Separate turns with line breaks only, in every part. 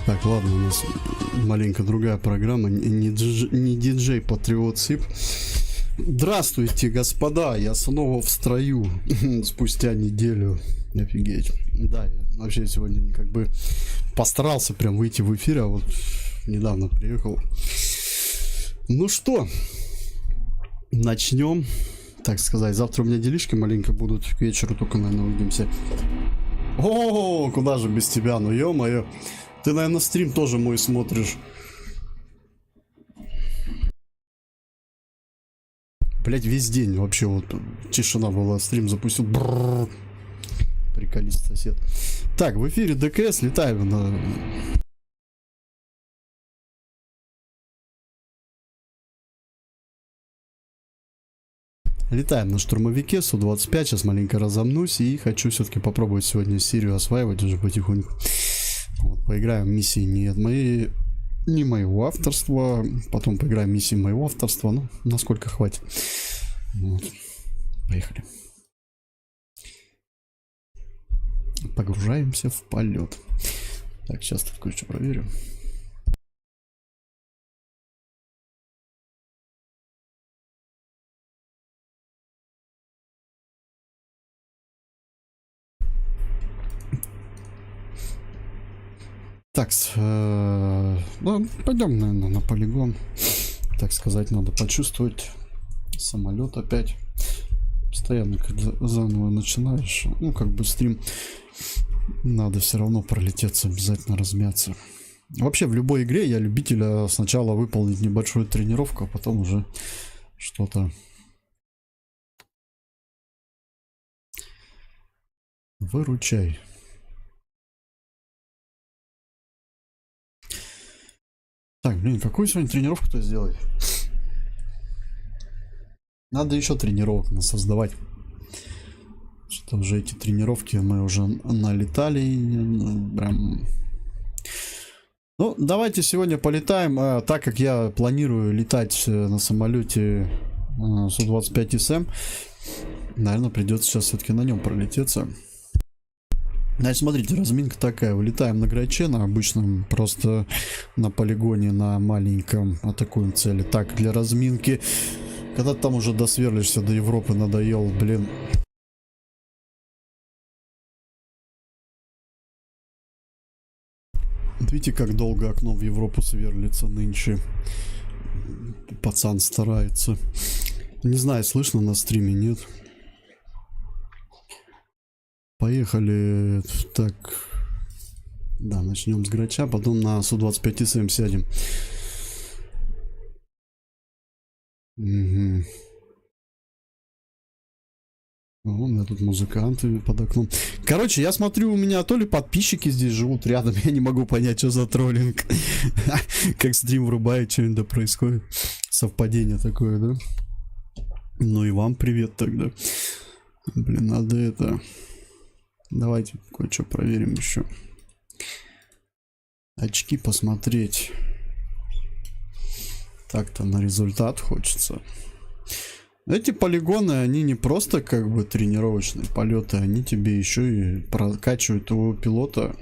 Так, ладно, у нас маленько другая программа, не диджей Патриот Сип. Здравствуйте, господа, я снова в строю спустя неделю. Офигеть. Да, я вообще сегодня как бы постарался прям выйти в эфир, а вот недавно приехал. Ну что, начнем, так сказать. Завтра у меня делишки маленько будут, к вечеру только, наверное, увидимся. О, куда же без тебя, ну ё-моё. Ты, наверное, стрим тоже мой смотришь. Блять, весь день вообще вот тишина была, стрим запустил. Бррр. Приколист сосед. Так, в эфире ДКС, летаем на... Летаем на штурмовике Су-25, сейчас маленько разомнусь и хочу все-таки попробовать сегодня серию осваивать уже потихоньку. Вот, поиграем в миссии не моего авторства, потом поиграем в миссии моего авторства, ну, насколько хватит. Вот. Поехали. Погружаемся в полет. Так, сейчас включу, проверю. Так, ну, пойдем, наверное, на полигон. Так сказать, надо почувствовать самолет опять. Постоянно, когда заново начинаешь, ну, как бы стрим, надо все равно пролететься, обязательно размяться. Вообще, в любой игре я любитель сначала выполнить небольшую тренировку, а потом уже что-то... Выручай. Так, блин, какую сегодня тренировку-то сделать? Надо еще тренировок создавать. Что уже эти тренировки мы уже налетали. Прям... Ну, давайте сегодня полетаем. Так как я планирую летать на самолете Су-25СМ, наверное, придется сейчас все-таки на нем пролететься. Значит, смотрите, разминка такая. Вылетаем на граче, на обычном, просто на полигоне, на маленьком. Атакуем цели. Так, для разминки. Когда ты там уже досверлишься до Европы, надоел, блин. Видите, как долго окно в Европу сверлится нынче. Пацан старается. Не знаю, слышно на стриме, нет? Поехали. Так. Да, начнем с грача, потом на Су-25СМ сядем. Угу. У меня тут музыканты под окном. Короче, я смотрю, у меня то ли подписчики здесь живут рядом, я не могу понять, что за троллинг. Как стрим врубает, что это происходит. Совпадение такое, да? Ну и вам привет тогда. Блин, надо это... Давайте кое-что проверим еще. Очки посмотреть. Так-то на результат хочется. Эти полигоны, они не просто как бы тренировочные полеты, они тебе еще и прокачивают твоего пилота.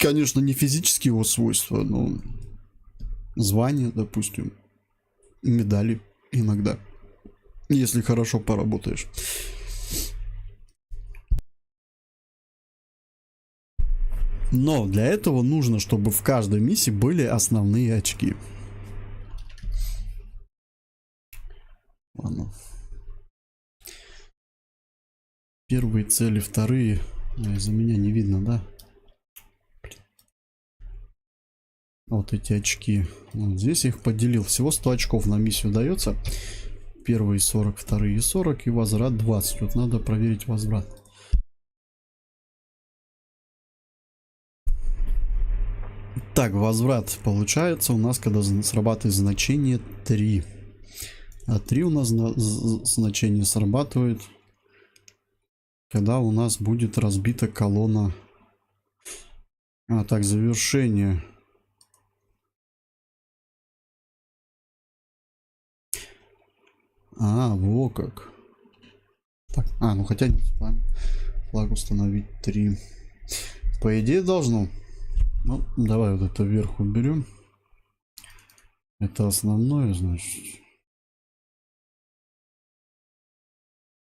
Конечно, не физические его свойства, но звания, допустим, медали иногда, если хорошо поработаешь. Но для этого нужно, чтобы в каждой миссии были основные очки. Ладно. Первые цели, вторые. Из-за меня не видно, да? Вот эти очки. Вот здесь я их поделил. Всего 100 очков на миссию дается. Первые 40, вторые 40 и возврат 20. Вот надо проверить возврат. Так, возврат получается у нас, когда срабатывает значение 3. А 3 у нас значение срабатывает, когда у нас будет разбита колонна. А, так, завершение. А, во как. Так, ну хотя не флаг установить 3. По идее должно. Ну, давай вот это вверх уберем. Это основное, значит.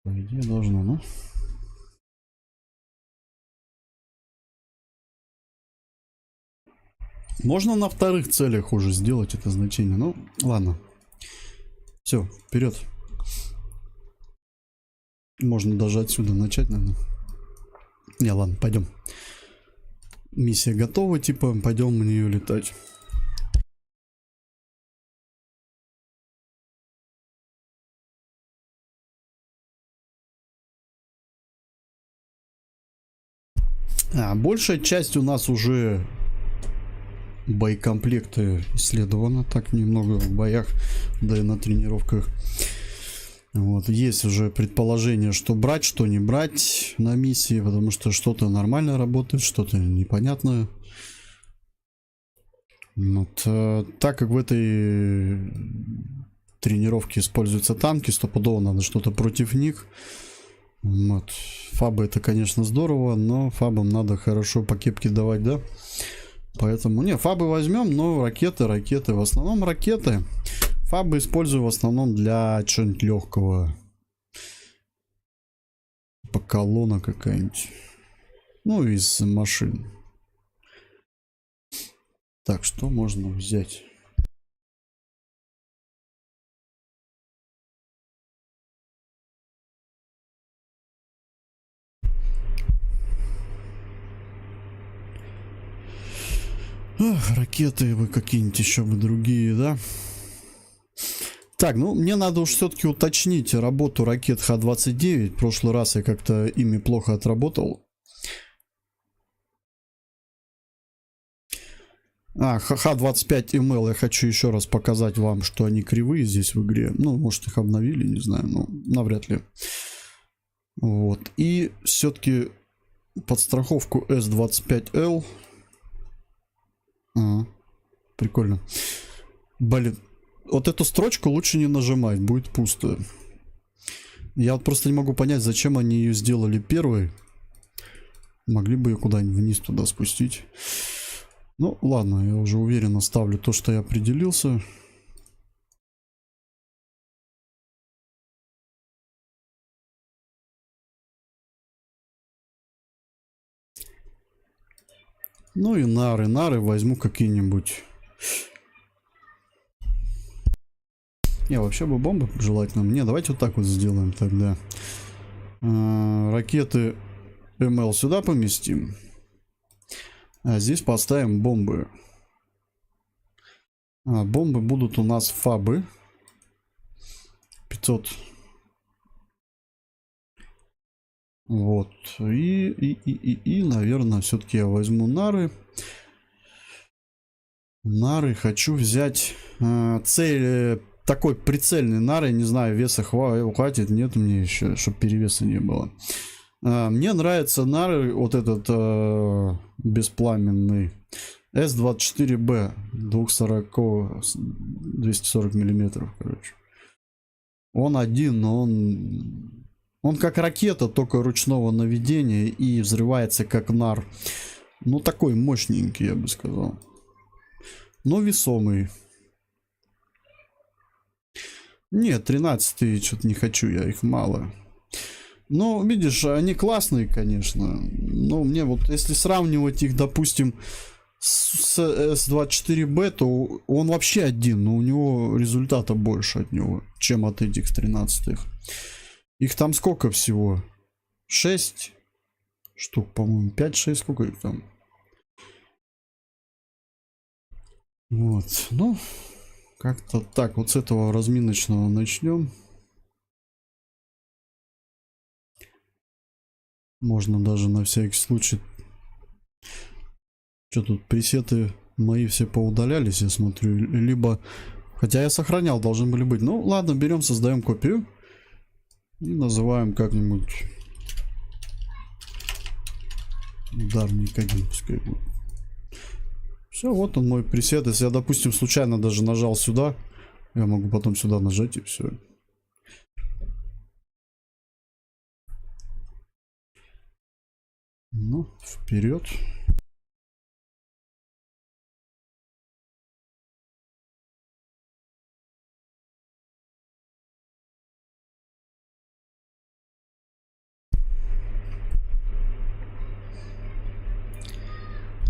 По идее должно, ну. Можно на вторых целях уже сделать это значение. Ну, ладно. Все, вперед. Можно даже отсюда начать, наверное. Не, ладно, пойдем. Миссия готова, типа, пойдем на нее летать. Большая часть у нас уже боекомплекты исследована. Так немного в боях, да и на тренировках. Вот, есть уже предположение, что брать, что не брать на миссии, потому что что-то нормально работает, что-то непонятное. Вот, так как в этой тренировке используются танки, стопудово надо что-то против них. Вот. Фабы это, конечно, здорово, но фабам надо хорошо по кепке давать, да? Поэтому, не, фабы возьмем, но ракеты. В основном ракеты. Фабы использую в основном для чего-нибудь легкого. По колонна какая-нибудь. Ну, из машин. Так, что можно взять? Ах, ракеты вы какие-нибудь еще бы другие, да? Так, ну мне надо уж все-таки уточнить работу ракет Х-29. В прошлый раз я как-то ими плохо отработал. Х-25МЛ я хочу еще раз показать вам, что они кривые здесь в игре. Ну, может их обновили, не знаю, но навряд ли. Вот. И все-таки подстраховку С-25Л. Прикольно. Блин. Вот эту строчку лучше не нажимать, будет пусто. Я вот просто не могу понять, зачем они ее сделали первой. Могли бы ее куда-нибудь вниз туда спустить. Ну, ладно, я уже уверенно ставлю то, что я определился. Ну и нары. Нары возьму какие-нибудь. Не, вообще бы бомбы желательно. Не, давайте вот так вот сделаем тогда. Ракеты МЛ сюда поместим. А здесь поставим бомбы. Бомбы будут у нас фабы. 500. Вот. И наверное, все-таки я возьму нары. Нары хочу взять. Цель такой прицельный нары. Не знаю, веса хватит. Нет мне еще, чтобы перевеса не было. Мне нравится нары. Вот этот беспламенный. С-24Б. 240 миллиметров, короче. Он один, но он как ракета, только ручного наведения и взрывается как нар. Ну, такой мощненький, я бы сказал. Но весомый. Нет, 13 что-то не хочу, я их мало. Ну, видишь, они классные, конечно. Но мне вот, если сравнивать их, допустим, с С-24Б, то он вообще один, но у него результата больше от него, чем от этих 13-х. Их там сколько всего? 6 штук, по-моему, 5-6, сколько их там? Вот, ну, как-то так, вот с этого разминочного начнем. Можно даже на всякий случай. Что тут, пресеты мои все поудалялись, я смотрю. Либо, хотя я сохранял, должны были быть. Ну, ладно, берем, создаем копию. И называем как-нибудь ударник 1, пускай будет. Все, вот он мой пресет. Если я, допустим, случайно даже нажал сюда, я могу потом сюда нажать и все. Ну, вперед.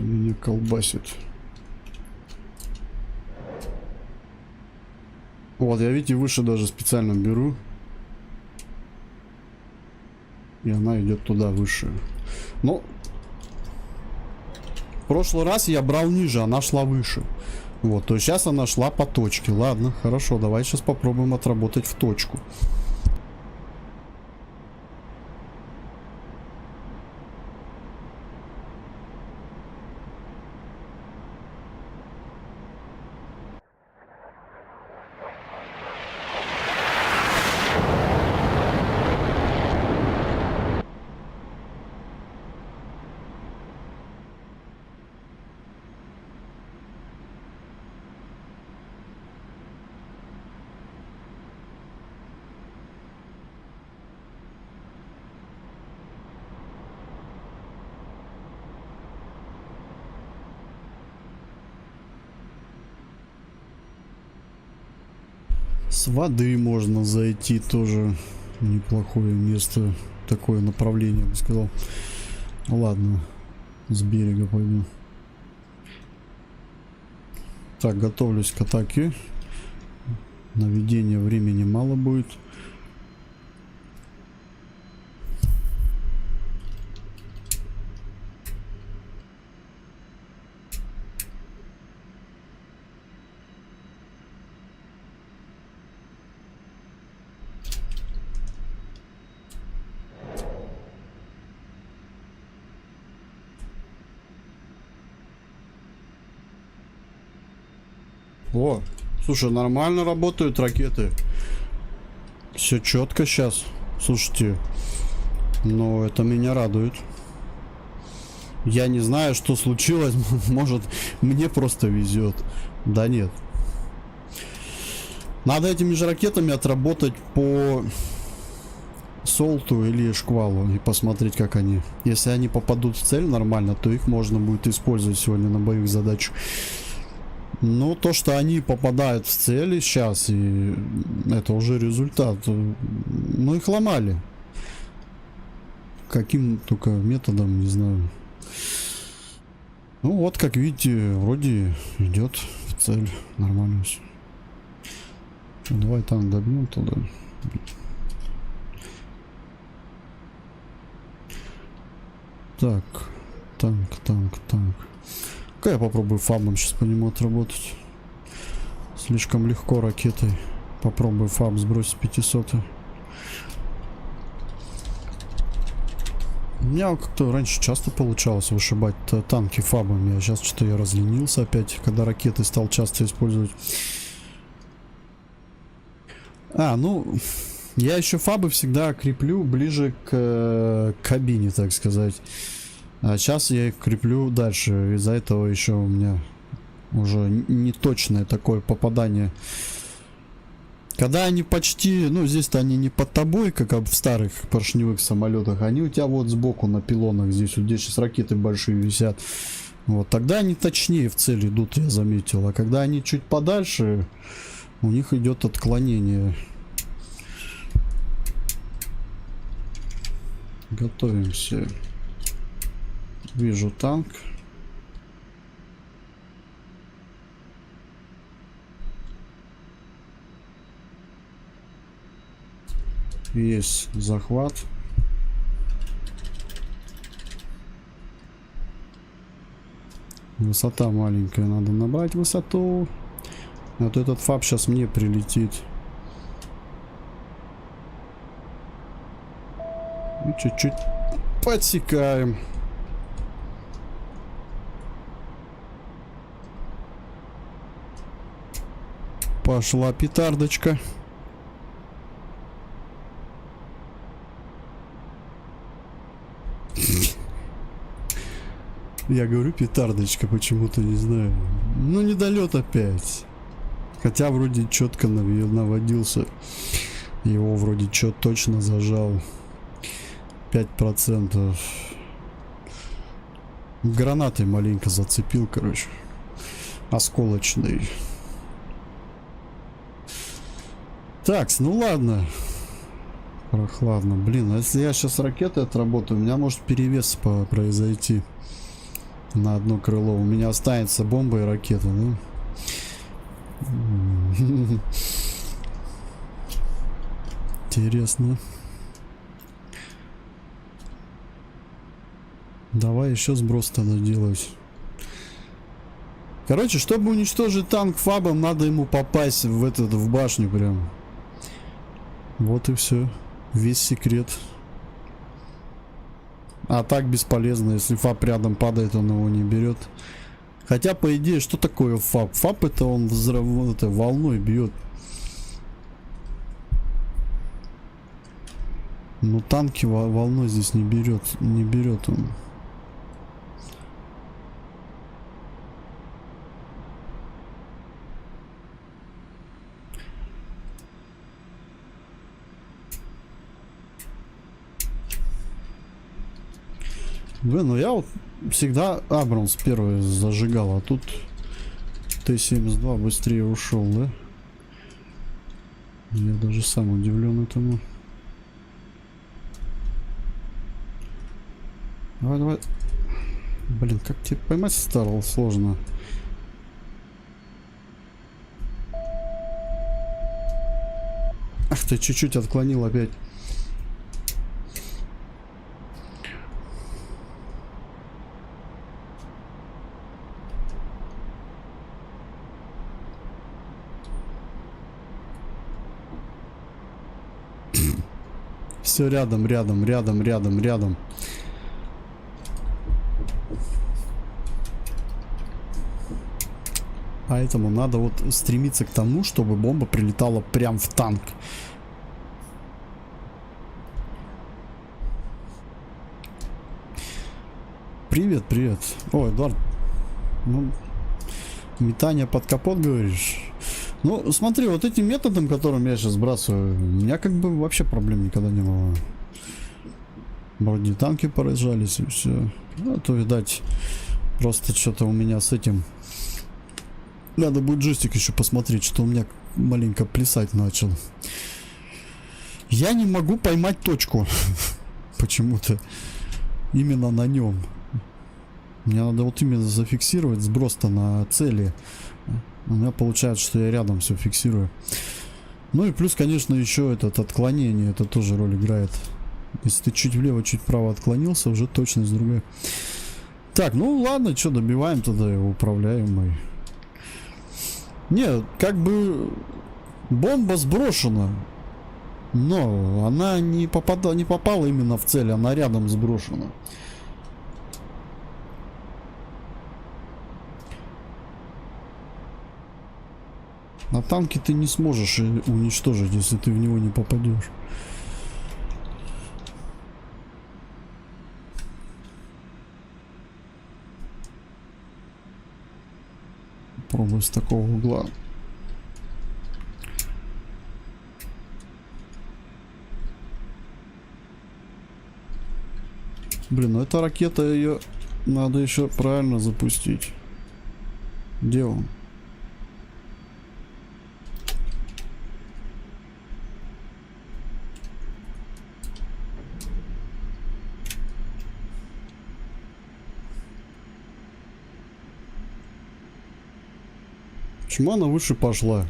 Что-то меня колбасит. Вот, я, видите, выше даже специально беру. И она идет туда, выше. Ну, в прошлый раз я брал ниже, она шла выше. Вот, то есть сейчас она шла по точке. Ладно, хорошо, давай сейчас попробуем отработать в точку. С воды можно зайти, тоже неплохое место, такое направление, я бы сказал. Ладно, с берега пойду. Так, готовлюсь к атаке. Наведения времени мало будет. О, слушай, нормально работают ракеты. Все четко сейчас. Слушайте, но это меня радует. Я не знаю, что случилось. Может, мне просто везет. Да нет. Надо этими же ракетами отработать по Солту или Шквалу и посмотреть, как они. Если они попадут в цель нормально, то их можно будет использовать сегодня на боевых задачах. Но то, что они попадают в цели сейчас, и это уже результат. Ну, их ломали. Каким только методом, не знаю. Ну, вот, как видите, вроде идет в цель. Нормально все. Давай там добьем туда. Так. Я попробую фабом сейчас по нему отработать. Слишком легко ракетой. Попробую фаб сбросить 500. У меня как-то раньше часто получалось вышибать танки фабами, а сейчас что-то я разленился опять, когда ракеты стал часто использовать. Ну, я еще фабы всегда креплю ближе к кабине, так сказать. А сейчас я их креплю дальше. Из-за этого еще у меня уже неточное такое попадание. Когда они почти, ну здесь-то они не под тобой, как в старых поршневых самолетах, они у тебя вот сбоку на пилонах, здесь вот здесь сейчас ракеты большие висят. Вот тогда они точнее в цель идут, я заметил. А когда они чуть подальше, у них идет отклонение. Готовимся. Вижу танк. Есть захват. Высота маленькая, надо набрать высоту. Вот этот фаб сейчас мне прилетит. И чуть-чуть подсекаем. Пошла петардочка. Я говорю петардочка, почему-то не знаю. Ну, недолет опять. Хотя вроде четко наводился. Его вроде точно зажал. 5%. Гранатой маленько зацепил, короче. Осколочный. Так, ну ладно. Прохладно. Блин, а если я сейчас ракеты отработаю, у меня может перевес произойти. на одно крыло. У меня останется бомба и ракета, да? Интересно. Давай еще сброс тогда делать. Короче, чтобы уничтожить танк фабом, надо ему попасть в башню прям. Вот и все. Весь секрет. А так бесполезно, если фаб рядом падает, он его не берет. Хотя, по идее, что такое фаб? Фаб это он волной бьет. Но танки волной здесь не берет. Не берет он. Блин, ну я вот всегда Абрамс первый зажигал, а тут Т-72 быстрее ушел, да? Я даже сам удивлен этому. Давай, давай. Блин, как тебе поймать стало сложно. Ах ты, чуть-чуть отклонил опять. Все рядом, рядом, рядом, рядом, рядом. Поэтому надо вот стремиться к тому, чтобы бомба прилетала прям в танк. Привет, привет. О, Эдуард. Ну, метание под капот, говоришь? Ну, смотри, вот этим методом, которым я сейчас сбрасываю, у меня как бы вообще проблем никогда не было. Вроде танки поражались и все. Ну, то, видать, просто что-то у меня с этим... Надо будет джойстик еще посмотреть, что у меня маленько плясать начал. Я не могу поймать точку. Почему-то. Именно на нем. Мне надо вот именно зафиксировать сброс-то на цели. У меня получается, что я рядом все фиксирую. Ну и плюс, конечно, еще это отклонение. Это тоже роль играет. Если ты чуть влево, чуть вправо отклонился, уже точность другая. Так, ну ладно, что, добиваем тогда его управляемый. Нет, как бы бомба сброшена. Но она не попала именно в цель, она рядом сброшена. На танке ты не сможешь уничтожить, если ты в него не попадешь. Пробую с такого угла. Блин, ну эта ракета, ее надо еще правильно запустить. Где он? Почему она выше пошла?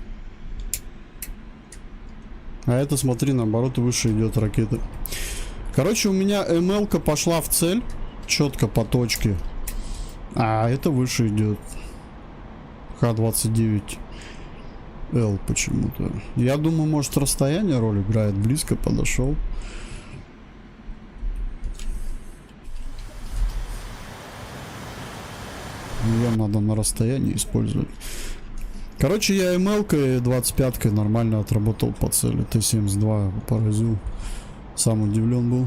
А это, смотри, наоборот, выше идет ракета. Короче, у меня МЛ-ка пошла в цель. Четко по точке. А это выше идет. Х-29Л почему-то. Я думаю, может, расстояние роль играет. Близко подошел. Ее надо на расстоянии использовать. Короче, я МЛ-кой 25-кой нормально отработал по цели. Т-72 поразил. Сам удивлен был.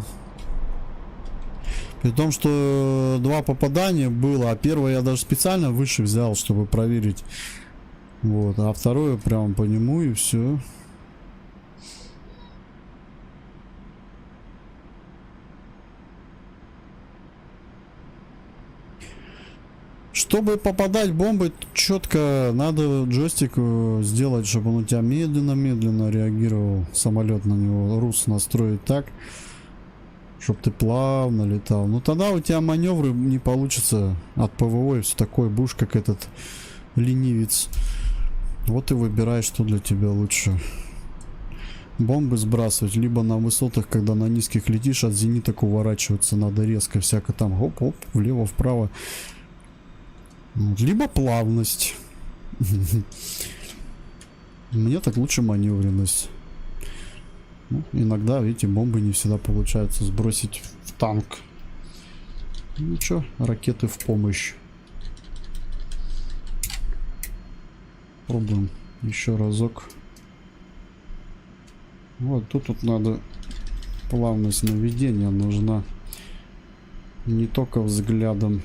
При том, что 2 попадания было, а первое я даже специально выше взял, чтобы проверить. Вот, а второе прям по нему и все. Чтобы попадать бомбой четко, надо джойстик сделать, чтобы он у тебя медленно-медленно реагировал. Самолет на него. Рус настроить так, Чтоб ты плавно летал. Ну тогда у тебя маневры не получится от ПВО и все такое. Будешь как этот ленивец. Вот и выбирай, что для тебя лучше. Бомбы сбрасывать, либо на высотах, когда на низких летишь, от зениток уворачиваться надо резко, всяко там хоп-хоп, влево-вправо. Либо плавность. Мне так лучше маневренность. Ну, иногда, видите, бомбы не всегда получается сбросить в танк. Ну чё, ракеты в помощь. Пробуем еще разок. Вот тут надо плавность наведения нужна. Не только взглядом.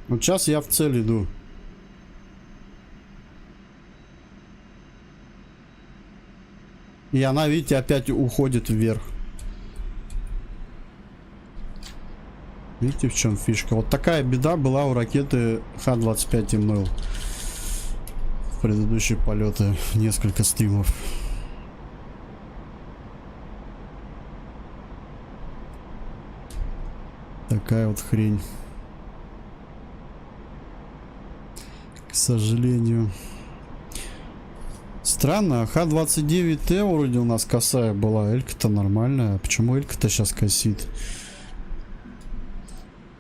Вот сейчас я в цель иду. И она, видите, опять уходит вверх. Видите, в чем фишка? Вот такая беда была у ракеты Х-25МЛ. В предыдущие полеты. Несколько стримов. Такая вот хрень. К сожалению. Странно, Х-29Т вроде у нас косая была. Элька-то нормальная. Почему Элька-то сейчас косит?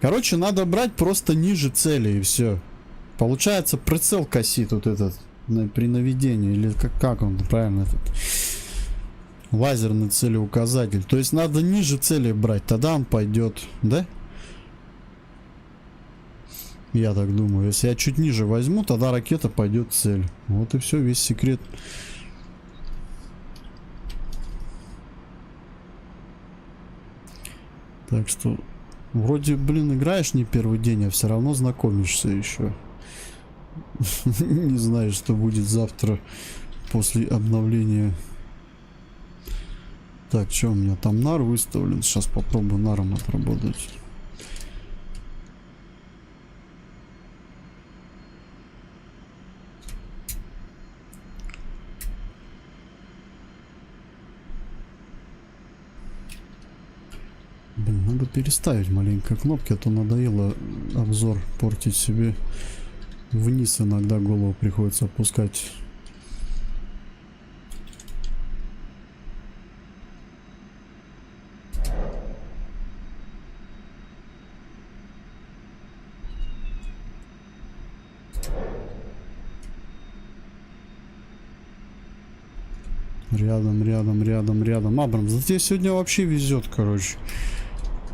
Короче, надо брать просто ниже цели и все. Получается, прицел косит вот этот при наведении. Или как он правильно этот лазерный целеуказатель. То есть надо ниже цели брать, тогда он пойдет, да? Я так думаю. Если я чуть ниже возьму, тогда ракета пойдет в цель. Вот и все, весь секрет. Так что вроде, блин, играешь не первый день, а все равно знакомишься еще. Не знаю, что будет завтра после обновления. Так, что у меня там нар выставлен? Сейчас попробую наром отработать. Блин, надо переставить маленько кнопки, а то надоело обзор портить себе. Вниз иногда голову приходится опускать. Рядом. Абрамс, да тебе сегодня вообще везет, короче.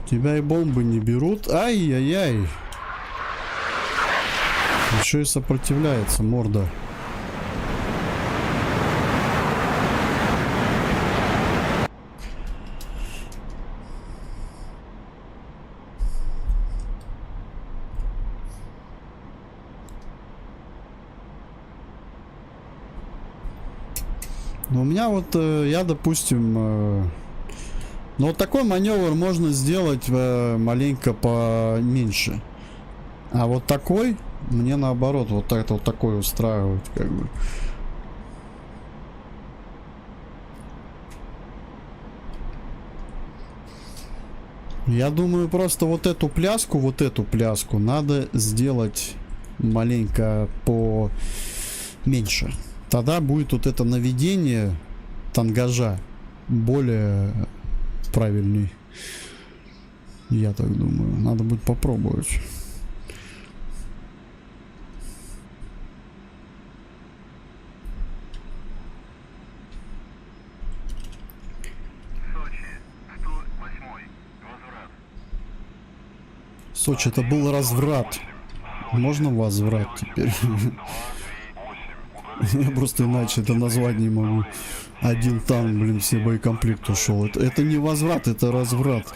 Тебя и бомбы не берут. Ай-яй-яй. Еще и сопротивляется, морда. Но у меня вот, я, допустим, ну вот такой маневр можно сделать маленько поменьше. А вот такой, мне наоборот, вот так вот такой устраивает, как бы. Я думаю, просто вот эту пляску надо сделать маленько поменьше. Тогда будет вот это наведение тангажа более правильный. Я так думаю. Надо будет попробовать. Сочи, это был разврат. Можно возврат теперь? Я просто иначе это назвать не могу. Один танк, блин, все боекомплект ушел. Это не возврат, это разврат.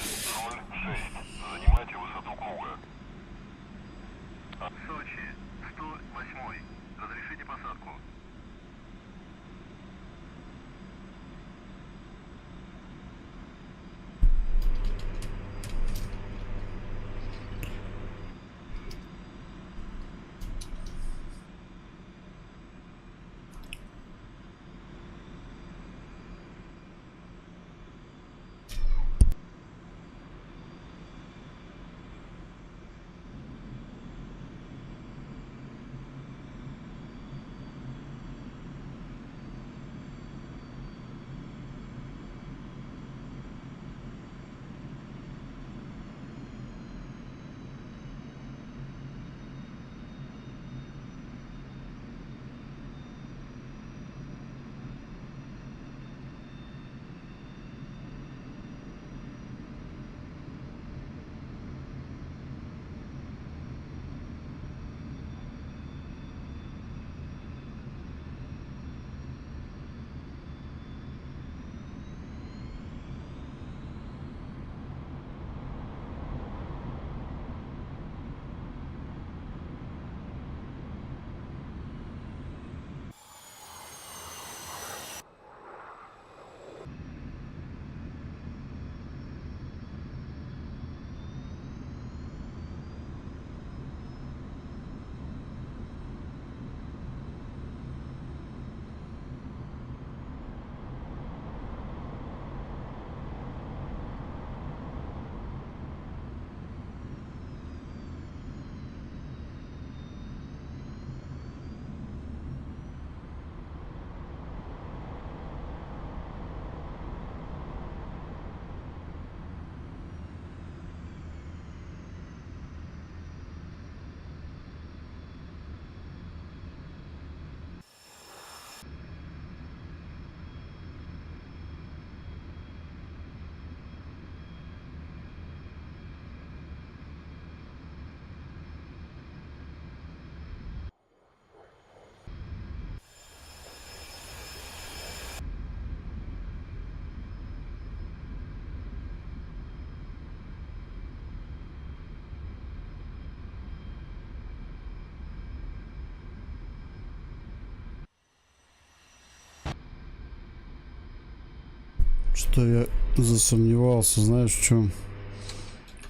Что я засомневался, знаешь, в чем?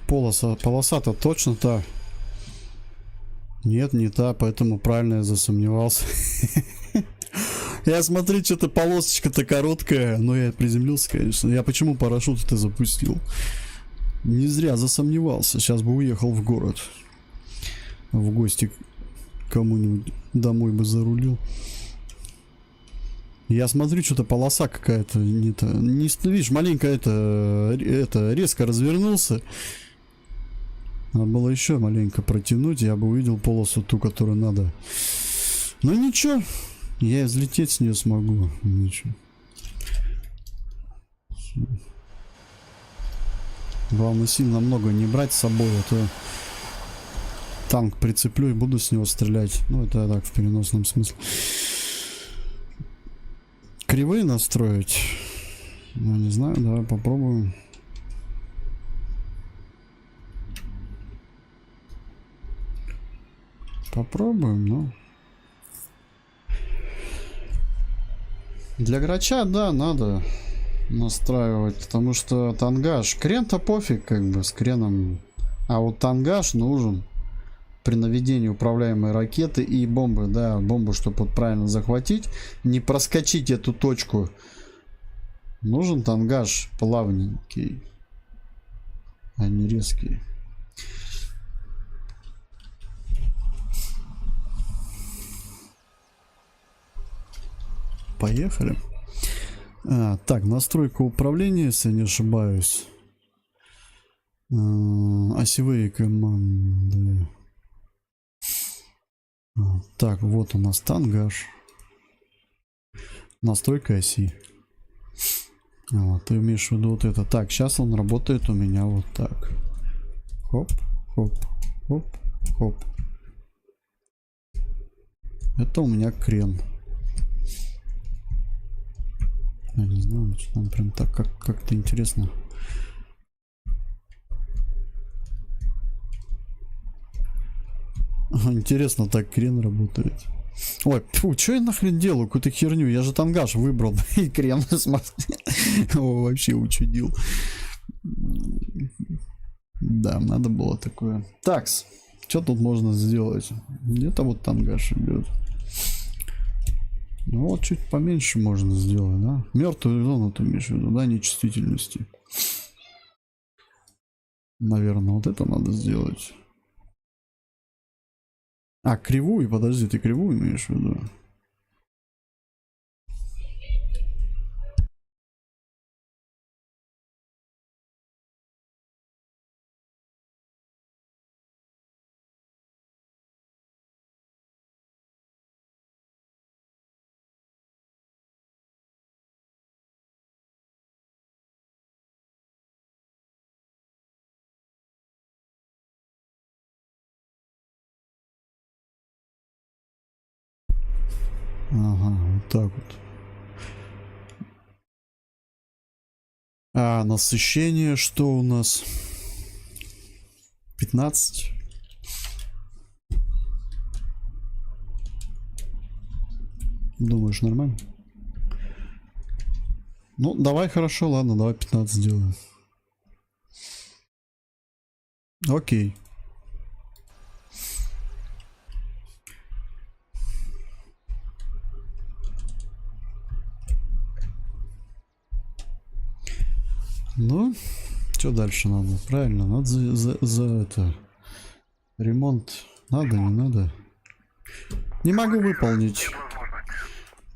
Полоса-то точно та. Нет, не та, поэтому правильно я засомневался. Я смотрю, что-то полосочка-то короткая, но я приземлился, конечно. Я почему парашют-то запустил? Не зря засомневался. Сейчас бы уехал в город. В гости кому-нибудь домой бы зарулил. Я смотрю, что-то полоса какая-то не видишь, маленько это резко развернулся. Надо было еще маленько протянуть, я бы увидел полосу ту, которую надо. Ну ничего, я взлететь с нее смогу. Ничего. Главное, сильно много не брать с собой, а то танк прицеплю и буду с него стрелять. Ну, это так, в переносном смысле. Кривые настроить? Ну, не знаю, давай попробуем. Попробуем, ну. Для грача, да, надо настраивать, потому что тангаж. Крен-то пофиг, как бы, с креном. А вот тангаж нужен при наведении управляемой ракеты и бомбы, да, бомбу, чтобы вот правильно захватить, не проскочить эту точку. Нужен тангаж плавненький, а не резкий. Поехали. Так, настройка управления, если не ошибаюсь. Осевые команды. Так, вот у нас тангаж. Настройка оси. Вот, ты имеешь в виду вот это. Так, сейчас он работает у меня вот так. Хоп, хоп, хоп, хоп. Это у меня крен. Я не знаю, что там прям так как-то интересно. Интересно, так крен работает. Ой, фу, что я нахрен делаю? Какую-то херню. Я же тангаж выбрал. И крен, смотри. Вообще учудил. Да, надо было такое. Такс. Что тут можно сделать? Где-то вот тангаж идет. Ну вот чуть поменьше можно сделать, да? Мертвую зону ты имеешь в виду, да, нечувствительности. Наверное, вот это надо сделать. А, кривую, подожди, ты кривую имеешь в виду? Ага, вот так вот. А насыщение что у нас? 15. Думаешь, нормально? Ну, давай, хорошо, ладно, давай 15 сделаем. Окей. Ну, что дальше надо? Правильно, надо за это. Ремонт. Надо, не надо? Не могу выполнить.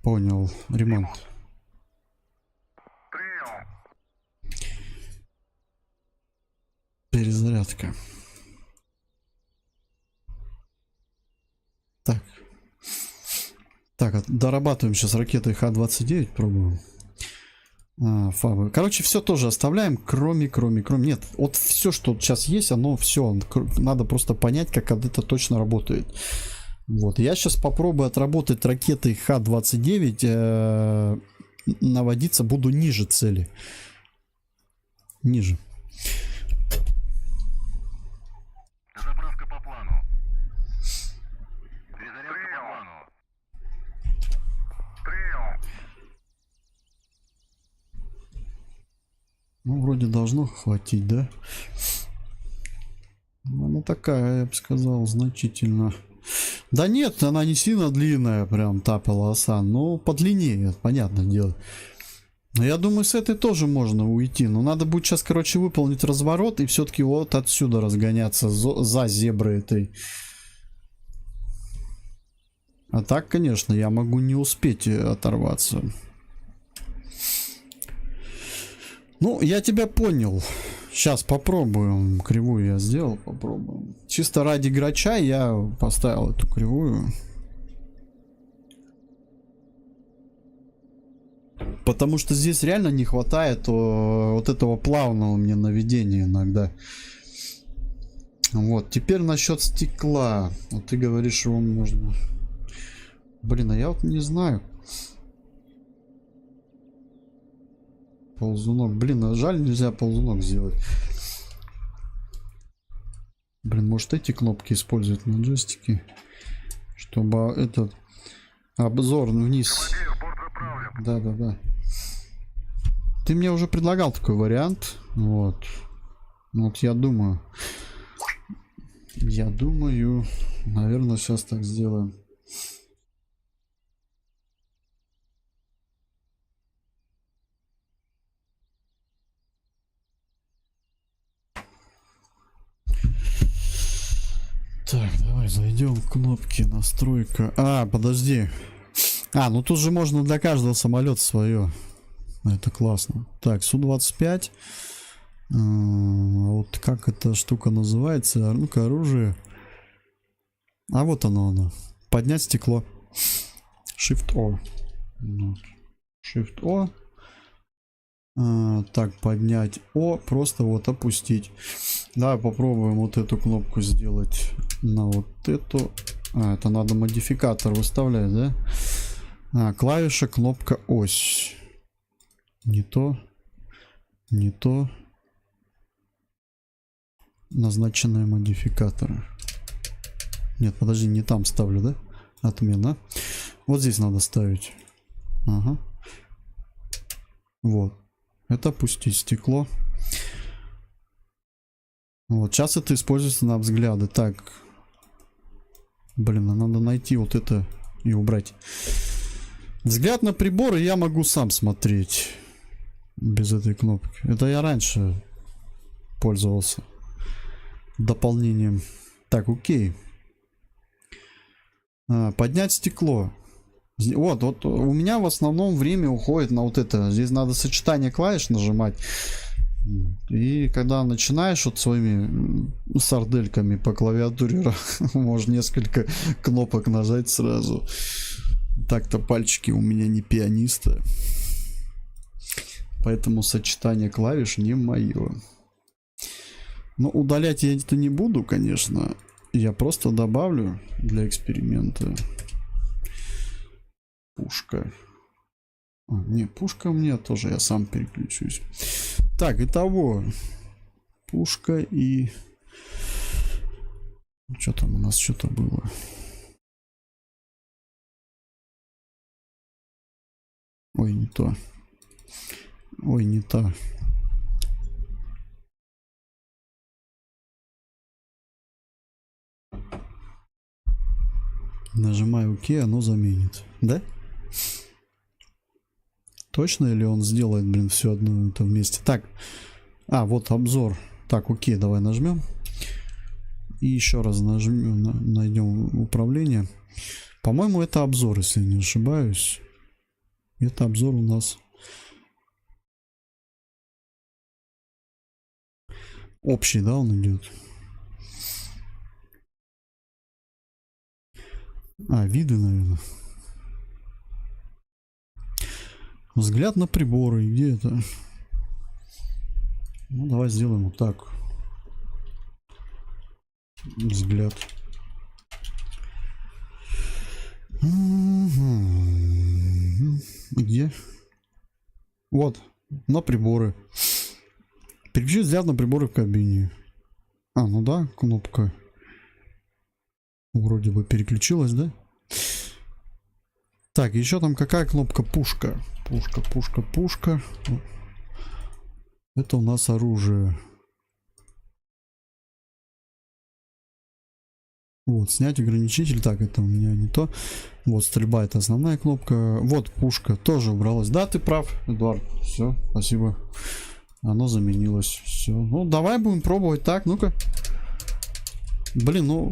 Понял. Ремонт. Перезарядка. Так. Так, дорабатываем сейчас ракетой Х-29, пробуем. Фабы. Короче, все тоже оставляем, кроме. Нет, вот все, что сейчас есть, оно все. Надо просто понять, как это точно работает. Вот. Я сейчас попробую отработать ракетой Х-29. Наводиться буду ниже цели. Ниже.
Заправка по плану. Перезарядка по плану. Прием.
Ну, вроде должно хватить, да? Ну, она такая, я бы сказал, значительно. Да нет, она не сильно длинная, прям та полоса. Но подлиннее, понятное дело. Но я думаю, с этой тоже можно уйти. Но надо будет сейчас, короче, выполнить разворот и все-таки вот отсюда разгоняться за зеброй этой. А так, конечно, я могу не успеть оторваться. Ну, я тебя понял. Сейчас попробуем. Кривую я сделал, попробуем. Чисто ради грача я поставил эту кривую. Потому что здесь реально не хватает вот этого плавного мне наведения иногда. Вот, теперь насчет стекла. Вот ты говоришь, его можно... Блин, а я вот не знаю. Ползунок. Блин, а жаль, нельзя ползунок сделать. Блин, может эти кнопки использовать на джойстике, чтобы этот обзор вниз. Да. Ты мне уже предлагал такой вариант. Вот. Вот я думаю, наверное, сейчас так сделаем. Так, давай зайдем в кнопки настройка. А, подожди. А, ну тут же можно для каждого самолета свое. Это классно. Так, Су-25. Вот как эта штука называется? Ну-ка, оружие. А вот оно. Поднять стекло. Shift-O. Shift-O. Так, поднять О. Просто вот опустить. Давай попробуем вот эту кнопку сделать на вот эту. А, это надо модификатор выставлять, да? Клавиша, кнопка, ось. Не то. Назначенные модификаторы. Нет, подожди, не там ставлю, да? Отмена. Вот здесь надо ставить. Ага. Вот. Это опустить стекло. Вот, сейчас это используется на взгляды. Так. Блин, надо найти вот это и убрать. Взгляд на приборы я могу сам смотреть. Без этой кнопки. Это я раньше пользовался дополнением. Так, окей. Поднять стекло. Вот у меня в основном время уходит на вот это. Здесь надо сочетание клавиш нажимать. И когда начинаешь вот своими сардельками по клавиатуре, можно несколько кнопок нажать сразу. Так-то пальчики у меня не пианиста. Поэтому сочетание клавиш не мое. Но удалять я это не буду, конечно. Я просто добавлю для эксперимента. Пушка. Не, пушка у меня тоже, я сам переключусь. Так, итого. Пушка и... Что там у нас что-то было? Ой, не то. Ой, не то. Нажимаю ОК, оно заменит. Да? Точно или он сделает, блин, все одно это вместе? Так. А, вот обзор. Так, окей, давай нажмем. И еще раз нажмем, найдем управление. По-моему, это обзор, если не ошибаюсь. Это обзор у нас. Общий, да, он идет. А, виды, наверное. Взгляд на приборы. Где это? Ну, давай сделаем вот так. Взгляд. Где? Вот. На приборы. Переключить взгляд на приборы в кабине. А, ну да, кнопка. Вроде бы переключилась, да? Так, еще там какая кнопка? Пушка. Пушка. Это у нас оружие. Вот, снять ограничитель. Так, это у меня не то. Вот, стрельба — это основная кнопка. Вот, пушка тоже убралась. Да, ты прав, Эдуард. Все, спасибо. Оно заменилось. Все. Ну, давай будем пробовать так. Ну-ка. Блин, ну,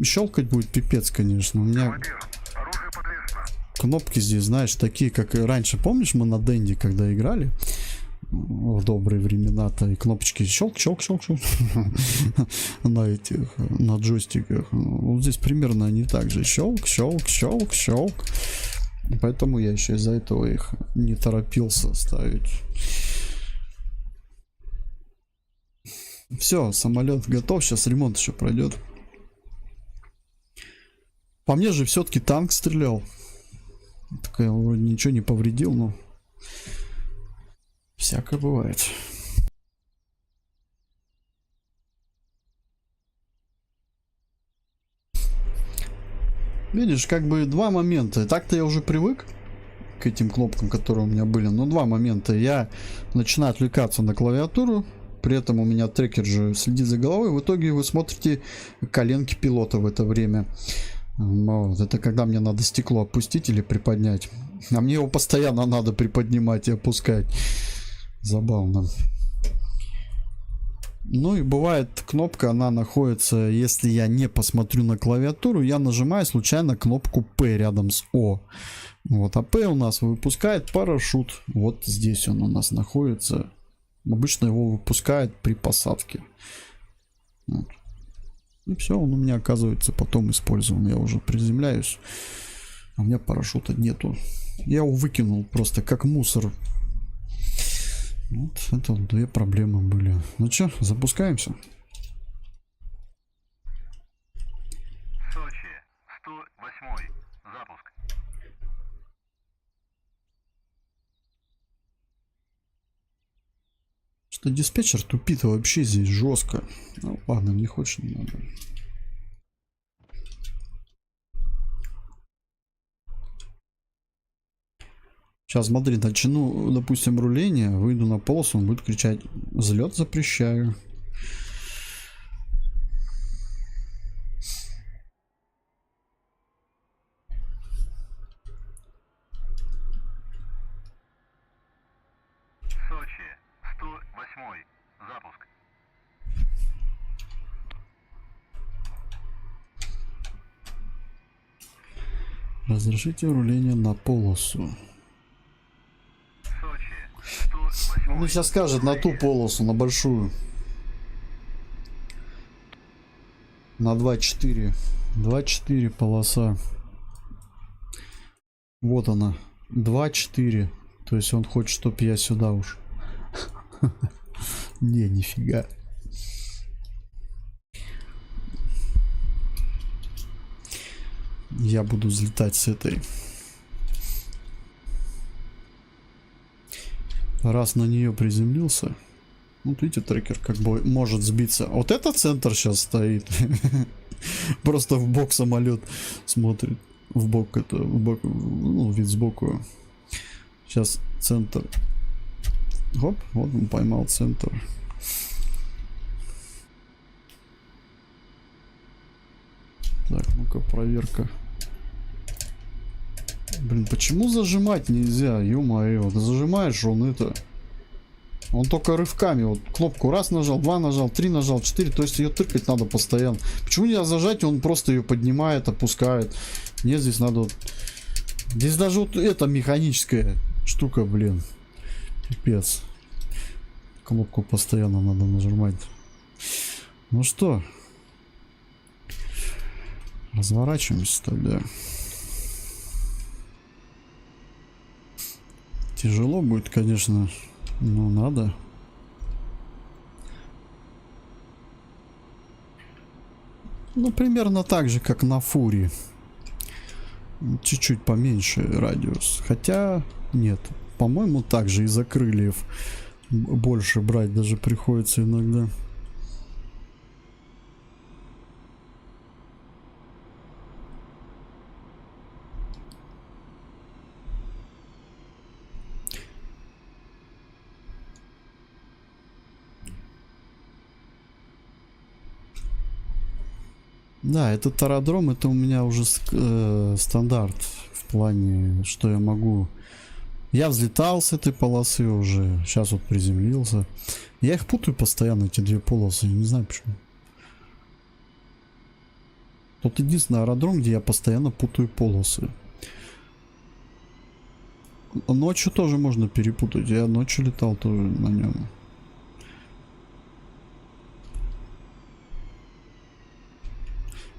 щелкать будет пипец, конечно. У меня
Командир, оружие подвешено.
кнопки здесь, знаешь, такие, как и раньше. Помнишь, мы на Денди, когда играли? В добрые времена-то и кнопочки щелк, щелк, щелк, щелк на этих, на джойстиках. Вот здесь примерно они так же щелк, щелк, щелк, щелк. Поэтому я еще из-за этого их не торопился ставить. Все, самолет готов, сейчас ремонт еще пройдет. По мне же все-таки танк стрелял. Так я вроде ничего не повредил, но всякое бывает. Видишь, как бы два момента. Так-то я уже привык к этим кнопкам, которые у меня были. Но два момента. Я начинаю отвлекаться на клавиатуру. При этом у меня трекер же следит за головой. В итоге вы смотрите коленки пилота в это время. Вот. Это когда мне надо стекло опустить или приподнять. А мне его постоянно надо приподнимать и опускать. Забавно. Ну и бывает кнопка, она находится, если я не посмотрю на клавиатуру, я нажимаю случайно кнопку P рядом с O. Вот, а P у нас выпускает парашют. Вот здесь он у нас находится. Обычно его выпускает при посадке. Вот. И все, он у меня оказывается потом использован. Я уже приземляюсь, а у меня парашюта нету. Я его выкинул просто как мусор. Вот это две проблемы были. Ну что, запускаемся.
Сочи, 108. Запуск.
Что диспетчер тупит вообще здесь жестко. Ну, ладно, не хочешь, не надо. Сейчас, смотри, начну, допустим, руление, выйду на полосу, он будет кричать: взлет запрещаю.
Сочи, 108. Запуск.
Разрешите руление на полосу.
Сочи, 108.
Он сейчас скажет на ту полосу, на большую. На 2.4. 2.4 полоса. Вот она. 2.4. То есть он хочет, чтоб я сюда уж. Не, нифига. Я буду взлетать с этой. Раз на нее приземлился. Вот видите, трекер как бы может сбиться. Вот это центр сейчас стоит. Просто в бок самолет смотрит. В бок это, в бок, ну, вид сбоку. Сейчас центр. Хоп, вот он поймал центр. Так, ну-ка, проверка. Блин, почему зажимать нельзя? Ё-моё, ты зажимаешь, он это... Он только рывками, вот кнопку раз нажал, два нажал, три нажал, 4, то есть ее тыкать надо постоянно. Почему нельзя зажать, он просто ее поднимает, опускает. Нет, здесь надо вот... Здесь даже вот эта механическая штука, блин. Пипец. Кнопку постоянно надо нажимать. Ну что? Разворачиваемся тогда. Тяжело будет, конечно, но надо. Ну, примерно так же, как на Фуре. Чуть-чуть поменьше радиус. Хотя, нет. По-моему, так же из-за крыльев больше брать даже приходится иногда. Да, этот аэродром, это у меня уже стандарт в плане, что я могу. Я взлетал с этой полосы уже, сейчас вот приземлился. Я их путаю постоянно, эти две полосы, не знаю почему. Тут единственный аэродром, где я постоянно путаю полосы. Ночью тоже можно перепутать, я ночью летал тоже на нем.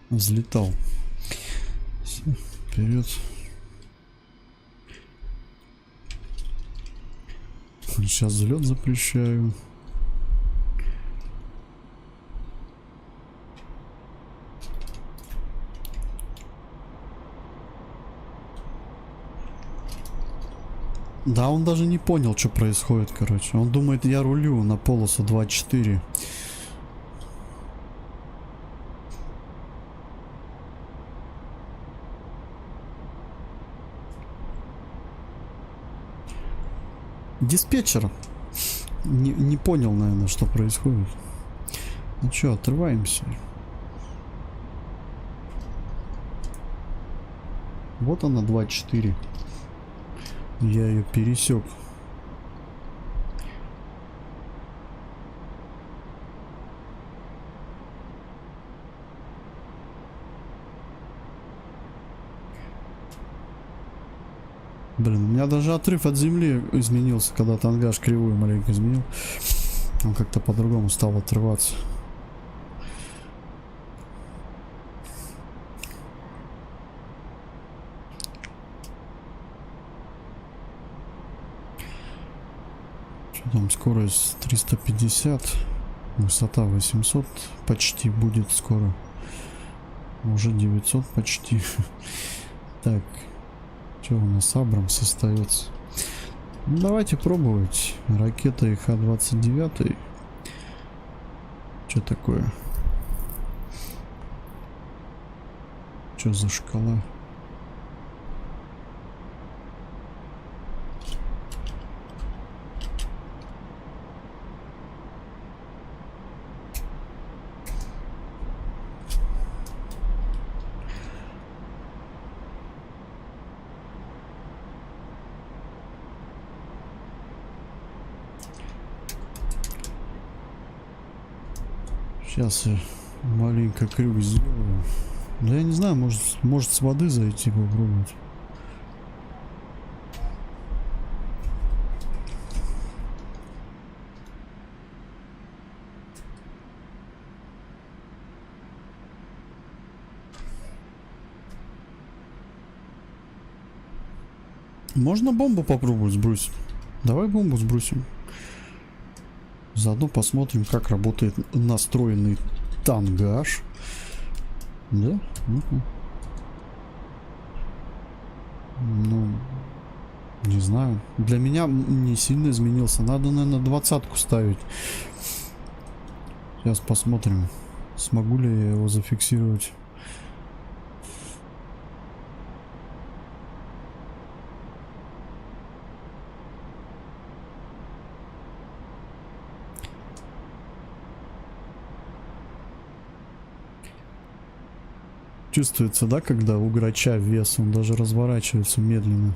Взлетал. Всё, вперед. Сейчас взлет запрещаю. Да, он даже не понял, что происходит, короче. Он думает, я рулю на полосу 24. Диспетчер не понял, наверное, что происходит. Ну что, отрываемся. Вот она 24. Я ее пересек. Блин, у меня даже отрыв от земли изменился, когда тангаж кривую маленько изменил. Он как-то по-другому стал отрываться. Что там, скорость 350, высота 800 почти будет скоро. Уже 900 почти. Так. Что у нас Абрамс остается? Ну, давайте пробовать. Ракета Х-29. Что такое? Что за шкала? Сейчас я маленько крюк сделаю. Да я не знаю, может с воды зайти попробовать. Можно бомбу попробовать сбросить. Давай бомбу сбросим. Заодно посмотрим, как работает настроенный тангаж. Да? Ну, не знаю. Для меня не сильно изменился. Надо, наверное, 20-ку ставить. Сейчас посмотрим, смогу ли я его зафиксировать. Чувствуется, да, когда у грача вес, он даже разворачивается медленно.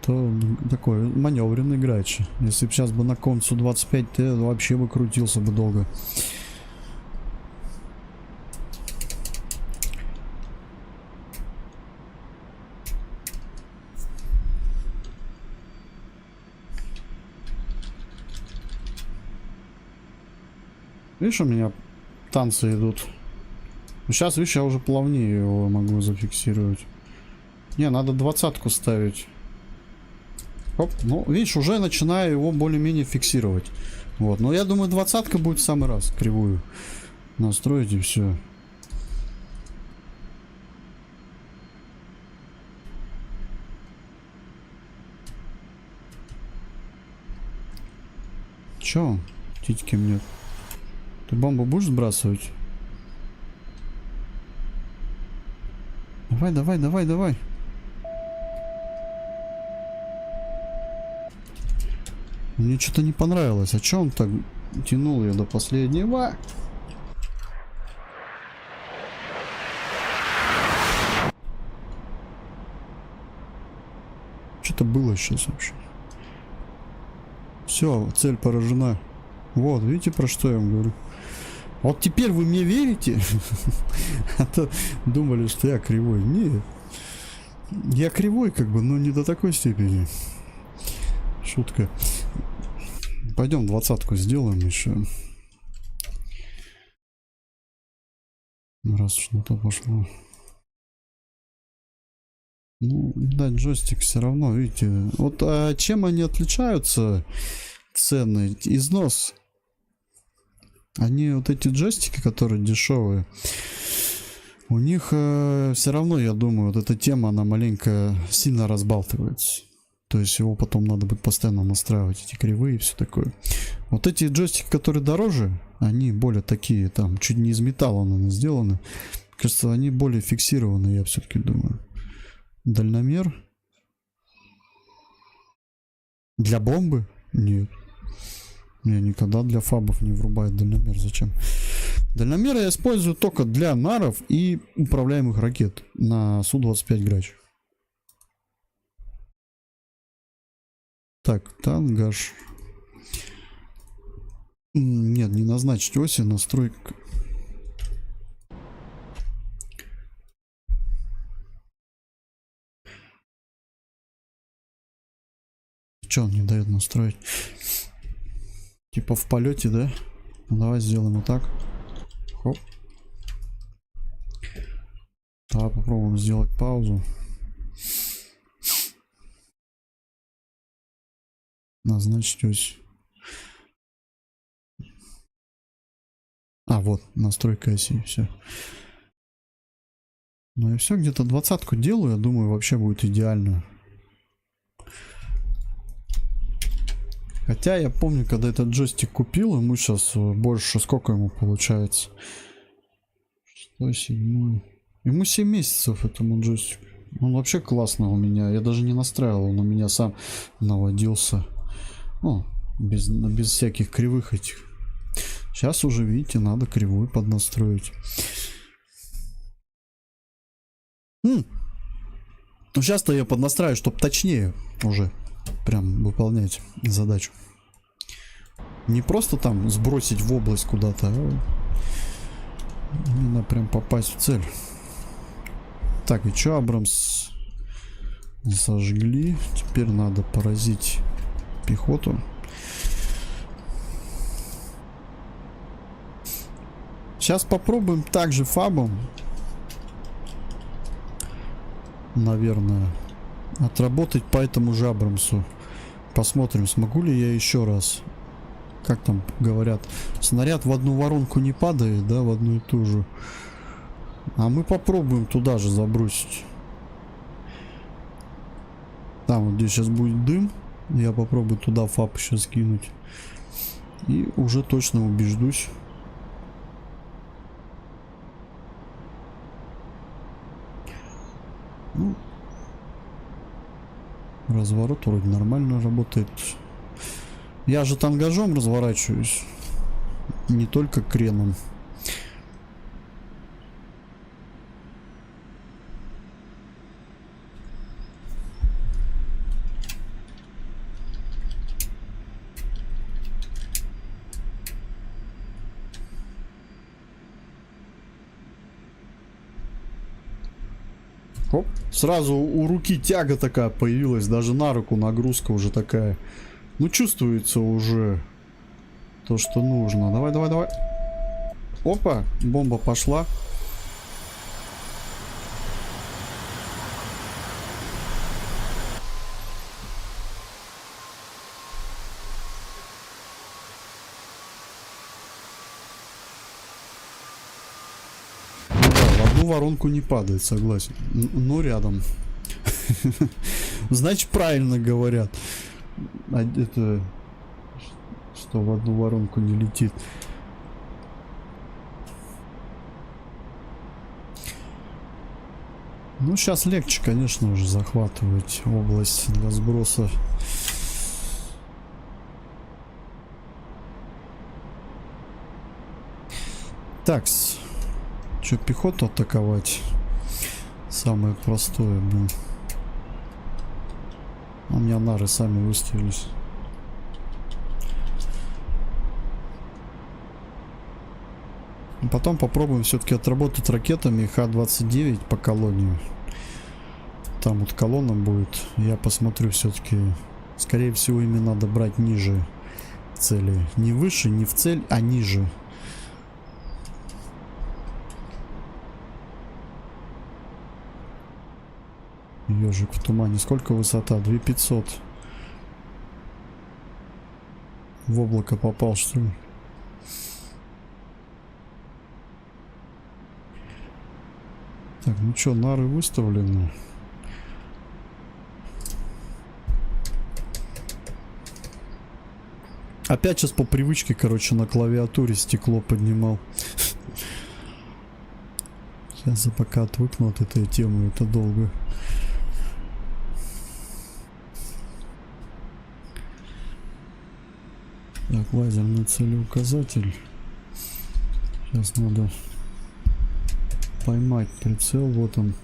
То такой маневренный грач. Если бы сейчас бы на концу 25Т, вообще бы крутился бы долго. Видишь, у меня танцы идут. Сейчас, видишь, я уже плавнее его могу зафиксировать. Не, надо 20-ку ставить. Оп, ну, видишь, уже начинаю его более-менее фиксировать. Вот, но я думаю, 20-ка будет в самый раз кривую настроить и все. Чё? Титьки мне. Ты бомбу будешь сбрасывать? Давай, давай, давай, давай. Мне что-то не понравилось. А чё он так тянул ее до последнего? Что-то было сейчас вообще. Все, цель поражена. Вот, видите, про что я вам говорю. Вот теперь вы мне верите? А то думали, что я кривой. Нет. Я кривой, как бы, но не до такой степени. Шутка. Пойдем 20-ку сделаем еще. Раз уж на то пошло. Ну, да, джойстик все равно, видите. Вот чем они отличаются, цены? Износ. Они, вот эти джойстики, которые дешевые, у них все равно, я думаю, вот эта тема, она маленько сильно разбалтывается. То есть его потом надо будет постоянно настраивать, эти кривые и все такое. Вот эти джойстики, которые дороже, они более такие, там, чуть не из металла, наверное, сделаны. Кажется, они более фиксированы, я все-таки думаю. Дальномер. Для бомбы? Нет. Я никогда для фабов не врубаю дальномер. Зачем? Дальномер я использую только для наров и управляемых ракет на Су-25 Грач. Так, тангаж. Нет, не назначить оси, настройка. Че он не дает настроить? Типа в полете, да? Ну, давай сделаем вот так. Хоп. Давай попробуем сделать паузу. Назначить ось. А, вот, настройка оси, все. Ну и все, где-то 20-ку делаю, я думаю, вообще будет идеально. Хотя я помню, когда этот джойстик купил, ему сейчас больше, сколько ему получается? 6, 7. Ему 7 месяцев этому джойстику. Он вообще классно у меня, я даже не настраивал, он у меня сам наводился. Ну, без всяких кривых этих. Сейчас уже, видите, надо кривую поднастроить. Ну, сейчас-то я поднастраиваю, чтобы точнее уже прям выполнять задачу. Не просто там сбросить в область куда-то, а именно прям попасть в цель. Так, и что, Абрамс зажгли. Теперь надо поразить пехоту. Сейчас попробуем также фабом, наверное, отработать по этому же Абрамсу. Посмотрим, смогу ли я еще раз. Как там говорят, снаряд в одну воронку не падает, да, в одну и ту же. А мы попробуем туда же забросить. Там вот где сейчас будет дым, я попробую туда фаб сейчас кинуть. И уже точно убеждусь. Ну, разворот вроде нормально работает. Я же тангажом разворачиваюсь, не только креном. Оп. Сразу у руки тяга такая появилась, даже на руку нагрузка уже такая. Ну, чувствуется уже то, что нужно. Давай, давай, давай. Опа, бомба пошла. Воронку не падает, согласен. Но рядом. Значит, правильно говорят. А это что в одну воронку не летит. Ну, сейчас легче, конечно, уже захватывать область для сброса. Такс. Что, пехоту атаковать? Самое простое, блин. У меня нары сами выставились. Потом попробуем все-таки отработать ракетами Х-29 по колонии. Там вот колонна будет. Я посмотрю все-таки. Скорее всего, ими надо брать ниже цели. Не выше, не в цель, а ниже. Ежик в тумане. Сколько высота? 2500. В облако попал, что ли? Так, ну что, нары выставлены. Опять сейчас по привычке, короче, на клавиатуре стекло поднимал. Сейчас я пока отвыкну от этой темы, это долго. Так, лазерный целеуказатель. Сейчас надо поймать прицел, вот он.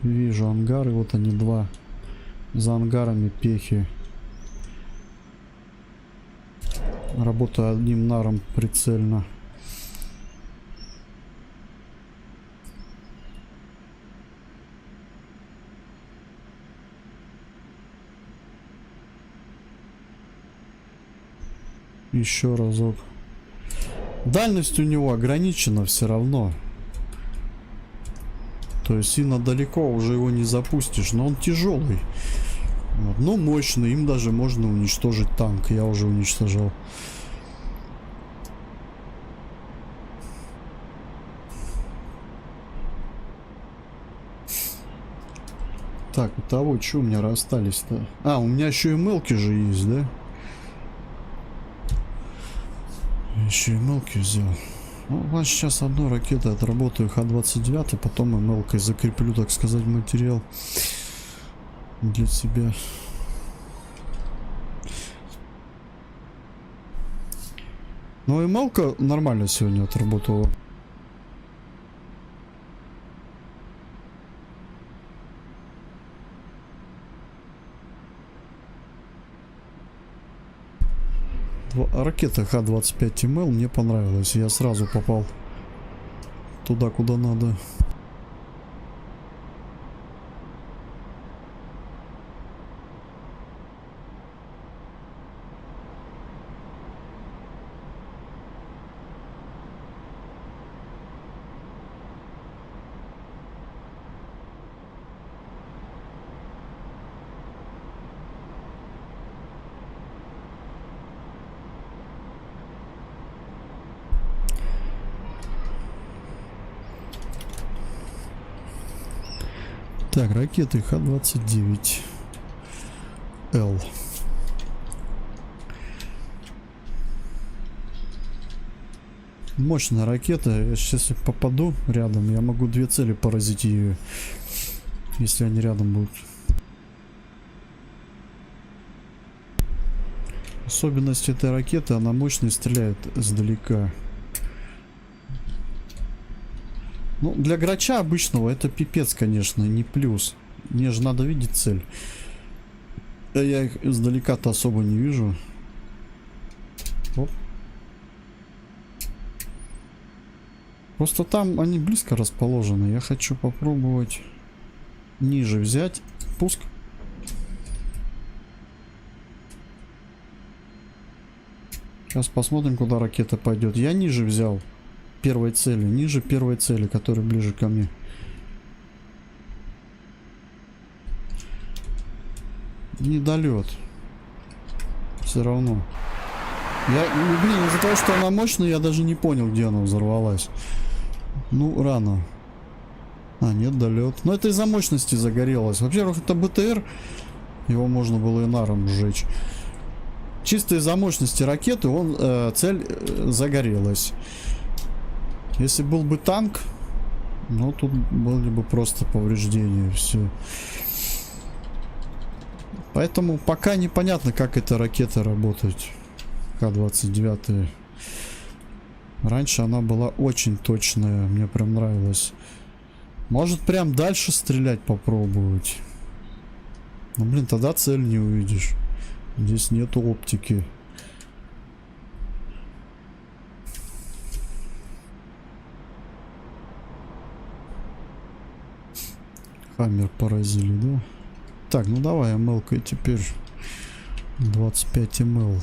Вижу ангары, вот они два. За ангарами пехи. Работаю одним наром прицельно. Еще разок. Дальность у него ограничена все равно. То есть сильно далеко уже его не запустишь. Но он тяжелый. Вот. Но мощный. Им даже можно уничтожить танк. Я уже уничтожал. Так, у того, что у меня расстались-то? А, у меня еще и мелки же есть, да? Еще и мелки взял. Ну, вот сейчас одной ракетой отработаю Х-29, потом и мелкой закреплю, так сказать, материал для себя. Ну и мелка нормально сегодня отработала. Ракета Х-25МЛ мне понравилась. Я сразу попал туда, куда надо. Так, ракеты Х-29Л. Мощная ракета. Сейчас я попаду рядом, я могу две цели поразить ее, если они рядом будут. Особенность этой ракеты, она мощно и стреляет издалека. Ну, для грача обычного это пипец, конечно, не плюс. Мне же надо видеть цель. Я их издалека-то особо не вижу. Оп. Просто там они близко расположены. Я хочу попробовать ниже взять. Пуск. Сейчас посмотрим, куда ракета пойдет. Я ниже взял. Первой цели, ниже первой цели, которая ближе ко мне. Недолет. Все равно. Блин, из-за того, что она мощная, я даже не понял, где она взорвалась. Ну, рано. А, нет, долет. Но это из-за мощности загорелось. Во-первых, это БТР. Его можно было и наром сжечь. Чисто из-за мощности ракеты цель загорелась. Если был бы танк, ну тут были бы просто повреждения, все. Поэтому пока непонятно, как эта ракета работает. Х-29. Раньше она была очень точная, мне прям нравилось. Может прям дальше стрелять попробовать. Ну блин, тогда цель не увидишь. Здесь нету оптики. Хаммер поразили, да? Так, ну давай МЛ-кой теперь. 25 МЛ.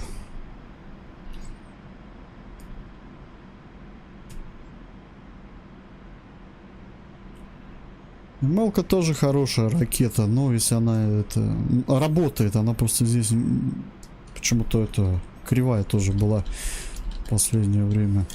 МЛ-ка тоже хорошая ракета, но если она это работает, она просто здесь почему-то это кривая тоже была в последнее время.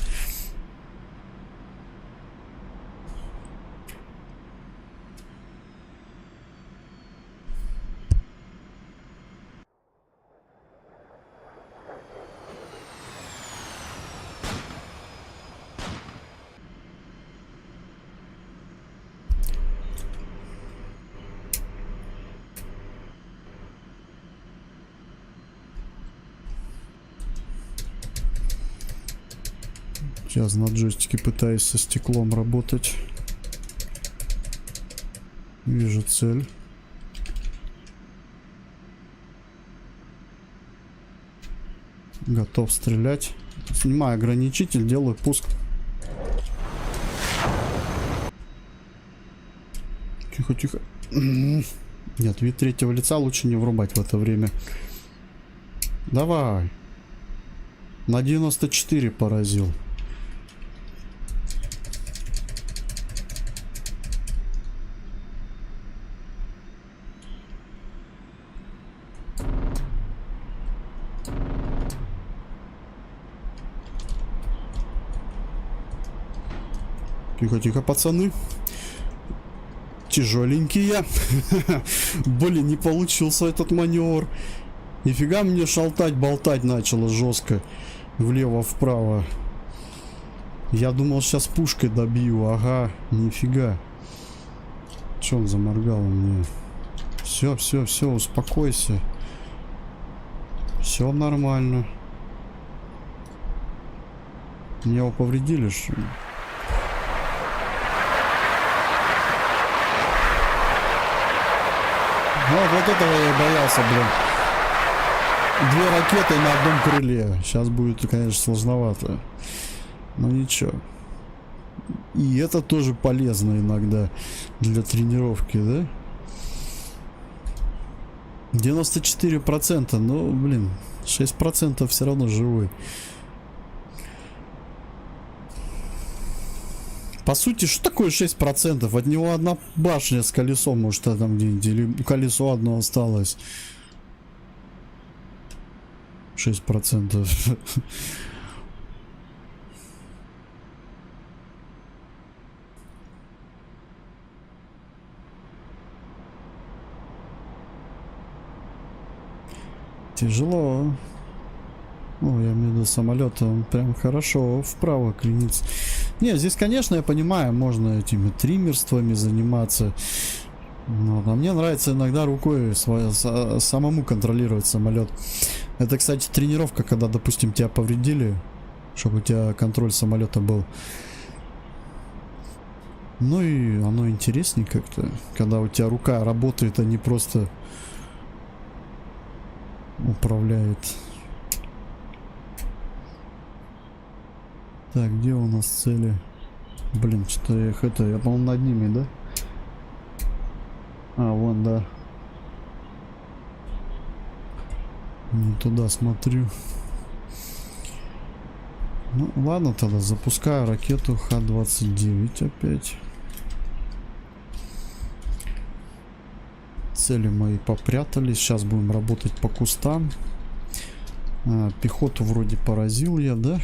Сейчас на джойстике пытаюсь со стеклом работать. Вижу цель. Готов стрелять. Снимаю ограничитель, делаю пуск. Тихо, тихо. Нет, вид третьего лица лучше не врубать в это время. Давай. На 94 поразил. Тихо, тихо, пацаны. Тяжеленькие. Блин, не получился этот маневр. Нифига мне шалтать, болтать начало жестко. Влево-вправо. Я думал, сейчас пушкой добью. Ага, нифига. Че он заморгал мне? Все, все, все, успокойся. Все нормально. Меня его повредили, что ли? Вот этого я и боялся, блин. 2 ракеты на одном крыле. Сейчас будет, конечно, сложновато. Но ничего. И это тоже полезно иногда для тренировки, да? 94%. Ну, блин, 6% все равно живой. По сути, что такое 6%? От него одна башня с колесом, может, там где-нибудь, или колесо одно осталось. 6%. Тяжело. Ну, я имею в виду самолет, он прям хорошо вправо клинится. Не, здесь, конечно, я понимаю, можно этими триммерствами заниматься. Но, а мне нравится иногда рукой самому контролировать самолет. Это, кстати, тренировка, когда, допустим, тебя повредили, чтобы у тебя контроль самолета был. Ну и оно интереснее как-то, когда у тебя рука работает, а не просто управляет. Так, где у нас цели? Блин, что-то я их это... Я, по-моему, над ними, да? А, вон, да. Не туда смотрю. Ну, ладно тогда. Запускаю ракету Х-29 опять. Цели мои попрятались. Сейчас будем работать по кустам. Пехоту вроде поразил я, да?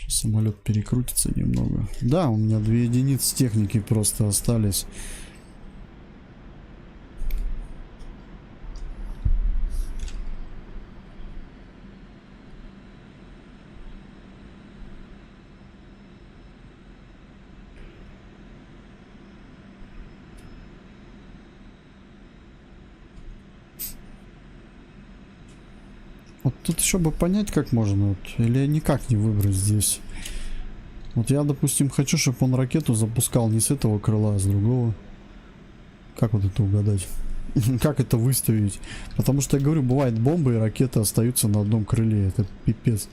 Самолет перекрутится немного. Да, у меня 2 единицы техники просто остались. Вот тут еще бы понять, как можно. Вот, или никак не выбрать здесь. Вот я, допустим, хочу, чтобы он ракету запускал не с этого крыла, а с другого. Как вот это угадать? Как это выставить? Потому что, я говорю, бывает бомбы и ракеты остаются на одном крыле. Это пипец.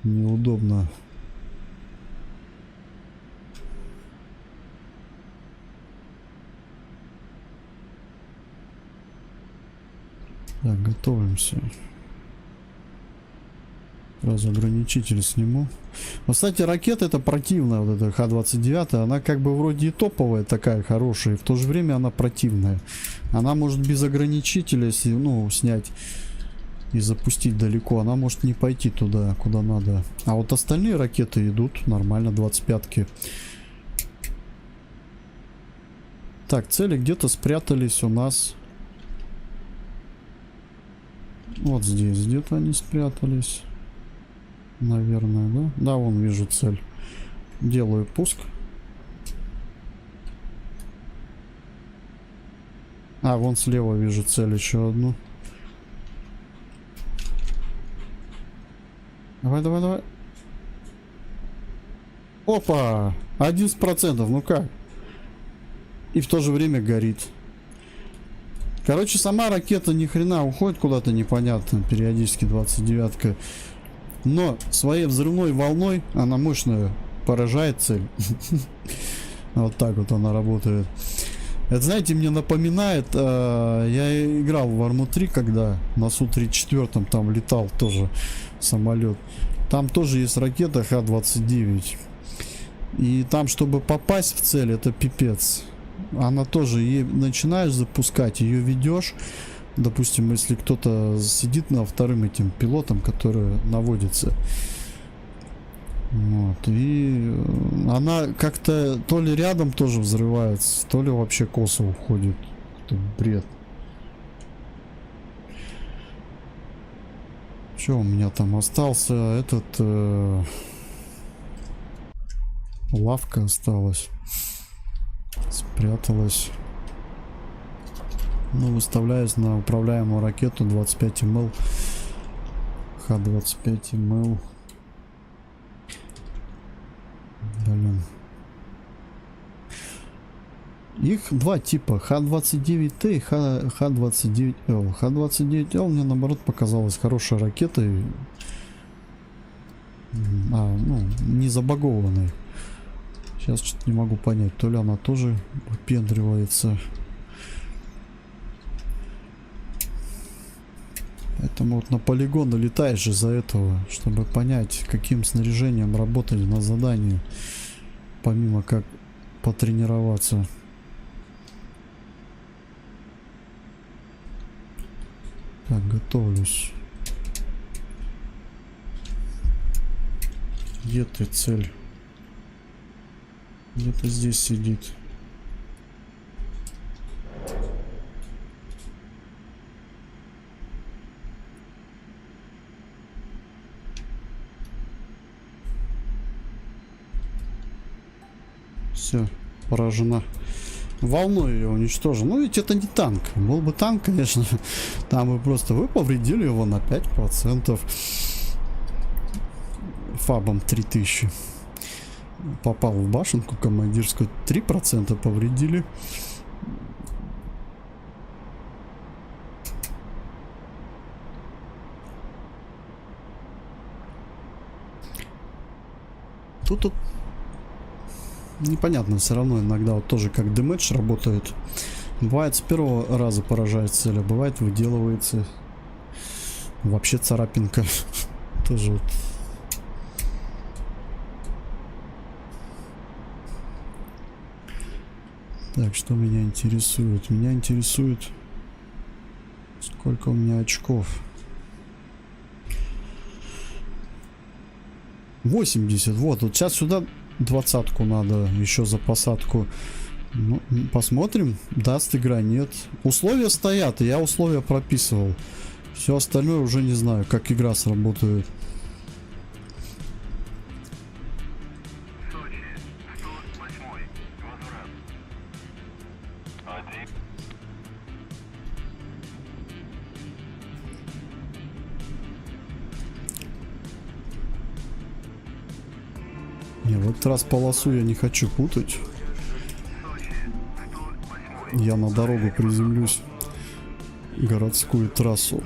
Неудобно. Так, готовимся. Сразу ограничитель сниму. Но, кстати, ракета это противная, вот эта Х-29, она как бы вроде и топовая такая, хорошая, и в то же время она противная. Она может без ограничителя, если, ну, снять и запустить далеко, она может не пойти туда, куда надо. А вот остальные ракеты идут нормально, 25-ки. Так, цели где-то спрятались у нас. Вот здесь где-то они спрятались. Наверное, да? Да, вон вижу цель. Делаю пуск. А, вон слева вижу цель еще одну. Давай, давай, давай. Опа! 11%, ну как? И в то же время горит. Короче, сама ракета ни хрена уходит куда-то непонятно. Периодически 29-ка. Но своей взрывной волной она мощно поражает цель. Вот так вот она работает. Это, знаете, мне напоминает, я играл в Arma 3, когда на Су-34 там летал тоже самолет. Там тоже есть ракета Х-29. И там, чтобы попасть в цель, это пипец. Она тоже, начинаешь запускать, ее ведешь. Допустим, если кто-то сидит на вторым этим пилотом, который наводится. Вот, и она как-то то ли рядом тоже взрывается, то ли вообще косо уходит. Это бред. Что у меня там остался? Этот лавка осталась. Спряталась. Ну, выставляюсь на управляемую ракету 25 мл. Х-25 мл. Блин. Их два типа. Х-29Т и Х-29Л. Х-29Л мне наоборот показалась хорошей ракетой. Ну, не забагованной. Сейчас что-то не могу понять. То ли она тоже выпендривается. Поэтому вот на полигон летаешь из-за этого, чтобы понять, каким снаряжением работать на задании, помимо как потренироваться. Так, готовлюсь. Где ты, цель? Где-то здесь сидит. Все, поражена. Волной ее уничтожил. Ну ведь это не танк. Был бы танк, конечно, там бы просто вы повредили его на 5%. Фабом 3000. Попал в башенку командирскую. 3% повредили. Тут непонятно, все равно иногда вот тоже как дэмэдж работает. Бывает с первого раза поражает цель, а бывает выделывается вообще царапинка. Тоже вот. Так, что меня интересует? Меня интересует, сколько у меня очков. 80. Вот сейчас сюда 20-ку надо еще за посадку. Ну, посмотрим, даст игра, нет. Условия стоят, и я условия прописывал. Все остальное уже не знаю, как игра сработает.
Сочи, 108-й, возврат. 1.
В этот раз полосу я не хочу путать. Я на дорогу приземлюсь. Городскую трассу.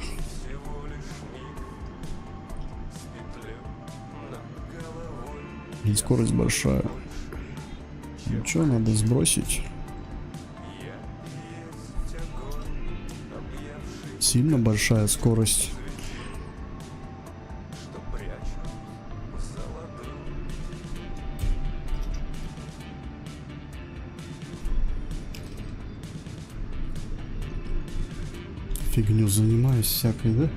И скорость большая. Ну что, надо сбросить. Сильно большая скорость. Фигню занимаюсь всякой, да?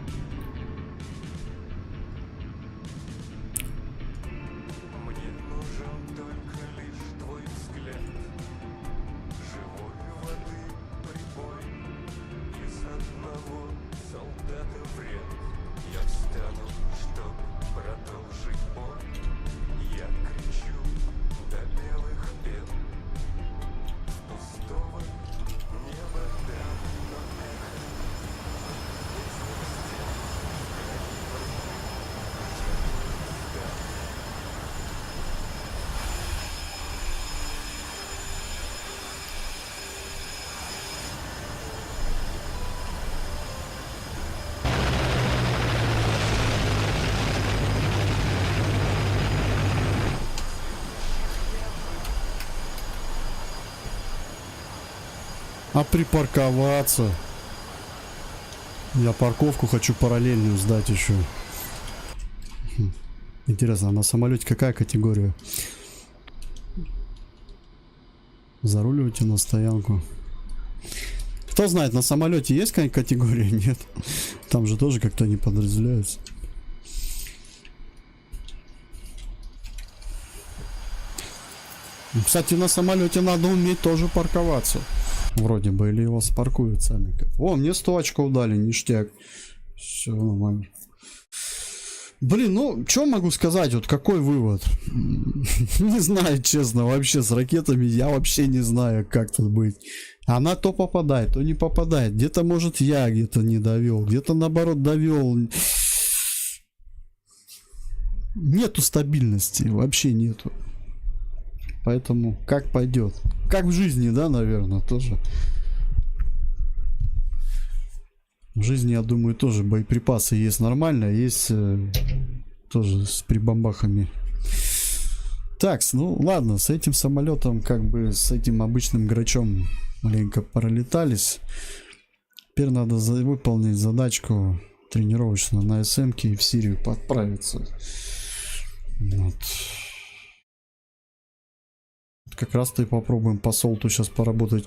А припарковаться? Я парковку хочу параллельную сдать еще. Интересно, а на самолете какая категория? Заруливайте на стоянку. Кто знает, на самолете есть какая категория? Нет. Там же тоже как-то не подразделяются. Кстати, на самолете надо уметь тоже парковаться. Вроде бы, или его спаркуют сами. О, мне 100 очков дали, ништяк. Все нормально. Блин, ну, что могу сказать? Вот какой вывод? Не знаю, честно, вообще с ракетами я вообще не знаю, как тут быть. Она то попадает, то не попадает. Где-то, может, я где-то не довел, где-то, наоборот, довел. Нету стабильности, вообще нету. Поэтому как пойдет. Как в жизни, да, наверное, тоже. В жизни, я думаю, тоже боеприпасы есть нормально, есть тоже с прибамбахами. Так, ну ладно, с этим самолетом, как бы с этим обычным грачом маленько пролетались. Теперь надо выполнить задачку тренировочную на СМ-ке и в Сирию отправиться. Вот. Как раз-то и попробуем по солту сейчас поработать.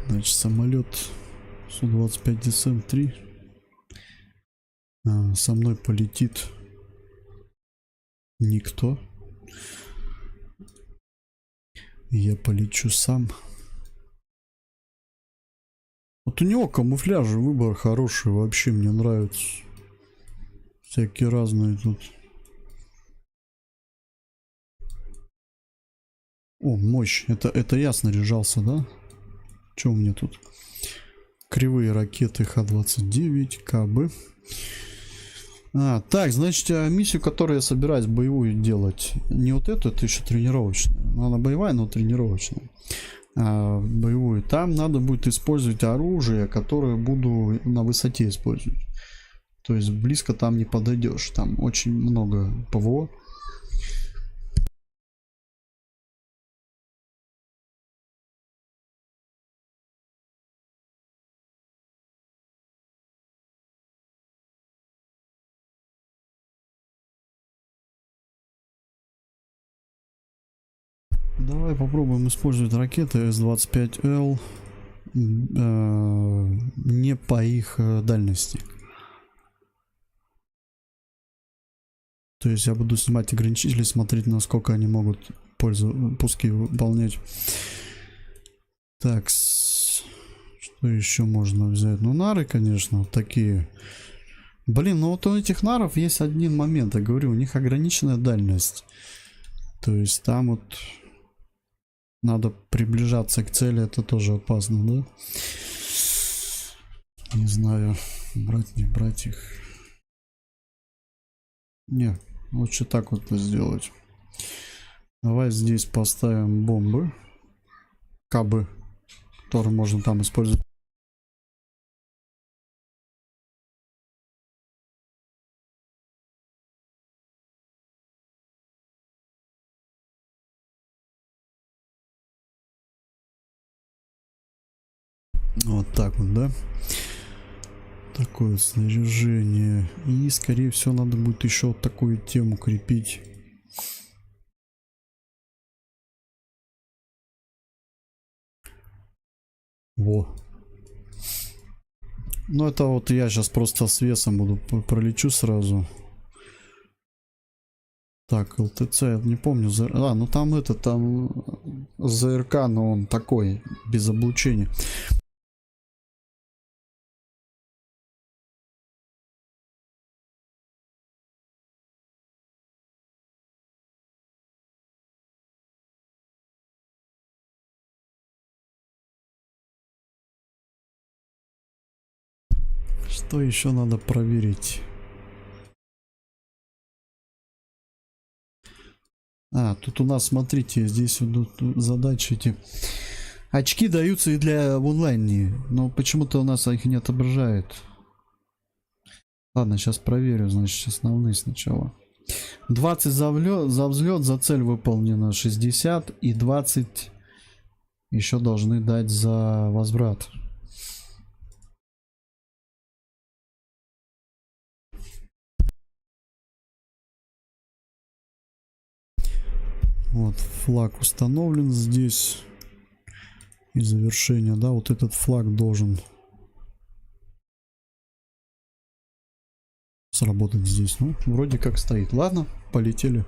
Значит, самолет Су-25 ДСМ-3 со мной полетит никто. Я полечу сам. Вот у него камуфляж, выбор хороший, вообще мне нравится. Всякие разные тут. О, мощь. Это я снаряжался, да? Что у меня тут? Кривые ракеты Х-29, КБ. Так, значит, миссию, которую я собираюсь боевую делать, не вот эту, это еще тренировочная. Она боевая, но тренировочная. Боевую. Там надо будет использовать оружие, которое буду на высоте использовать. То есть близко там не подойдешь. Там очень много ПВО. Давай попробуем использовать ракеты С-25Л не по их дальности. То есть я буду снимать ограничители, смотреть, насколько они могут пуски выполнять. Так, что еще можно взять? Ну, нары, конечно, вот такие. Блин, ну вот у этих наров есть один момент, я говорю, у них ограниченная дальность. То есть там вот надо приближаться к цели, это тоже опасно, да? Не знаю, брать, не брать их. Не, лучше так вот сделать. Давай здесь поставим бомбы. Кабы, которые можно там использовать. Вот так вот, да? Такое снаряжение. И, скорее всего, надо будет еще вот такую тему крепить. Во. Ну, это вот я сейчас просто с весом буду пролечу сразу. Так, ЛТЦ, я не помню. Ну там это, там ЗРК, но он такой, без облучения. Что еще надо проверить? А, тут у нас, смотрите, здесь идут задачи эти. Очки даются и для в онлайне, но почему-то у нас их не отображает. Ладно, сейчас проверю, значит, основные сначала. 20 за взлет, за цель выполнено 60 и 20 еще должны дать за возврат. Вот флаг установлен здесь. И завершение, да, вот этот флаг должен сработать здесь. Ну, вроде как стоит. Ладно, полетели.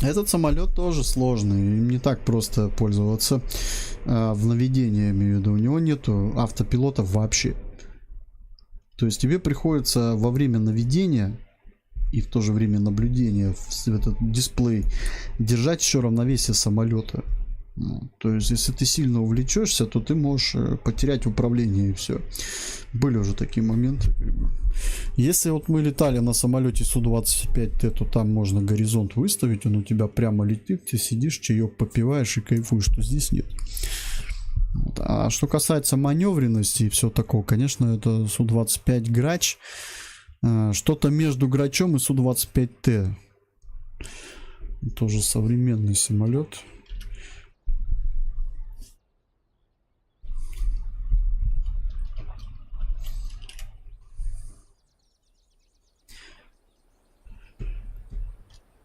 Этот самолет тоже сложный, им не так просто пользоваться. В наведении, я имею в виду, у него нету автопилота вообще. То есть тебе приходится во время наведения и в то же время наблюдения в этот дисплей держать еще равновесие самолета. То есть если ты сильно увлечешься, то ты можешь потерять управление и все. Были уже такие моменты. Если вот мы летали на самолете Су-25Т, то там можно горизонт выставить, он у тебя прямо летит, ты сидишь, чаек попиваешь и кайфуешь, что здесь нет. Вот. А что касается маневренности и все такого, конечно, это Су-25 Грач. Что-то между Грачом и Су-25Т. Тоже современный самолет.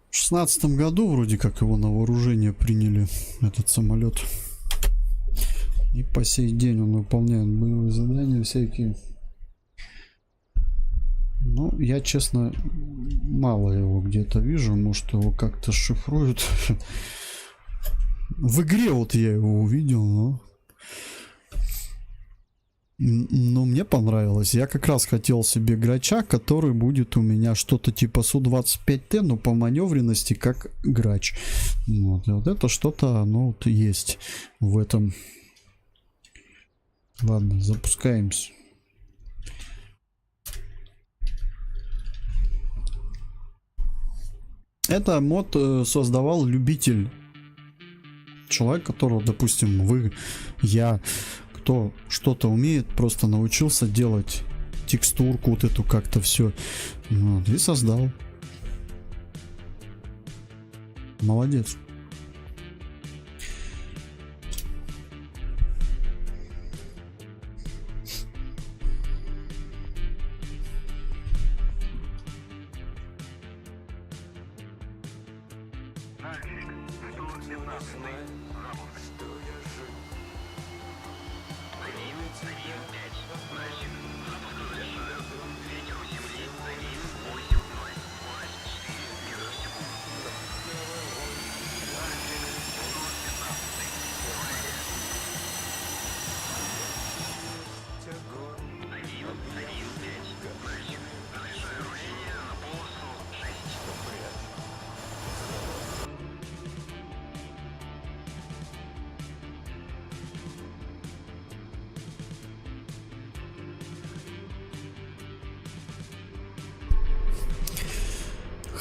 В 2016 году вроде как его на вооружение приняли, этот самолет. И по сей день он выполняет боевые задания всякие. Ну, я, честно, мало его где-то вижу. Может, его как-то шифруют. В игре вот я его увидел, но мне понравилось. Я как раз хотел себе Грача, который будет у меня что-то типа Су-25Т, но по маневренности как Грач. Вот, и вот это что-то, оно вот есть в этом. Ладно, запускаемся. Это мод создавал любитель. Человек, которого, допустим, я, кто что-то умеет, просто научился делать текстурку, вот эту как-то все. Вот, и создал. Молодец.
Нальчик, 115-й.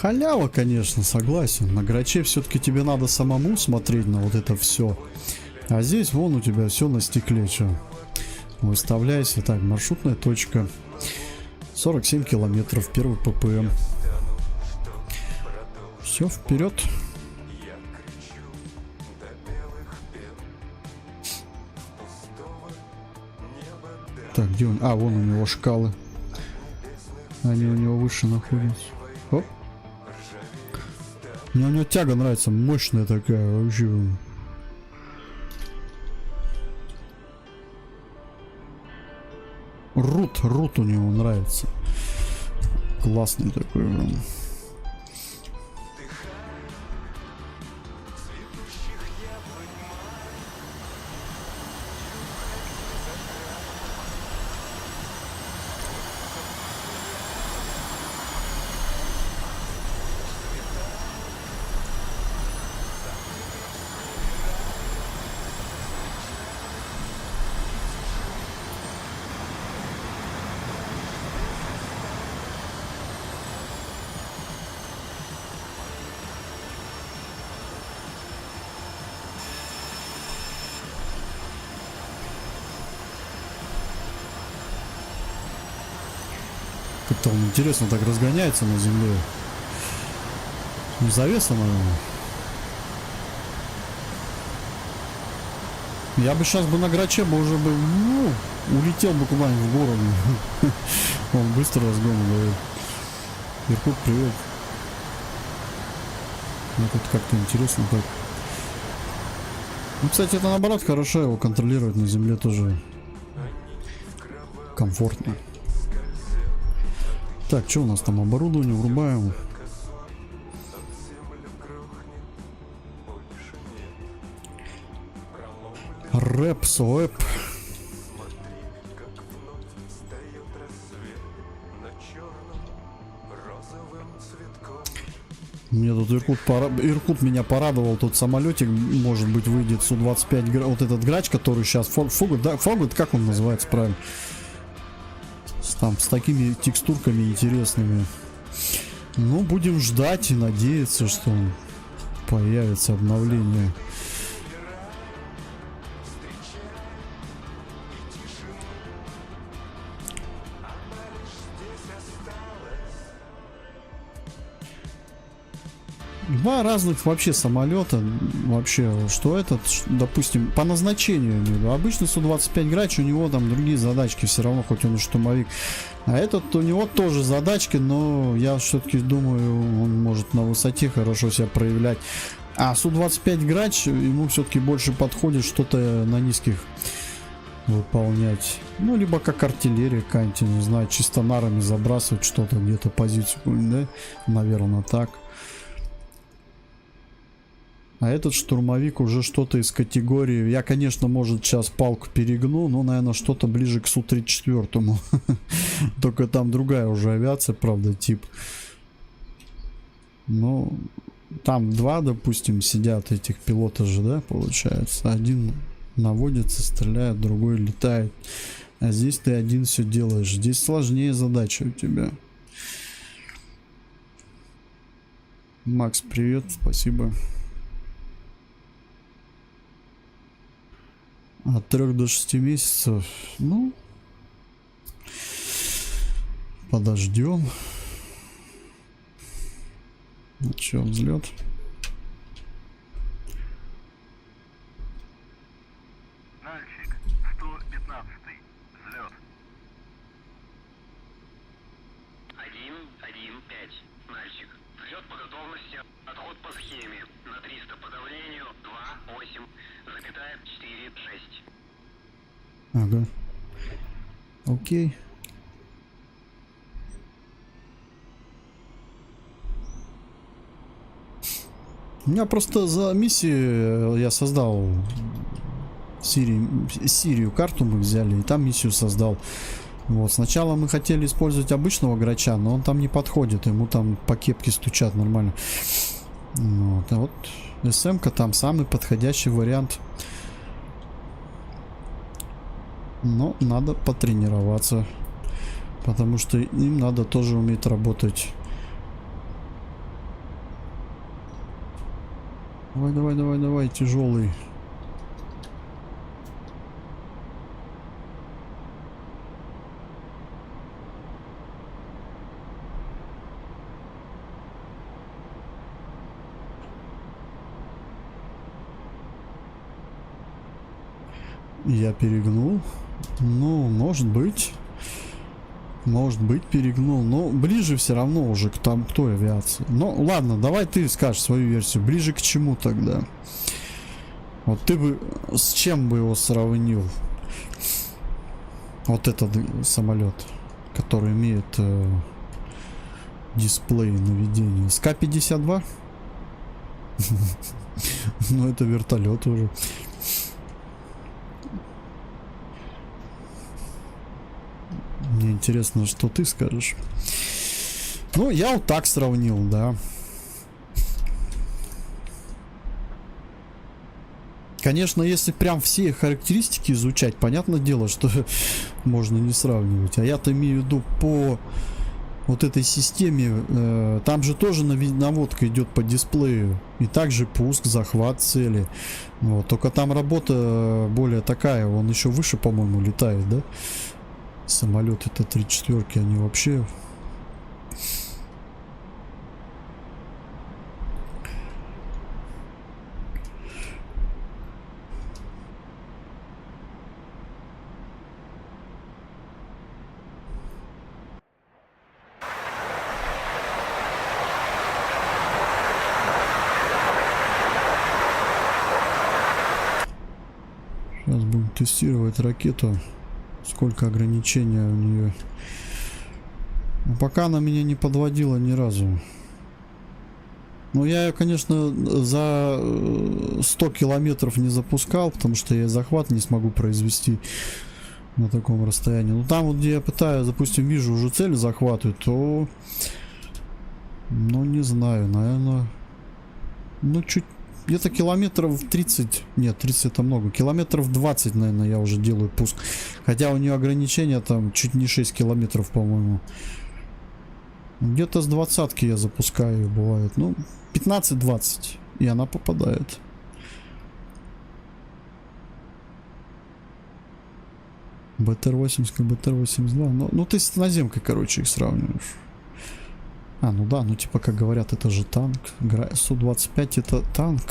Халява, конечно, согласен. На граче все-таки тебе надо самому смотреть на вот это все. А здесь вон у тебя все на стекле. Че? Выставляйся. Так, маршрутная точка. 47 километров. Первый ППМ. Все, вперед. Так, где он? А, вон у него шкалы. Они у него выше находятся. Оп. Мне у него тяга нравится, мощная такая, вообще. Рут у него нравится. Классный такой, прям. Как-то он интересно так разгоняется на земле. Завеса, наверное. Я бы сейчас бы на граче бы уже бы, ну, улетел бы куда-нибудь в город. Он быстро разгон дает. Иркут, привет. Ну тут как-то интересно так. Ну, кстати, это наоборот хорошо, его контролировать на земле тоже комфортно. Так, что у нас там? Оборудование врубаем. Рэп, соэп. Мне тут Иркут меня порадовал. Тут самолетик, может быть, выйдет Су-25. Вот этот грач, который сейчас Фогут, да, Фогут, как он называется правильно? Там с такими текстурками интересными. Ну, будем ждать и надеяться, что появится обновление. Два разных вообще самолета. Вообще, что этот, допустим, по назначению. Обычно Су-25 грач, у него там другие задачки все равно, хоть он и штурмовик. А этот у него тоже задачки, но я все-таки думаю, он может на высоте хорошо себя проявлять. А Су-25 грач, ему все-таки больше подходит что-то на низких выполнять. Ну, либо как артиллерия какая-нибудь, не знаю, чисто нарами забрасывать что-то, где-то позицию, да? Наверное, так. А этот штурмовик уже что-то из категории... Я, конечно, может, сейчас палку перегну, но, наверное, что-то ближе к Су-34. Только там другая уже авиация, правда, тип. Ну, там два, допустим, сидят этих пилота же, да, получается. Один наводится, стреляет, другой летает. А здесь ты один все делаешь. Здесь сложнее задача у тебя. Макс, привет, спасибо. От 3 до 6 месяцев. Ну, подождем. Ну что, взлет?
Нальчик, 115-й. Взлет.
1-1-5. Нальчик. Взлет по готовности. Отход по схеме. На 300 по давлению. 2-8. 2,46.
Ага. Окей. У меня просто за миссию я создал Сирию карту мы взяли, и там миссию создал. Вот, сначала мы хотели использовать обычного грача, но он там не подходит, ему там по кепке стучат нормально. Вот, а вот СМ-ка там самый подходящий вариант. Но надо потренироваться, потому что им надо тоже уметь работать. Давай, давай, давай, давай, тяжелый. Я перегнул. Ну, может быть. Может быть, перегнул. Но ближе все равно уже к той авиации. Ну, ладно, давай ты скажешь свою версию. Ближе к чему тогда? Вот ты бы с чем бы его сравнил? Вот этот самолет, который имеет дисплей наведения. С К-52? Ну, это вертолет уже. Мне интересно, что ты скажешь. Ну, я вот так сравнил, да. Конечно, если прям все характеристики изучать, понятное дело, что можно не сравнивать. А я-то имею в виду по вот этой системе. Там же тоже наводка идет по дисплею. И также пуск, захват цели. Вот. Только там работа более такая. Он еще выше, по-моему, летает, да? Самолеты Т-34, они вообще... Сейчас будем тестировать ракету. Сколько ограничений у нее. Но пока она меня не подводила ни разу. Ну, я ее, конечно, за 100 километров не запускал, потому что я захват не смогу произвести на таком расстоянии. Но там вот, где я пытаюсь, допустим, вижу уже цель захватывать, то... Ну, не знаю, наверное... Ну, чуть... Где-то километров 30, нет, 30 это много, километров 20, наверное, я уже делаю пуск. Хотя у нее ограничения там чуть не 6 километров, по-моему. Где-то с 20-ки я запускаю ее, бывает. Ну, 15-20, и она попадает. БТР-80, БТР-82, ну ты с наземкой, короче, их сравниваешь. А, ну да, ну типа, как говорят, это же танк. Су-25 это танк.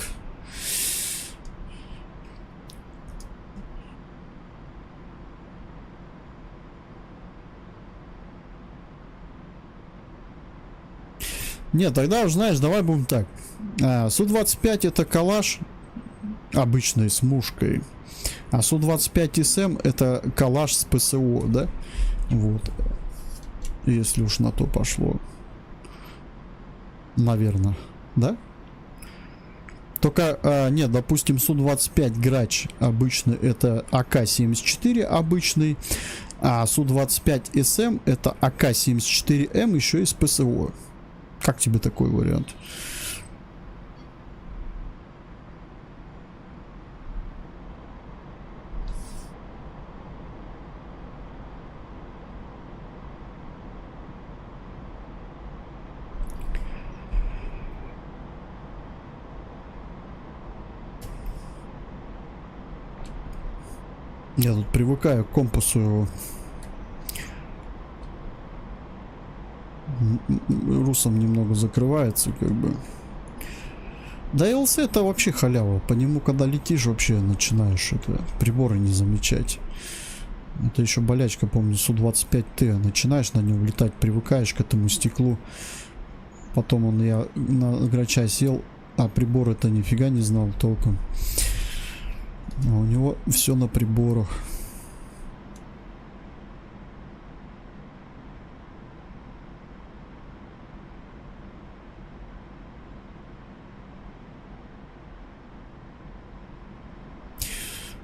Нет, тогда уж знаешь, давай будем так. Су-25 это калаш обычный с мушкой. А Су-25 СМ это калаш с ПСО, да? Вот. Если уж на то пошло. Наверное, да? Только, нет, допустим, Су-25 грач обычный это АК-74 обычный, а Су-25 СМ это АК-74М еще и с ПСО. Как тебе такой вариант? Я тут привыкаю к компасу. Русом немного закрывается, как бы. Да, ЛС это вообще халява. По нему, когда летишь, вообще начинаешь это приборы не замечать. Это еще болячка, помню, Су-25Т. Начинаешь на нем летать, привыкаешь к этому стеклу. Потом я на грача сел, а прибор это нифига не знал толком. А у него все на приборах.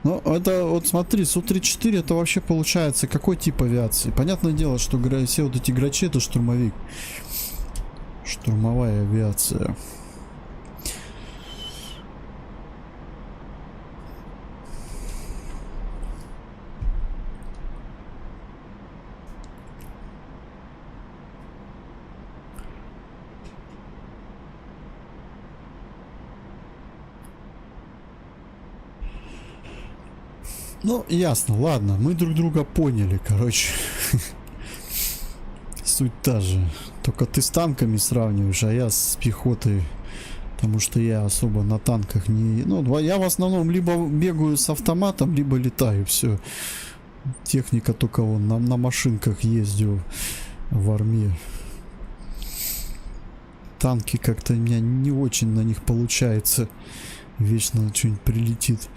Ну, это вот смотри, Су-34 это вообще получается какой тип авиации? Понятное дело, что все вот эти грачи это штурмовик. Штурмовая авиация. Ну, ясно, ладно, мы друг друга поняли, короче. Суть та же. Только ты с танками сравниваешь, а я с пехотой. Потому что я особо на танках не... Ну, я в основном либо бегаю с автоматом, либо летаю, все. Техника только вон на машинках ездил в армии. Танки как-то у меня не очень на них получается. Вечно что-нибудь прилетит.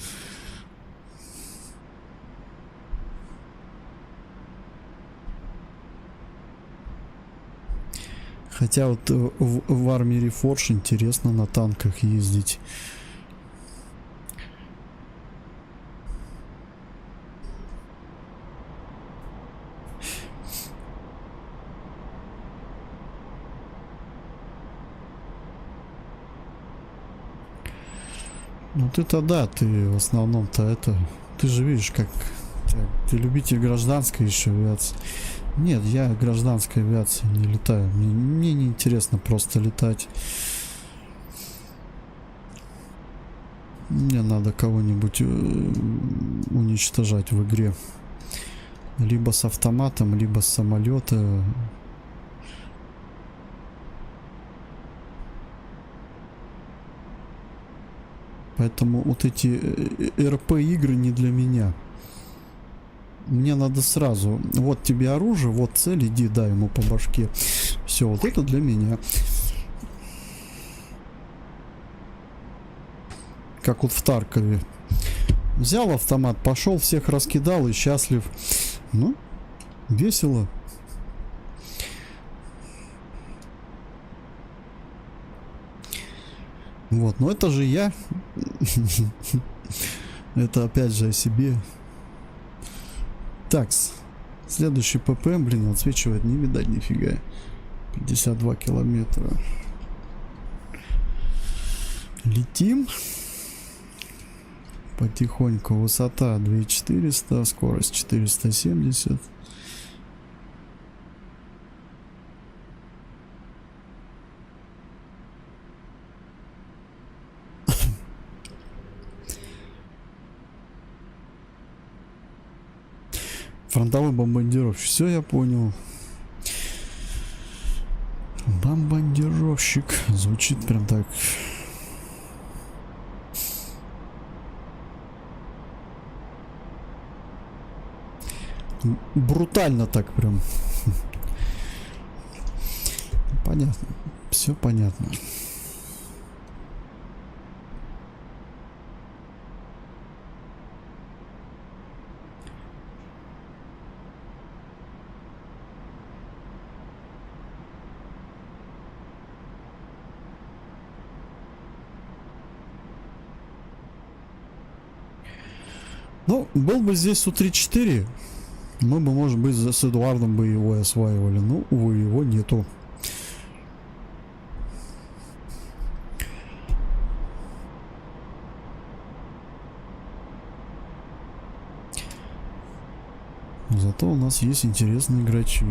Хотя вот в армии Reforged интересно на танках ездить. Ну ты-то да, ты в основном-то это... Ты же видишь, как... Ты любитель гражданской еще авиации. Нет, я гражданской авиации не летаю. Мне не интересно просто летать. Мне надо кого-нибудь уничтожать в игре. Либо с автоматом, либо с самолета. Поэтому вот эти РП игры не для меня. Мне надо сразу, вот тебе оружие, вот цель, иди дай ему по башке. Все, вот это для меня. Как вот в Таркове. Взял автомат, пошел, всех раскидал и счастлив. Ну, весело. Вот, но это же я. Это опять же о себе. Такс. Следующий ППМ, блин, отсвечивает, не видать нифига. 52 километра. Летим. Потихоньку. Высота 2400, скорость 470. Фронтовой бомбардировщик. Все, я понял. Бомбардировщик. Звучит прям так. Брутально так прям. Понятно. Все понятно. Ну, был бы здесь Су-34, мы бы, может быть, с Эдуардом бы его осваивали. Ну, увы, его нету. Зато у нас есть интересные грачи.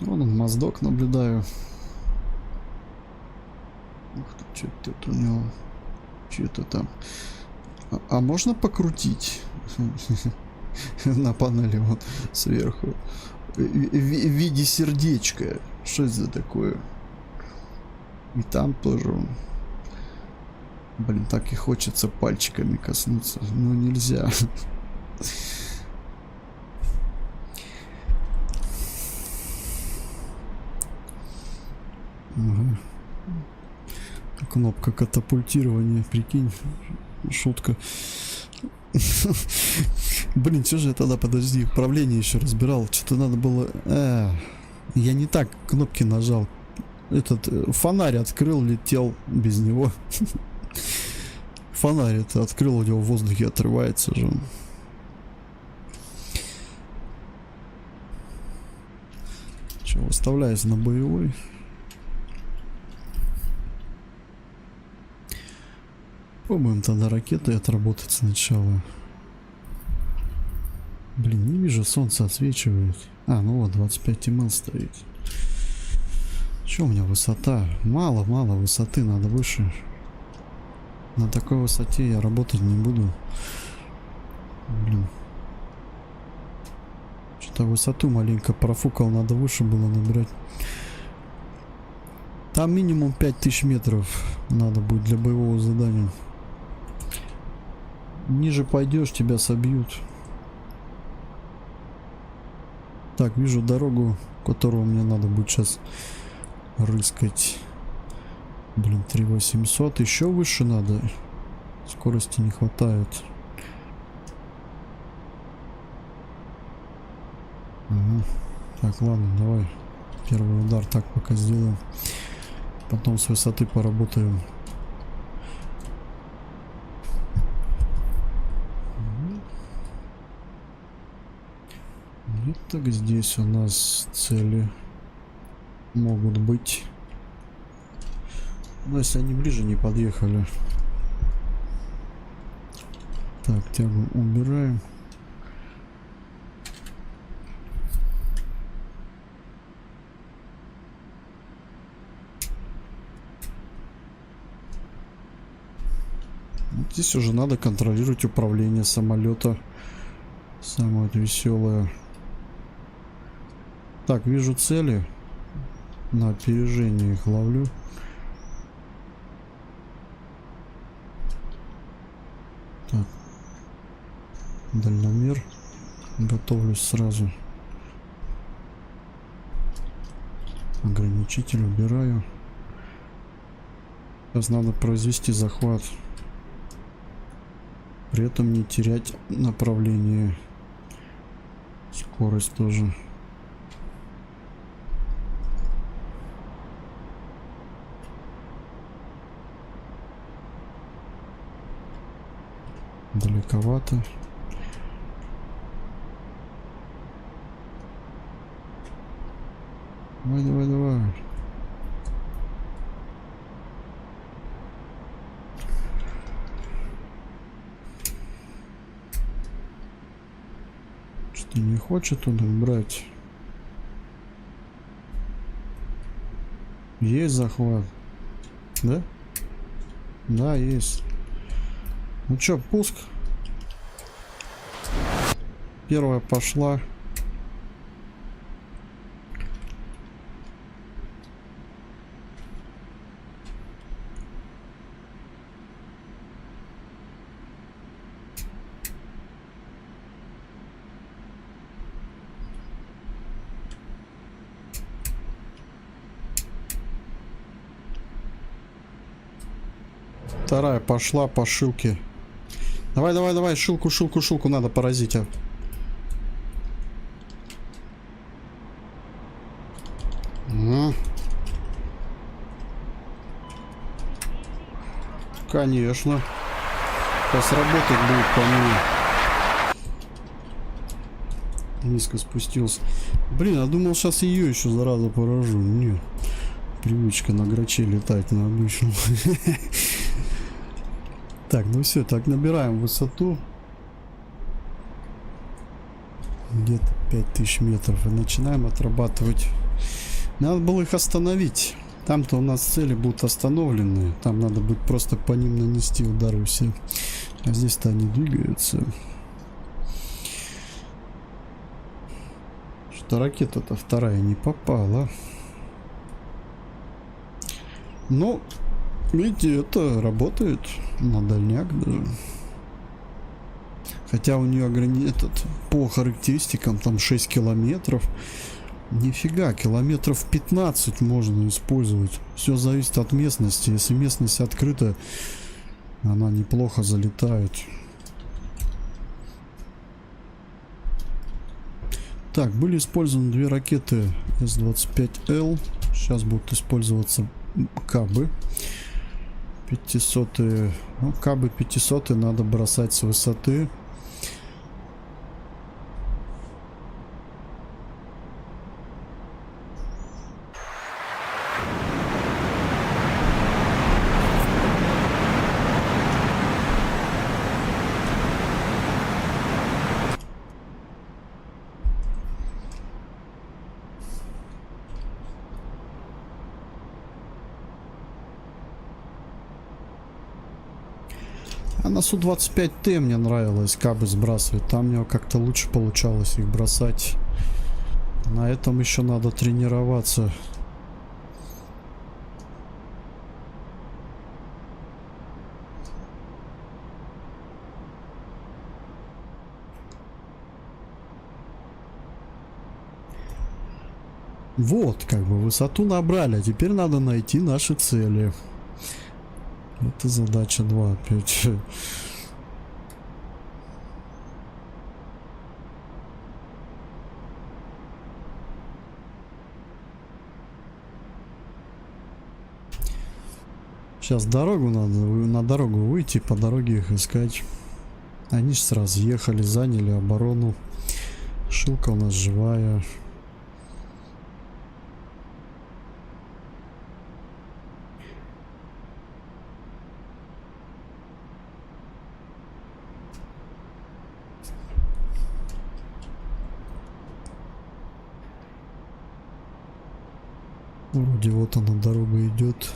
Вон он, моздок наблюдаю. Ух ты, что тут у него? Что-то там. А можно покрутить? На панели вот сверху. В виде сердечка. Что это за такое? И там тоже. Блин, так и хочется пальчиками коснуться. Но нельзя. кнопка катапультирования, прикинь, шутка. Блин, что же я тогда, подожди, управление еще разбирал, что-то надо было... я не так кнопки нажал. Этот фонарь открыл, летел без него. Фонарь это открыл, у него в воздухе отрывается же. Че, выставляюсь на боевой. Попробуем тогда ракеты отработать сначала. Блин, не вижу, солнце отсвечивает. Ну вот, 25 мл стоит. Че у меня высота? Мало высоты, надо выше. На такой высоте я работать не буду. Блин. Что-то высоту маленько профукал, надо выше было набирать. Там минимум 5000 метров надо будет для боевого задания. Ниже пойдешь, тебя собьют. Так, вижу дорогу, которую мне надо будет сейчас рыскать. Блин, 3800. Еще выше надо. Скорости не хватает. Ага. Так, ладно, давай. Первый удар так пока сделаем. Потом с высоты поработаем. Так, здесь у нас цели могут быть. Но если они ближе не подъехали. Так, тягу убираем. Вот здесь уже надо контролировать управление самолета. Самое веселое. Так, вижу цели. На опережение их ловлю. Так. Дальномер. Готовлюсь сразу. Ограничитель убираю. Сейчас надо произвести захват. При этом не терять направление. Скорость тоже. Далековато. Давай, давай, давай. Что не хочет он брать. Есть захват. Да? Да, есть. Ну чё, пуск. Первая пошла. Вторая пошла по шилке. Давай, давай, давай, шилку, шилку, шилку надо поразить. Конечно. Сейчас работать будет по ней. Низко спустился. Блин, я думал, сейчас ее еще зараза поражу. Не. Привычка на граче летать на обычном. Так, ну все, так набираем высоту. Где-то 5000 метров. И начинаем отрабатывать. Надо было их остановить. Там-то у нас цели будут остановлены. Там надо будет просто по ним нанести удары все. А здесь-то они двигаются. Что ракета-то вторая не попала. Ну, видите, это работает на дальняк даже. Хотя у нее этот по характеристикам там 6 километров. Нифига, километров 15 можно использовать. Все зависит от местности. Если местность открыта, она неплохо залетает. Так, были использованы 2 ракеты С-25Л. Сейчас будут использоваться кабы 500. Ну, кабы 500 надо бросать с высоты. А на Су-25Т мне нравилось кабы сбрасывать. Там мне как-то лучше получалось их бросать. На этом еще надо тренироваться. Вот, как бы высоту набрали. А теперь надо найти наши цели. Это задача 2 опять. Сейчас дорогу надо, на дорогу выйти, по дороге их искать. Они же сразу ехали, заняли оборону. Шилка у нас живая. Вроде вот она, дорога идет.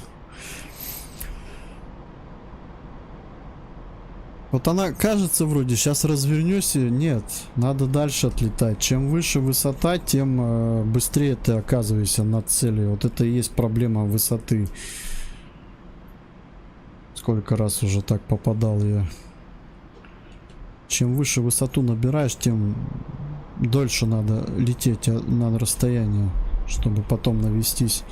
Вот она кажется вроде, сейчас развернешься. Нет, надо дальше отлетать. Чем выше высота, тем быстрее ты оказываешься над целью. Вот это и есть проблема высоты. Сколько раз уже так попадал я. Чем выше высоту набираешь, тем дольше надо лететь на расстояние, чтобы потом навестись.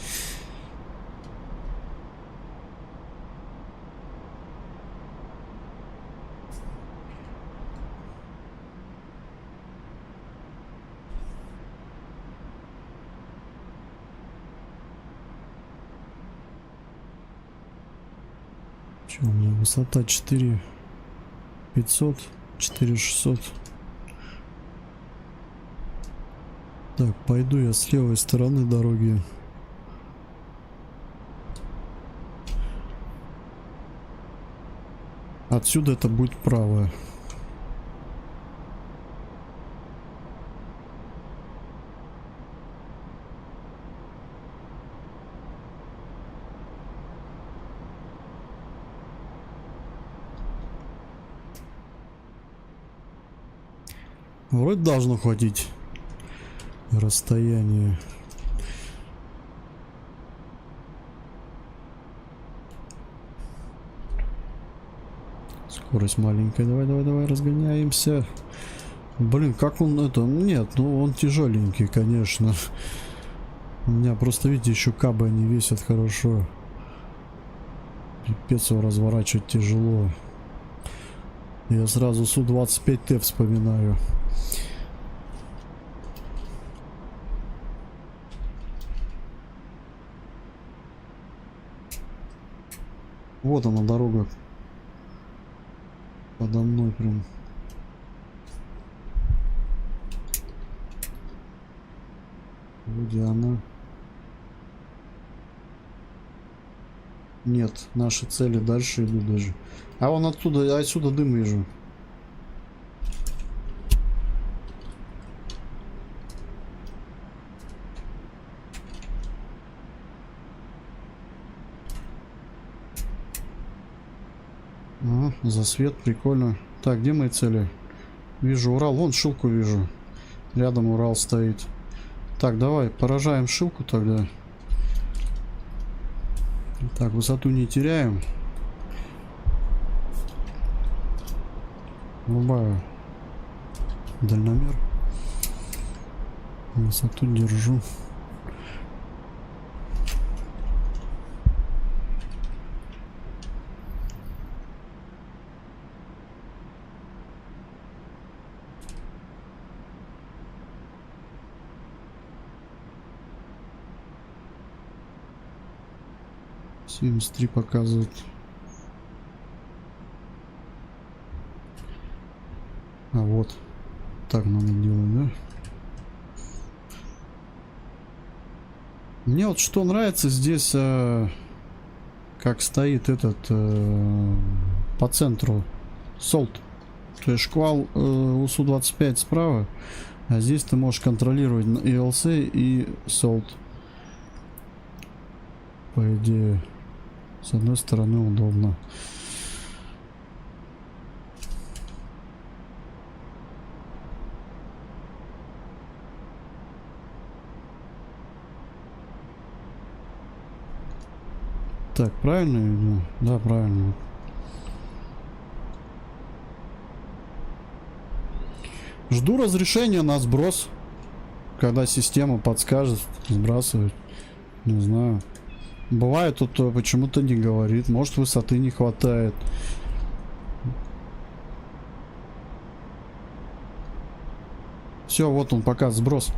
Что у меня высота 4500, 4600. Так, пойду я с левой стороны дороги. Отсюда это будет правая. Вроде должно хватить расстояние. Скорость маленькая. Давай, разгоняемся. Блин, как он это... Нет, ну он тяжеленький, конечно. У меня просто, видите, еще кабы они весят хорошо. Пипец, его разворачивать тяжело. Я сразу Су-25Т вспоминаю. Вот она, дорога. Подо мной прям. Вроде она. Нет, наши цели дальше идут даже. А вон оттуда, отсюда дым вижу. Ага, засвет, прикольно. Так, где мои цели? Вижу Урал, вон Шилку вижу. Рядом Урал стоит. Так, давай, поражаем Шилку тогда. Так, высоту не теряем. Врубаю дальномер. Высоту держу. Семьдесят три показывает. А вот так надо делать, да? Мне вот что нравится здесь, как стоит этот по центру солт. То есть шквал у Су-25 справа, а здесь ты можешь контролировать ELC и солт. По идее, с одной стороны удобно. Так, правильно я иду? Да, правильно. Жду разрешения на сброс. Когда система подскажет сбрасывать. Не знаю. Бывает, тут почему-то не говорит. Может, высоты не хватает. Все, вот он пока сброс.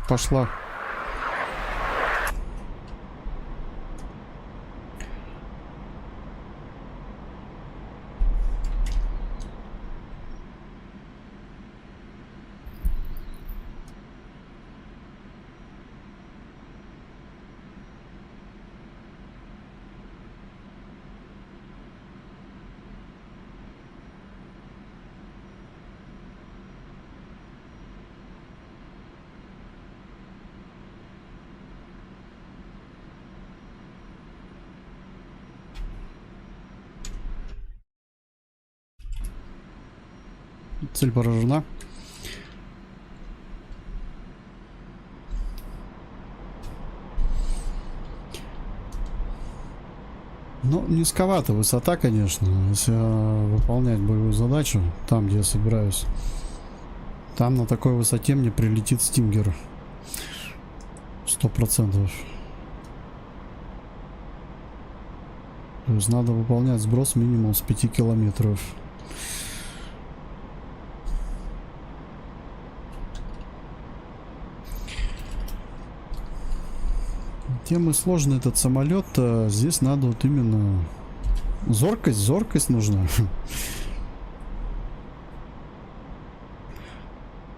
Пошла. Цель поражена. Ну, низковата высота, конечно. Если выполнять боевую задачу, там, где я собираюсь, там на такой высоте мне прилетит стингер. 100%. То есть надо выполнять сброс минимум с 5 километров. Тем и сложный этот самолет. Здесь надо вот именно зоркость нужна.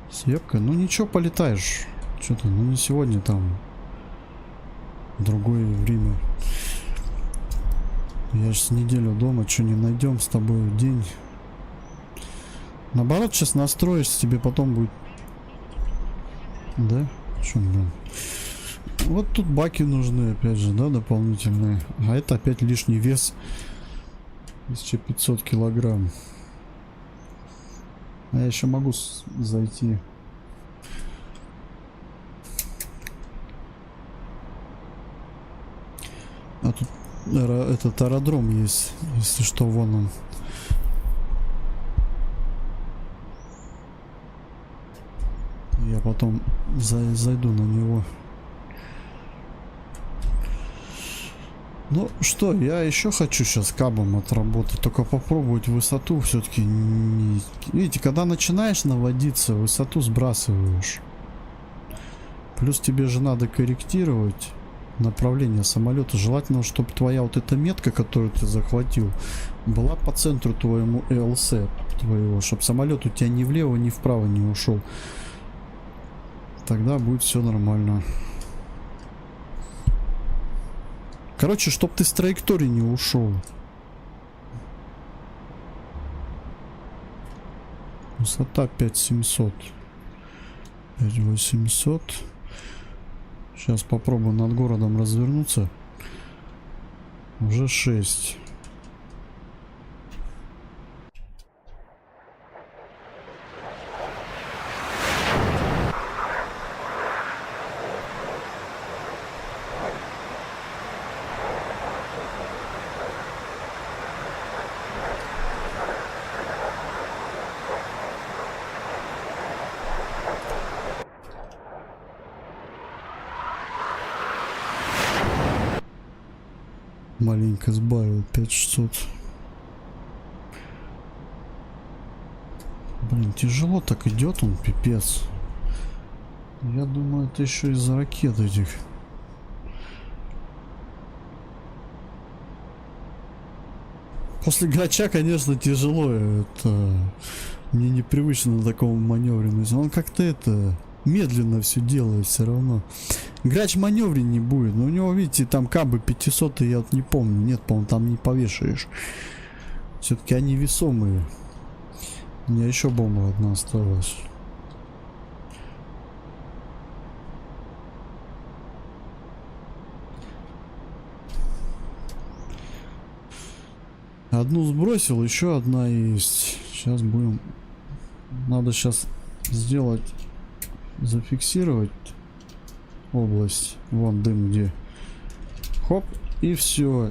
Сепка, ну ничего, полетаешь. Что-то, ну не сегодня, там в другое время. Я сейчас неделю дома, что не найдем с тобой день. Наоборот, сейчас настроишься, тебе потом будет. Да? Что, блин? Вот тут баки нужны, опять же, да, дополнительные. А это опять лишний вес. 1500 килограмм. А я еще могу зайти. А тут этот аэродром есть, если что, вон он. Я потом зайду на него. Ну что, я еще хочу сейчас кабом отработать, только попробовать высоту все-таки. Видите, когда начинаешь наводиться, высоту сбрасываешь. Плюс тебе же надо корректировать направление самолета. Желательно, чтобы твоя вот эта метка, которую ты захватил, была по центру твоему ЛС твоего, чтобы самолет у тебя ни влево, ни вправо не ушел. Тогда будет все нормально. Короче, чтоб ты с траектории не ушел. Высота 5700. 5800. Сейчас попробую над городом развернуться. Уже 6. маленько сбавил, 5600. Блин, тяжело так идет он, пипец. Я думаю, это еще из-за ракет этих. После грача, конечно, тяжело. Это мне непривычно на таком маневренности. Он как-то это медленно все делает все равно. Грач маневреннее будет. Но у него, видите, там кабы 500, я вот не помню. Нет, по-моему, там не повешаешь. Все-таки они весомые. У меня еще бомба одна осталась. Одну сбросил, еще одна есть. Сейчас будем... Надо сейчас сделать... Зафиксировать область. Вон дым где. Хоп. И все.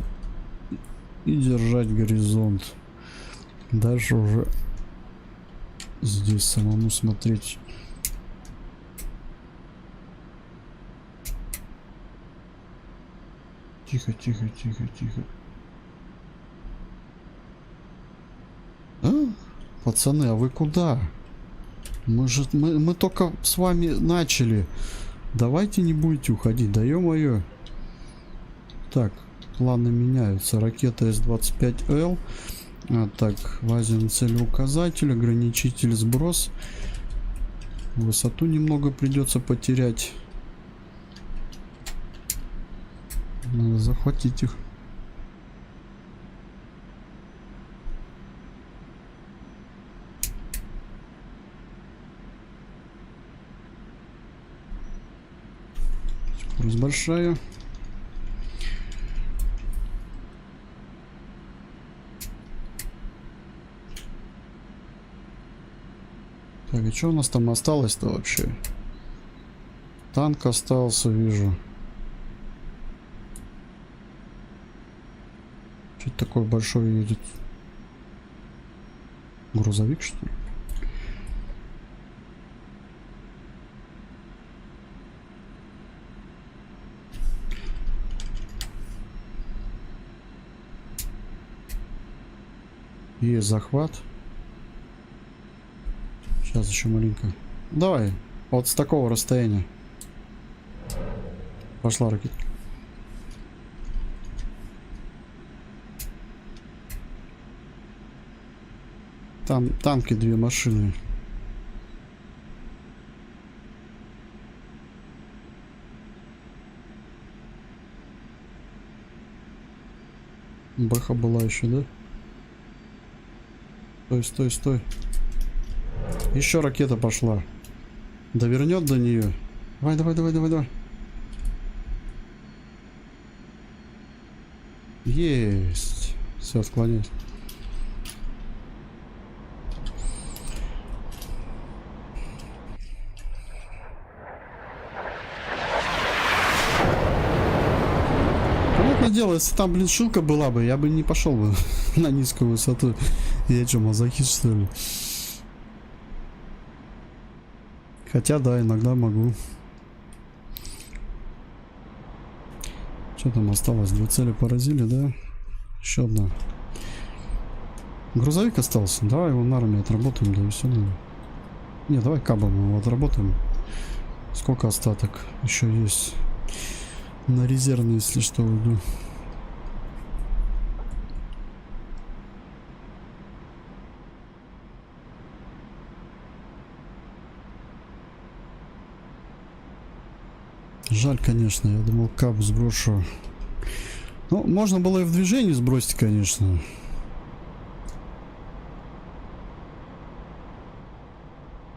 И держать горизонт. Дальше уже... Здесь самому смотреть. Тихо, тихо, тихо, тихо. Пацаны, а вы куда? Мы только с вами начали. Давайте не будете уходить. Да ё-моё. Так, планы меняются. Ракета С-25Л. Так, лазерный целеуказатель, ограничитель сброс. Высоту немного придется потерять. Надо захватить их. Скорость большая. Так, и что у нас там осталось-то вообще? Танк остался, вижу. Что-то такое большое едет. Грузовик, что ли? Есть захват. Сейчас еще маленько. Давай, вот с такого расстояния. Пошла ракета. Там танки, 2 машины. Бэха была еще, да? Стой, стой, стой. Еще ракета пошла. Довернет до нее. Давай, давай, давай, давай, давай. Есть. Все, отклоняйся. Понятное дело, если там, блин, шилка была бы, я бы не пошел бы на низкую высоту. Я что, мазохист, что ли? Хотя, да, иногда могу. Что там осталось? 2 цели поразили, да? Еще одна. Грузовик остался. Давай его на армии отработаем, да и все. Не, давай кабом его отработаем. Сколько остаток еще есть? На резервный, если что, уйду. Жаль, конечно, я думал, кап сброшу. Ну, можно было и в движении сбросить, конечно.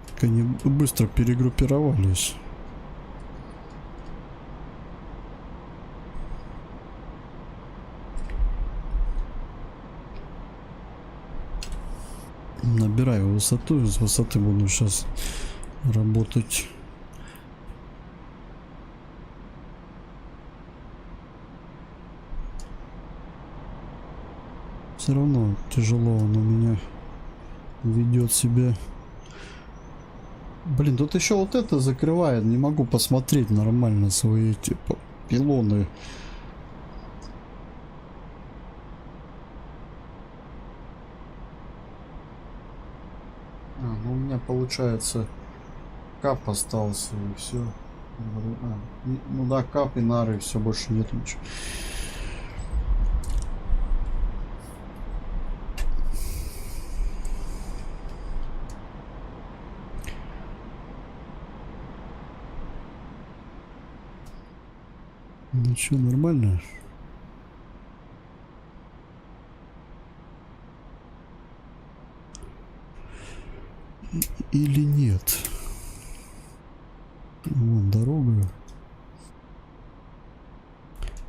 Так они быстро перегруппировались. Набираю высоту, с высоты буду сейчас работать. Все равно тяжело он у меня ведет себя. Блин, тут еще вот это закрывает. Не могу посмотреть нормально свои типа пилоны. получается, кап остался и все. Ну да, кап и нары, и все, больше нет ничего. Ну что, нормально? Или нет? Вон дорога.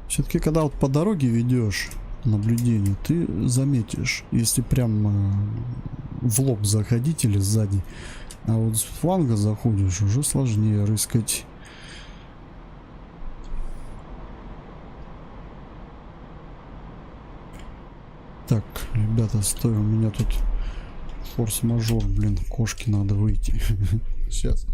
Все-таки, когда вот по дороге ведешь наблюдение, ты заметишь, если прям в лоб заходить или сзади, а вот с фланга заходишь, уже сложнее рыскать. Так, ребята, стой, у меня тут форс-мажор, блин, кошке надо выйти. Сейчас.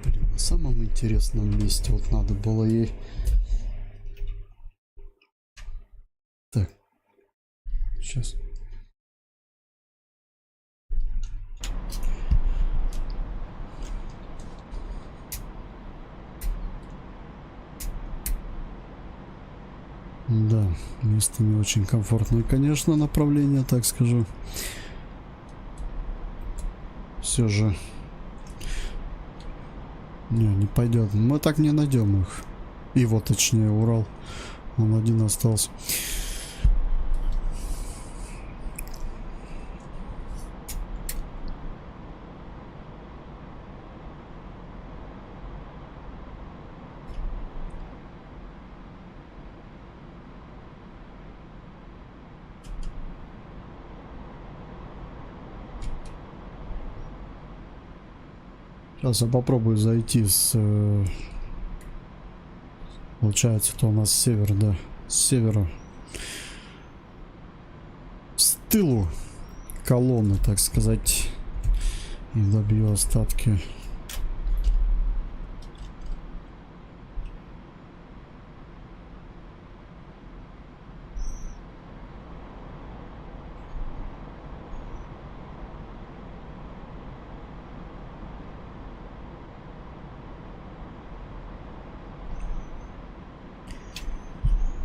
Блин, на самом интересном месте вот надо было ей. Так, сейчас. Да, место не очень комфортное, конечно, направление, так скажу. Все же не пойдет. Мы так не найдем их. Его, точнее, Урал. Он один остался. Сейчас я попробую зайти с... Получается, это у нас север, да. С севера. С тылу колонны, так сказать. И добью остатки.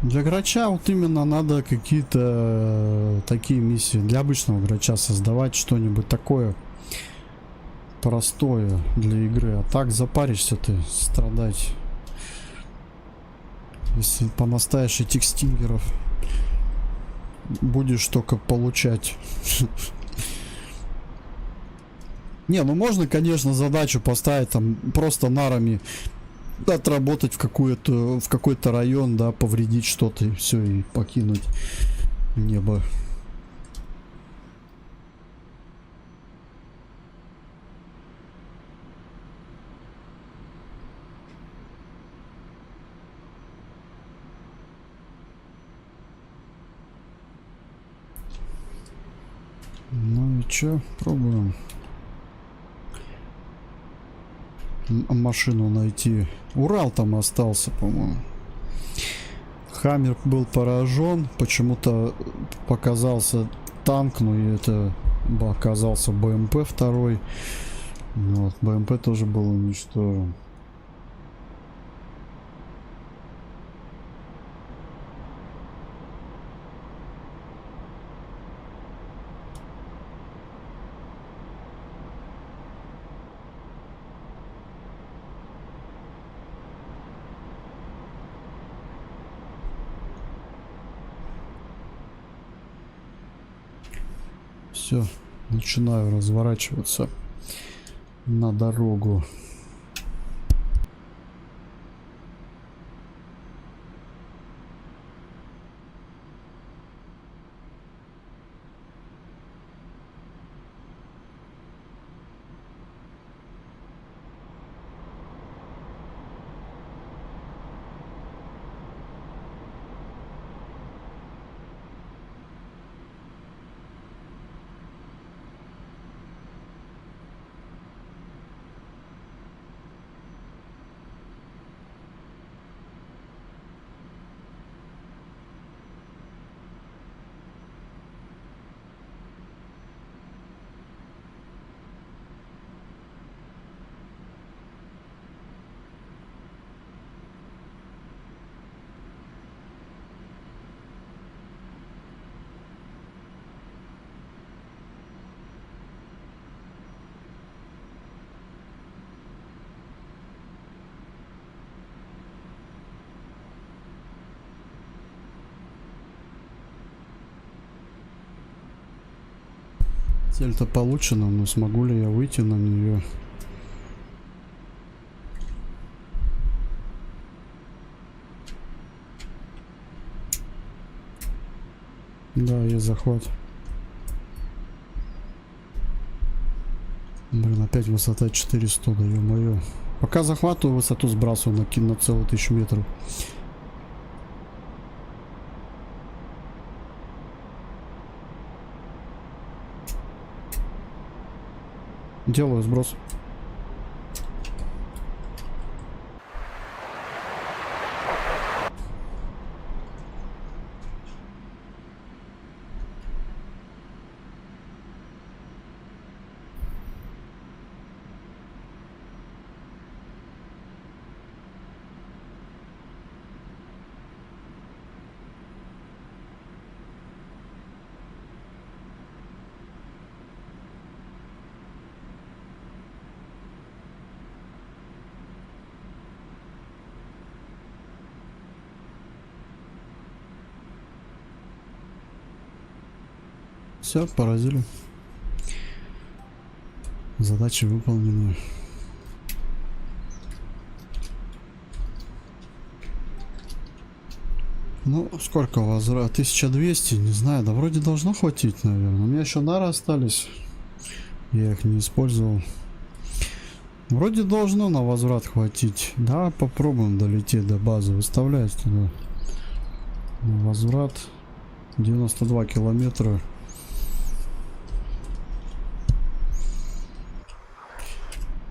Для грача вот именно надо какие-то такие миссии. Для обычного грача создавать что-нибудь такое простое для игры. А так запаришься ты страдать. Если понаставишь этих стингеров, будешь только получать. Не, ну можно, конечно, задачу поставить там просто нарами отработать в какой-то район, да, повредить что-то и все, и покинуть небо. Ну и чё, пробуем машину найти. Урал там остался, по-моему. Хаммер был поражен, почему-то показался танк, но и это оказался БМП второй. Вот, БМП тоже был уничтожен. Все, начинаю разворачиваться на дорогу. Цель-то получена, но смогу ли я выйти на нее? Да, есть захват. Блин, опять высота 400, да ё-моё. Пока захватываю, высоту сбрасываю на целую 1000 метров. Делаю сброс. Все, поразили. Задача выполнена. Ну, сколько возврат? 1200, не знаю, да вроде должно хватить, наверное. У меня еще нары остались. Я их не использовал. Вроде должно на возврат хватить. Да, попробуем долететь до базы. Выставляйте туда. Возврат 92 километра.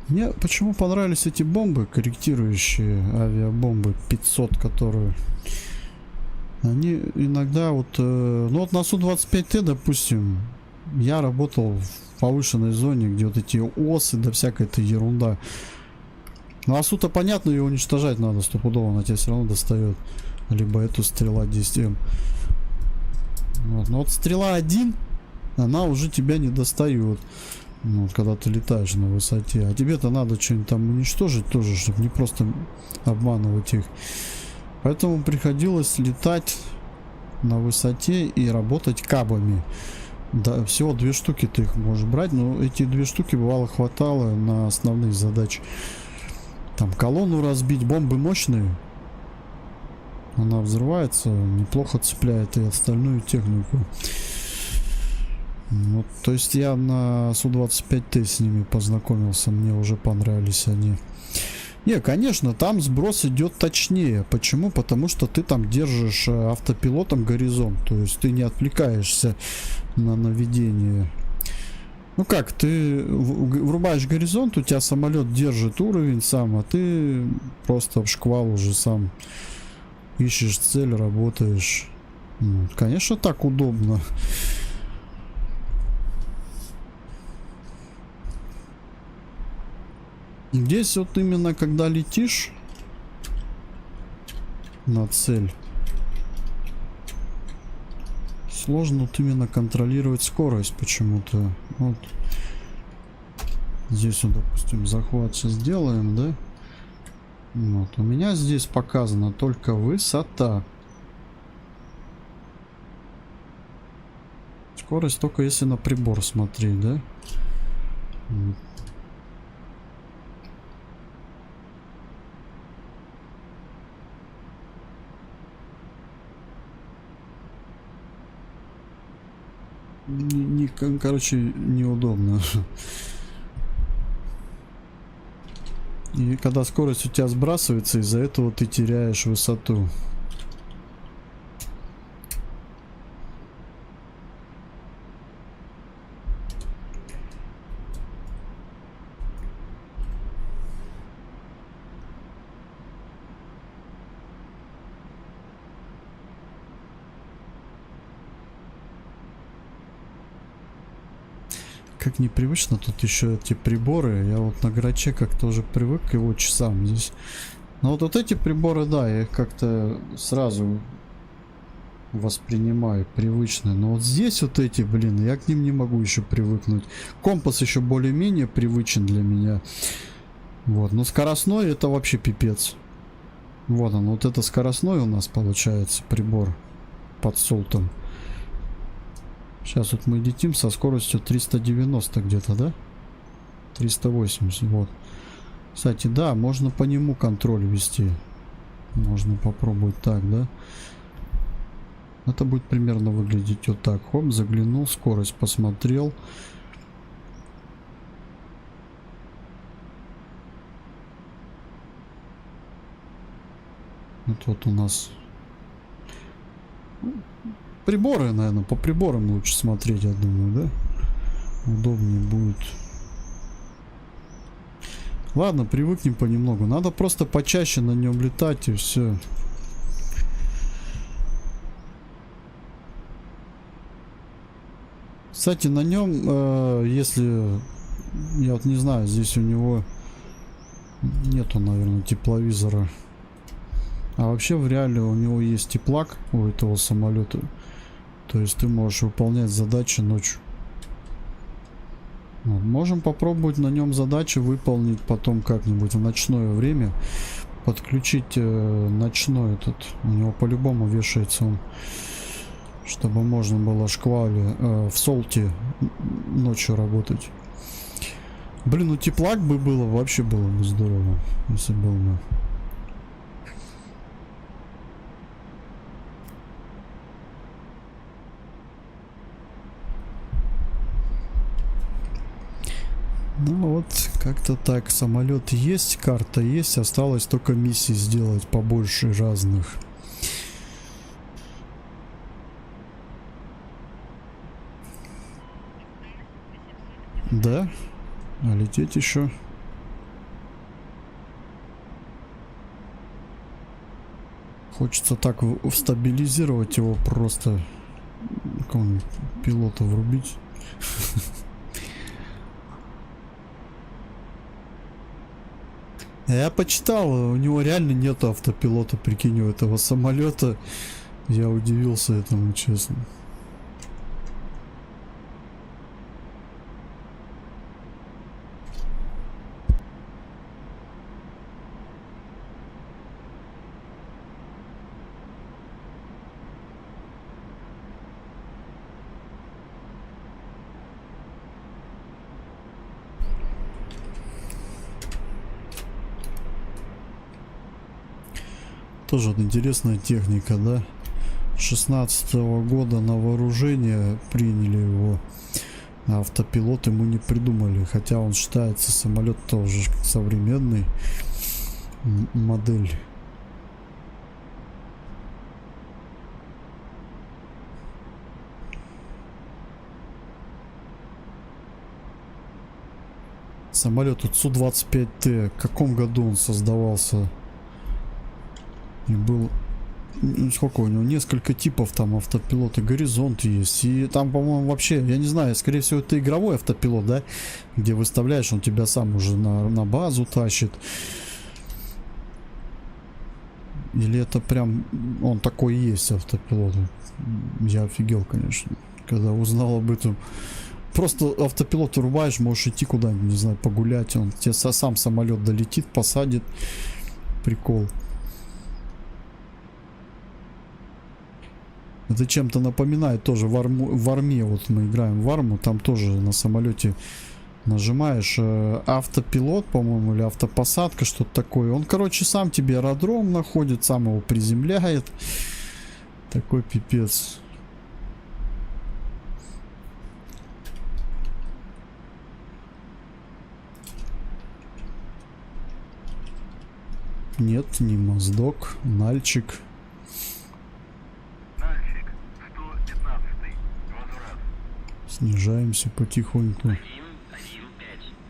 Мне почему понравились эти бомбы, корректирующие авиабомбы 500, которые... Они иногда вот... ну вот на Су-25Т, допустим, я работал в повышенной зоне, где вот эти осы, да всякая эта ерунда. Ну а Су-то понятно, ее уничтожать надо стопудово, она тебя все равно достает. Либо эту стрела 10М. Вот. Но вот стрела 1, она уже тебя не достает. Ну, вот, когда ты летаешь на высоте. А тебе-то надо что-нибудь там уничтожить тоже, чтобы не просто обманывать их. Поэтому приходилось летать на высоте и работать кабами. Да, всего 2 штуки ты их можешь брать, но эти 2 штуки бывало хватало на основные задачи. Там колонну разбить, бомбы мощные. Она взрывается, неплохо цепляет и остальную технику. Вот, то есть я на Су-25Т с ними познакомился, мне уже понравились они. Не, конечно, там сброс идет точнее. Почему? Потому что ты там держишь автопилотом горизонт. То есть ты не отвлекаешься на наведение. Ну как, ты врубаешь горизонт, у тебя самолет держит уровень сам, а ты просто в шквал уже сам ищешь цель, работаешь. Ну, конечно, так удобно. Здесь вот именно когда летишь на цель, сложно вот именно контролировать скорость почему-то. Вот. Здесь вот, допустим, захват сейчас сделаем, да? Вот. У меня здесь показана только высота. Скорость только если на прибор смотреть, да? Короче, неудобно. И когда скорость у тебя сбрасывается, из-за этого ты теряешь высоту. Как непривычно тут еще эти приборы. Я вот на Граче как-то уже привык к его часам здесь. Но вот эти приборы, да, я их как-то сразу воспринимаю привычно. Но вот здесь вот эти, блин, я к ним не могу еще привыкнуть. Компас еще более-менее привычен для меня. Вот, но скоростной это вообще пипец. Вот он, вот это скоростной у нас получается прибор под солтом. Сейчас вот мы летим со скоростью 390 где-то, да? 380, вот. Кстати, да, можно по нему контроль вести. Можно попробовать так, да? Это будет примерно выглядеть вот так. Хоп, заглянул, скорость посмотрел. Вот у нас приборы, наверное, по приборам лучше смотреть, я думаю, да? Удобнее будет. Ладно, привыкнем понемногу. Надо просто почаще на нем летать и все. Кстати, на нем, если я вот не знаю, здесь у него нету, наверное, тепловизора. А вообще в реале у него есть теплак у этого самолета. То есть ты можешь выполнять задачи ночью. Вот. Можем попробовать на нем задачи выполнить потом как-нибудь в ночное время. Подключить ночной этот. У него по-любому вешается он. Чтобы можно было шквале в солте ночью работать. Блин, ну теплак бы было, вообще было бы здорово. Если был бы. Ну вот, как-то так. Самолет есть, карта есть. Осталось только миссии сделать побольше разных. Да? А лететь еще? Хочется так стабилизировать его, просто какого-нибудь пилота врубить. Я почитал, у него реально нет автопилота, прикинь, у этого самолета. Я удивился этому, честно. Тоже интересная техника, да? 16-го года на вооружение приняли его. Автопилот ему не придумали. Хотя он считается самолет тоже современный модель. Самолет Су-25Т. В каком году он создавался? И был... Сколько у него? Несколько типов там автопилота. Горизонт есть. И там, по-моему, вообще, я не знаю, скорее всего, это игровой автопилот, да? Где выставляешь, он тебя сам уже на базу тащит. Или это прям... Он такой и есть, автопилот. Я офигел, конечно, когда узнал об этом. Просто автопилот врубаешь, можешь идти куда-нибудь, не знаю, погулять. Он тебе сам самолет долетит, посадит. Прикол. Это чем-то напоминает тоже в арме. Вот мы играем в арму, там тоже на самолете нажимаешь автопилот, по-моему, или автопосадка, что-то такое. Он, короче, сам тебе аэродром находит, сам его приземляет. Такой пипец. Нет, не моздок, нальчик. Снижаемся потихоньку.
1-1-5,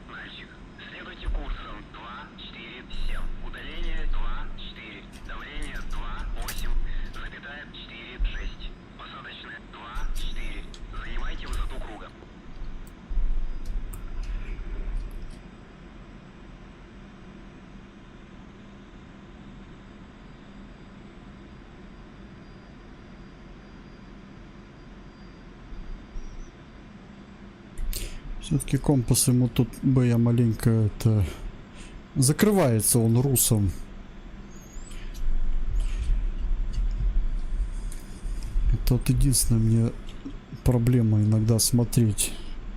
мальчик. Следуйте курсом 2-4-7. Удаление 2-4. Давление 2-8,4-6. Посадочное 2-4. Занимайте высоту круга.
Все-таки компас ему тут бы я маленько это... Закрывается он русом. Это вот единственное мне проблема иногда смотреть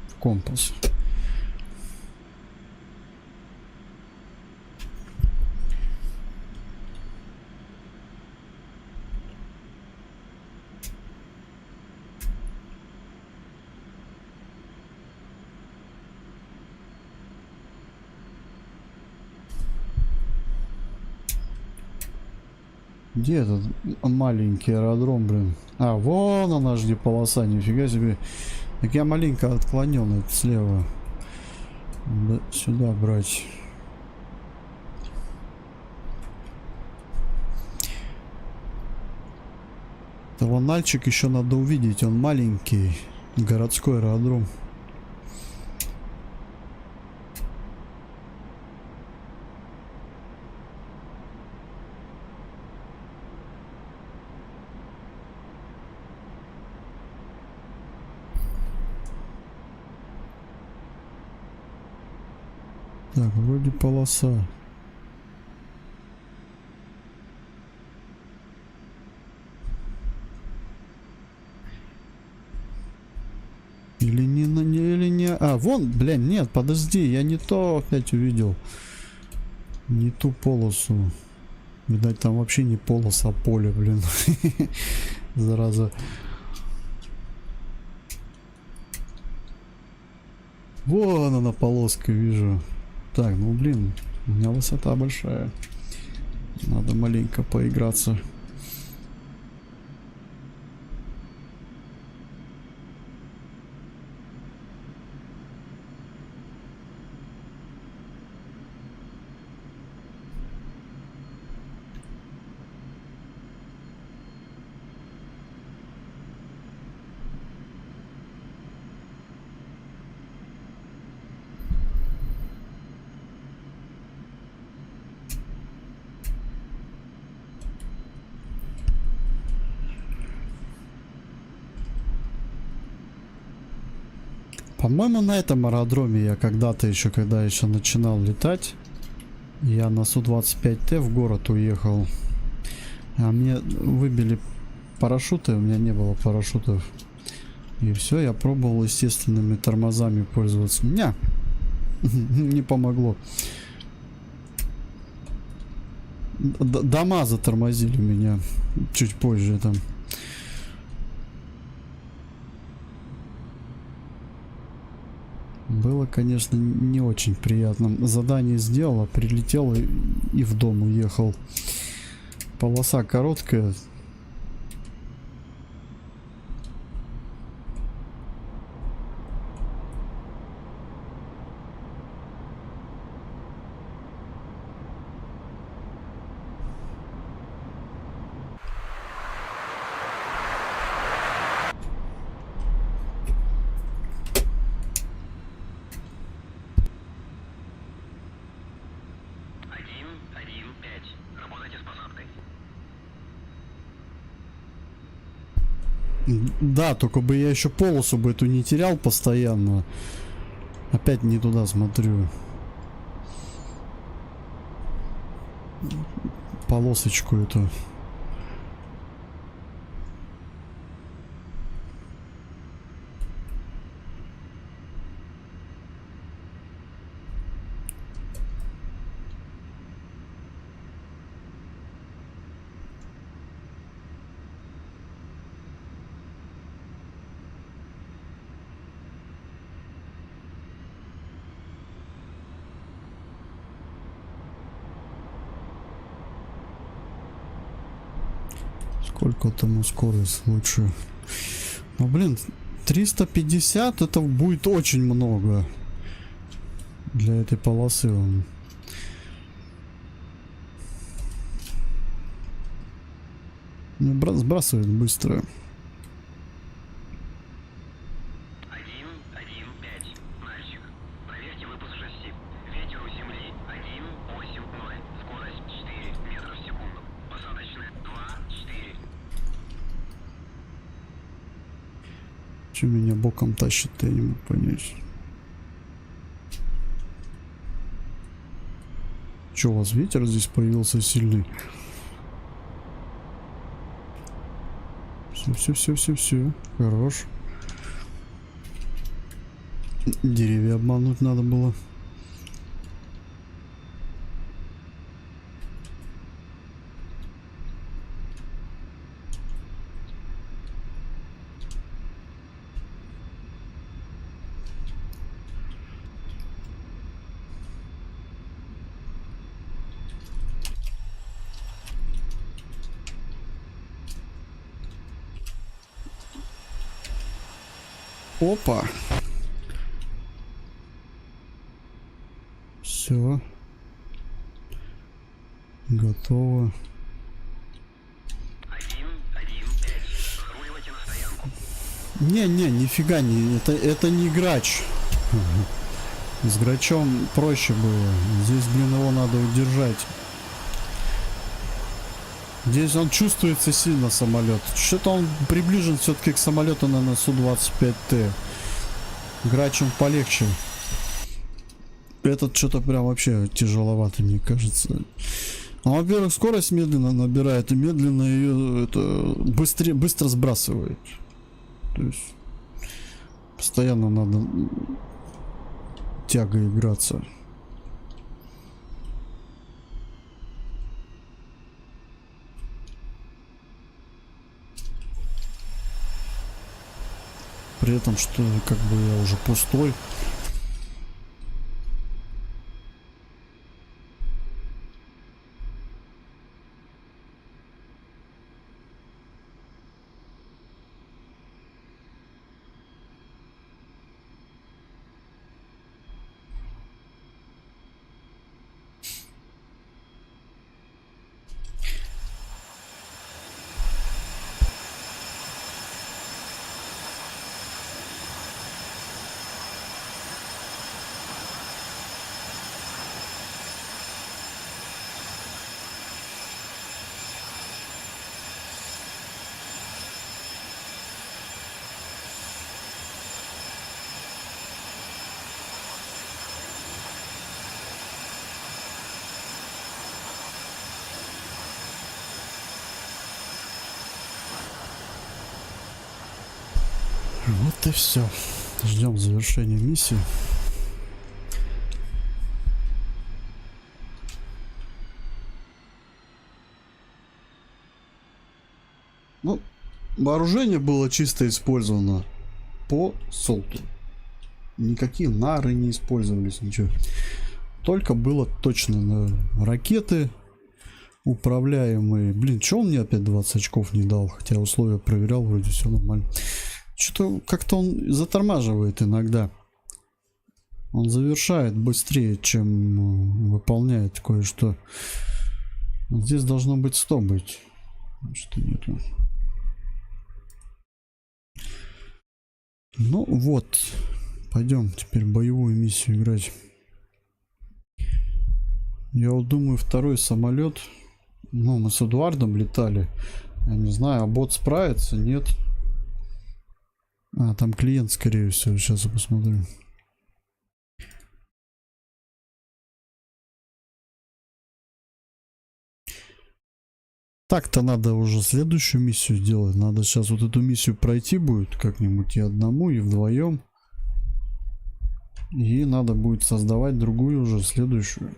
в компас. Где этот маленький аэродром, блин? А, вон она же, где полоса, нифига себе. Так я маленько отклонен это слева. Да, сюда брать. Этого Нальчик еще надо увидеть, он маленький. Городской аэродром. Так, вроде полоса. Или не на не, или не. А, вон, блин, нет, подожди, я не то опять увидел. Не ту полосу. Видать, там вообще не полоса, а поле, блин. Зараза. Вон она полоска, вижу. Так, ну блин, у меня высота большая. Надо маленько поиграться. По-моему, на этом аэродроме я когда-то еще, когда еще начинал летать, я на Су-25Т в город уехал. А мне выбили парашюты, у меня не было парашютов. И все, я пробовал естественными тормозами пользоваться. Не помогло. Дома затормозили меня чуть позже там. Было, конечно, не очень приятно. Задание сделал, прилетел и в дом уехал. Полоса короткая. Да, только бы я еще полосу бы эту не терял постоянно. Опять не туда смотрю. Полосочку эту. Сколько там скорость лучше? Ну блин, 350 это будет очень много для этой полосы. Сбрасывает быстро.
1-1-5. Мальчик. Проверьте выпуск шасси. Ветер у земли 1-8-0. Скорость 4 метра в секунду. Посадочная 2-4.
Че меня боком тащит-то, я не могу понять. Че, у вас ветер здесь появился сильный? Все. Хорош. Деревья обмануть надо было. Опа. Все. Готово.
115. Разруливайте на стоянку.
Не, нифига не. Это не грач. С грачом проще было. Здесь, блин, его надо удержать. Здесь он чувствуется сильно, самолет. Что-то он приближен все-таки к самолету на Су-25Т. Грач он полегче. Этот что-то прям вообще тяжеловато, мне кажется. Ну, во-первых, скорость медленно набирает и медленно ее быстро сбрасывает. То есть постоянно надо тягой играться. При этом, что как бы я уже пустой. Вот и все. Ждем завершения миссии. Ну, вооружение было чисто использовано по солту. Никакие нары не использовались, ничего. Только было точно на ракеты управляемые. Блин, что он мне опять 20 очков не дал? Хотя условия проверял, вроде все нормально. Что-то как-то он затормаживает иногда. Он завершает быстрее, чем выполняет кое-что. Здесь должно быть 100 быть. Что нету. Ну вот. Пойдем теперь боевую миссию играть. Я вот думаю, второй самолет. Ну, мы с Эдуардом летали. Я не знаю, а бот справится? Нет. А, там клиент, скорее всего. Сейчас я посмотрю. Так-то надо уже следующую миссию сделать. Надо сейчас вот эту миссию пройти будет как-нибудь и одному, и вдвоем. И надо будет создавать другую уже, следующую.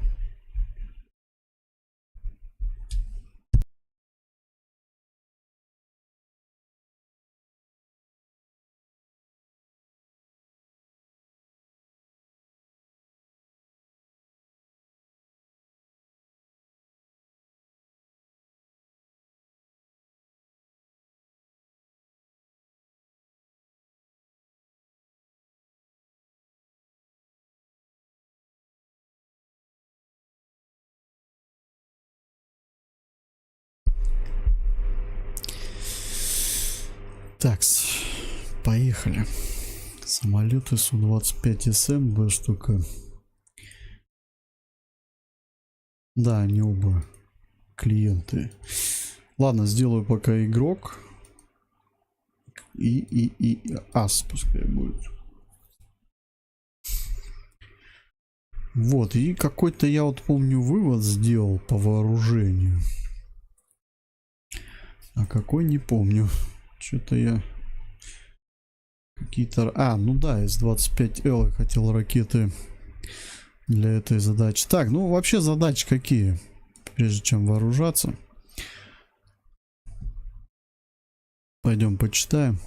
Так, поехали. Самолеты Су-25СМ, Б штука. Да, они оба клиенты. Ладно, сделаю пока игрок. И ас пускай будет. Вот, и какой-то я вот помню вывод сделал по вооружению. А какой не помню. Что-то я Какие-то... А, ну да, С-25Л я хотел ракеты для этой задачи. Так, ну вообще задачи какие? Прежде чем вооружаться. Пойдем почитаем.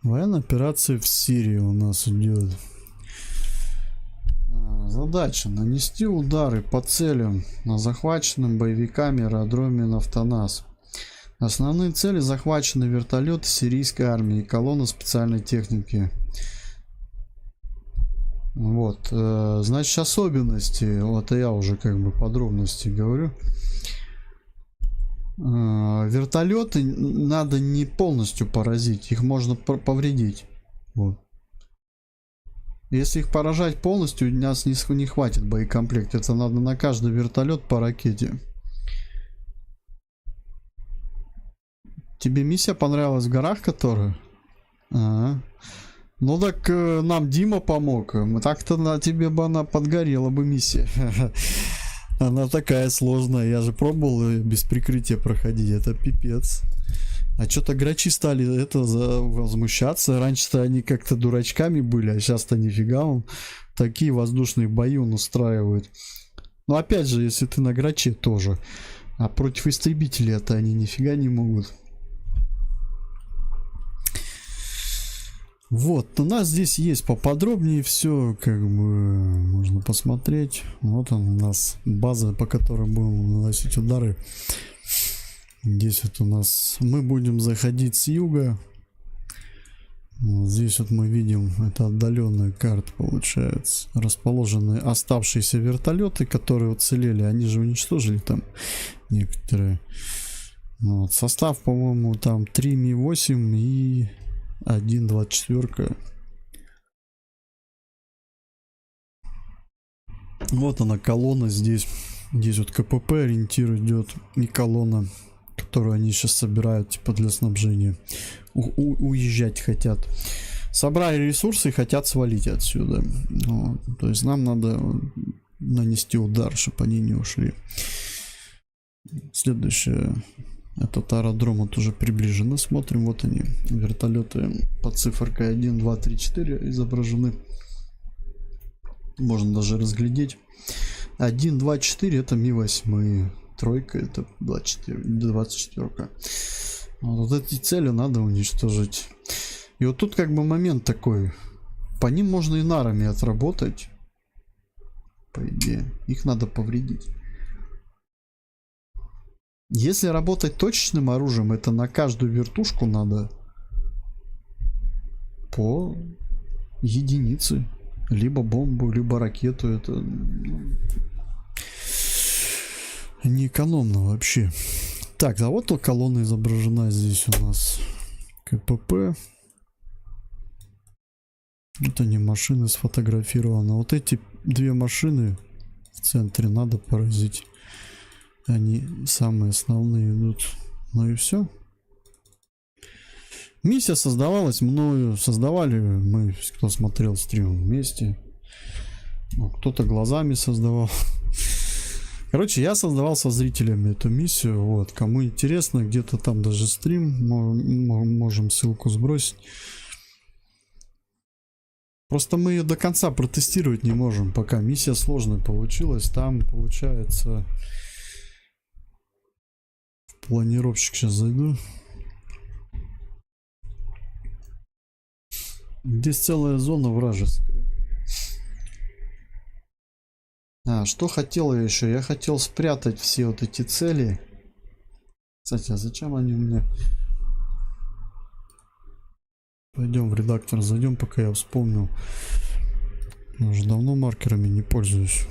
Военная операция в Сирии у нас идет. Задача: нанести удары по целям на захваченном боевиками аэродроме Нафтанас. Основные цели: захвачены вертолеты сирийской армии и колонна специальной техники. Вот, значит, особенности, вот я уже как бы подробности говорю. Вертолеты надо не полностью поразить, их можно повредить. Вот. Если их поражать полностью, у нас не хватит боекомплекта. Это надо на каждый вертолет по ракете. Тебе миссия понравилась в горах, которая? Ага. Ну так нам Дима помог. Так-то на тебе бы она подгорела бы миссия. Она такая сложная. Я же пробовал без прикрытия проходить. Это пипец. А что-то грачи стали возмущаться. Раньше-то они как-то дурачками были, а сейчас-то нифига он. Такие воздушные бои он устраивает. Но опять же, если ты на граче тоже. А против истребителей это они нифига не могут. Вот, у нас здесь есть поподробнее все, как бы можно посмотреть. Вот он у нас база, по которой будем наносить удары. Здесь вот у нас мы будем заходить с юга. Вот здесь вот мы видим, это отдаленная карта получается. Расположены оставшиеся вертолеты, которые уцелели. Они же уничтожили там некоторые. Вот, состав, по-моему, там 3 Ми-8 и 1-24. Вот она, колонна здесь. Здесь вот КПП ориентир идет. И колонна, которую они сейчас собирают, типа для снабжения. Уезжать хотят. Собрали ресурсы и хотят свалить отсюда. Вот. То есть нам надо нанести удар, чтобы они не ушли. Следующее. Этот аэродром вот уже приближенно. Смотрим, вот они, вертолеты под циферкой 1, 2, 3, 4 изображены. Можно даже разглядеть. 1, 2, 4 это Ми-8. Тройка это 24. Вот эти цели надо уничтожить. И вот тут как бы момент такой. По ним можно и нарами отработать. По идее. Их надо повредить. Если работать точечным оружием, это на каждую вертушку надо по единице. Либо бомбу, либо ракету. Это не экономно вообще. Так, а вот колонна изображена здесь у нас. КПП. Вот они, машины сфотографированы. Вот эти две машины в центре надо поразить. Они самые основные идут. Ну и все. Миссия создавалась мною. Создавали мы, кто смотрел стрим, вместе. Ну, кто-то глазами создавал. Короче, я создавал со зрителями эту миссию. Вот, кому интересно, где-то там даже стрим. Можем ссылку сбросить. Просто мы ее до конца протестировать не можем, пока миссия сложная получилась. Там получается... Планировщик сейчас зайду. Здесь целая зона вражеская. А, что хотел я еще? Я хотел спрятать все вот эти цели. Кстати, а зачем они у меня? Пойдем в редактор зайдем, пока я вспомнил. Я уже давно маркерами не пользуюсь.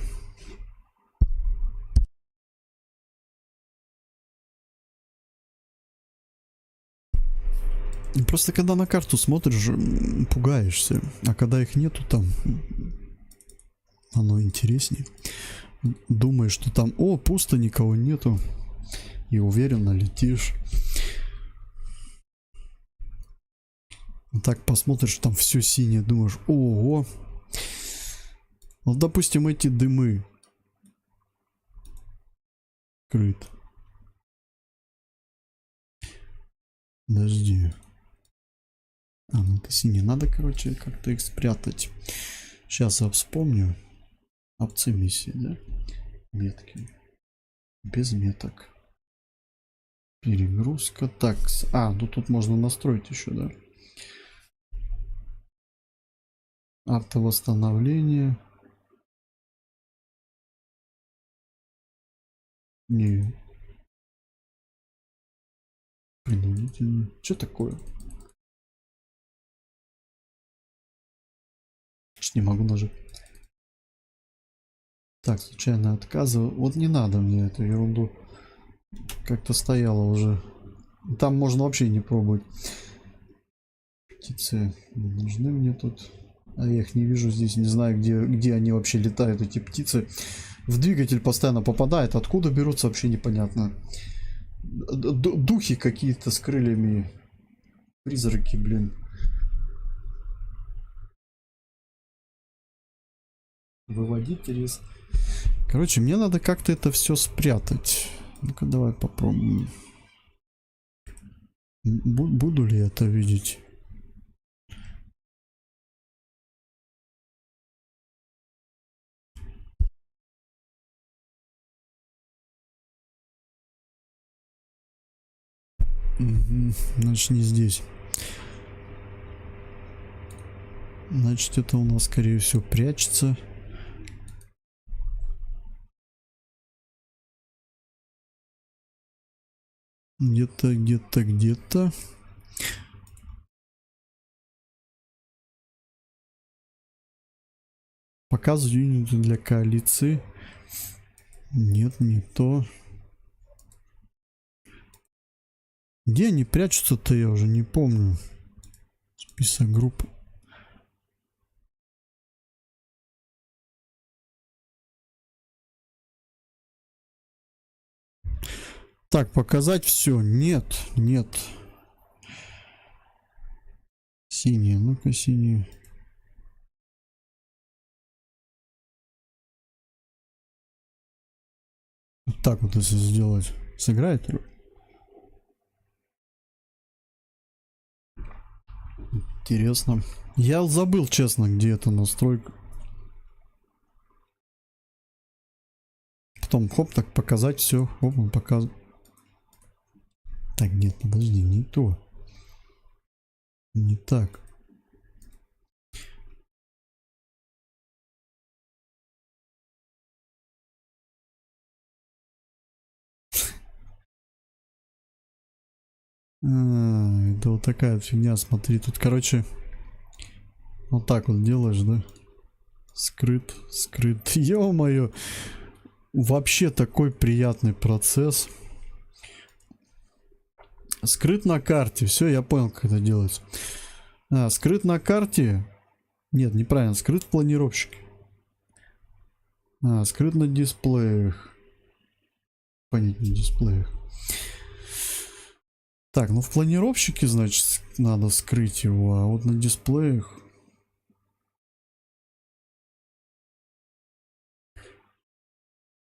Просто когда на карту смотришь, пугаешься. А когда их нету там, оно интереснее. Думаешь, что там, о, пусто, никого нету. И уверенно летишь. Так посмотришь, там все синее, думаешь, ого. Вот, допустим, эти дымы. Крыт. Подожди. А, ну это синий. Надо, короче, как-то их спрятать. Сейчас я вспомню. Опции миссии, да? Метки. Без меток. Перегрузка. Так. Ну тут можно настроить еще, да? Автовосстановление. Не. Принудительно. Что такое? Не могу нажать. Так, случайно отказываю. Вот не надо мне эту ерунду. Как-то стояло уже. Там можно вообще не пробовать. Птицы не нужны мне тут. А я их не вижу здесь. Не знаю, где они вообще летают, эти птицы. В двигатель постоянно попадает. Откуда берутся, вообще непонятно. Духи какие-то с крыльями. Призраки, блин. Выводить риск. Короче, мне надо как-то это все спрятать. Ну-ка, давай попробуем. Буду ли это видеть? Угу. Значит, не здесь. Значит, это у нас, скорее всего, прячется. Где-то, где-то, где-то. Показывать юниты для коалиции. Нет, не то. Где они прячутся-то, я уже не помню. Список групп. Так, показать все. Нет, нет. Синие, ну-ка, синие. Вот так вот, если сделать. Сыграет роль? Интересно. Я забыл, честно, где эта настройка. Потом, хоп, так показать все. Хоп, он показывает. Так, нет, подожди, не то. Не так. Это вот такая фигня, смотри, тут, короче, вот так вот делаешь, да? Скрыт, скрыт. Ё-моё, вообще такой приятный процесс. Скрыт на карте, все, я понял, как это делается. Скрыт на карте. Нет, неправильно, скрыт в планировщике. Скрыт на дисплеях. Понять, на дисплеях. Так, ну в планировщике, значит, надо скрыть его, а вот на дисплеях...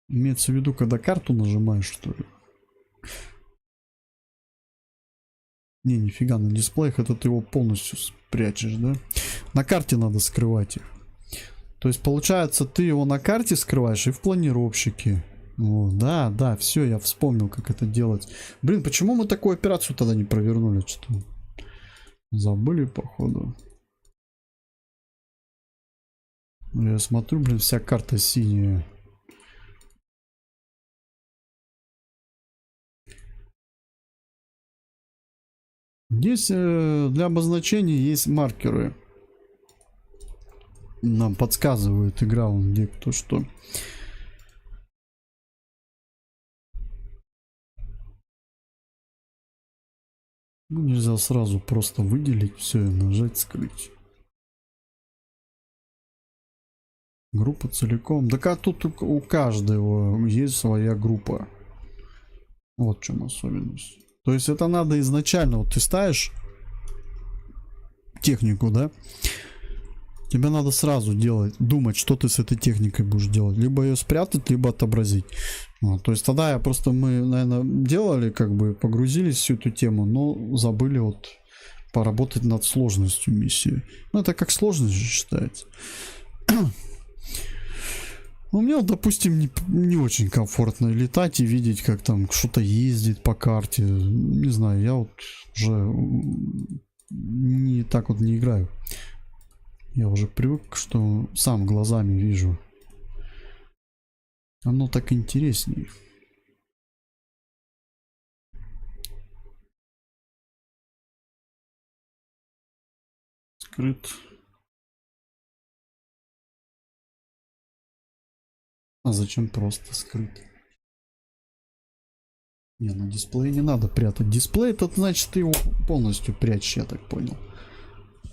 Имеется в виду, когда карту нажимаешь, что ли? Не, нифига, на дисплеях это ты его полностью спрячешь, да? На карте надо скрывать их. То есть, получается, ты его на карте скрываешь и в планировщике. О, да, да, все, я вспомнил, как это делать. Блин, почему мы такую операцию тогда не провернули? Что забыли, походу. Я смотрю, блин, вся карта синяя. Здесь для обозначения есть маркеры. Нам подсказывает игра, где кто что. Ну, нельзя сразу просто выделить все и нажать скрыть. Группа целиком. Так а тут у каждого есть своя группа. Вот в чем особенность. То есть это надо изначально, вот ты ставишь технику, да? Тебе надо сразу делать, думать, что ты с этой техникой будешь делать. Либо ее спрятать, либо отобразить. Вот, то есть тогда мы, наверное, делали, как бы погрузились в всю эту тему, но забыли вот поработать над сложностью миссии. Ну, это как сложность же считается. Ну, мне, вот, допустим, не очень комфортно летать и видеть, как там что-то ездит по карте. Не знаю, я вот уже не так вот не играю. Я уже привык, что сам глазами вижу. Оно так интереснее. Скрыт. А зачем просто скрыт? Не, на дисплее не надо прятать. Дисплей, это значит, ты его полностью прячешь, я так понял.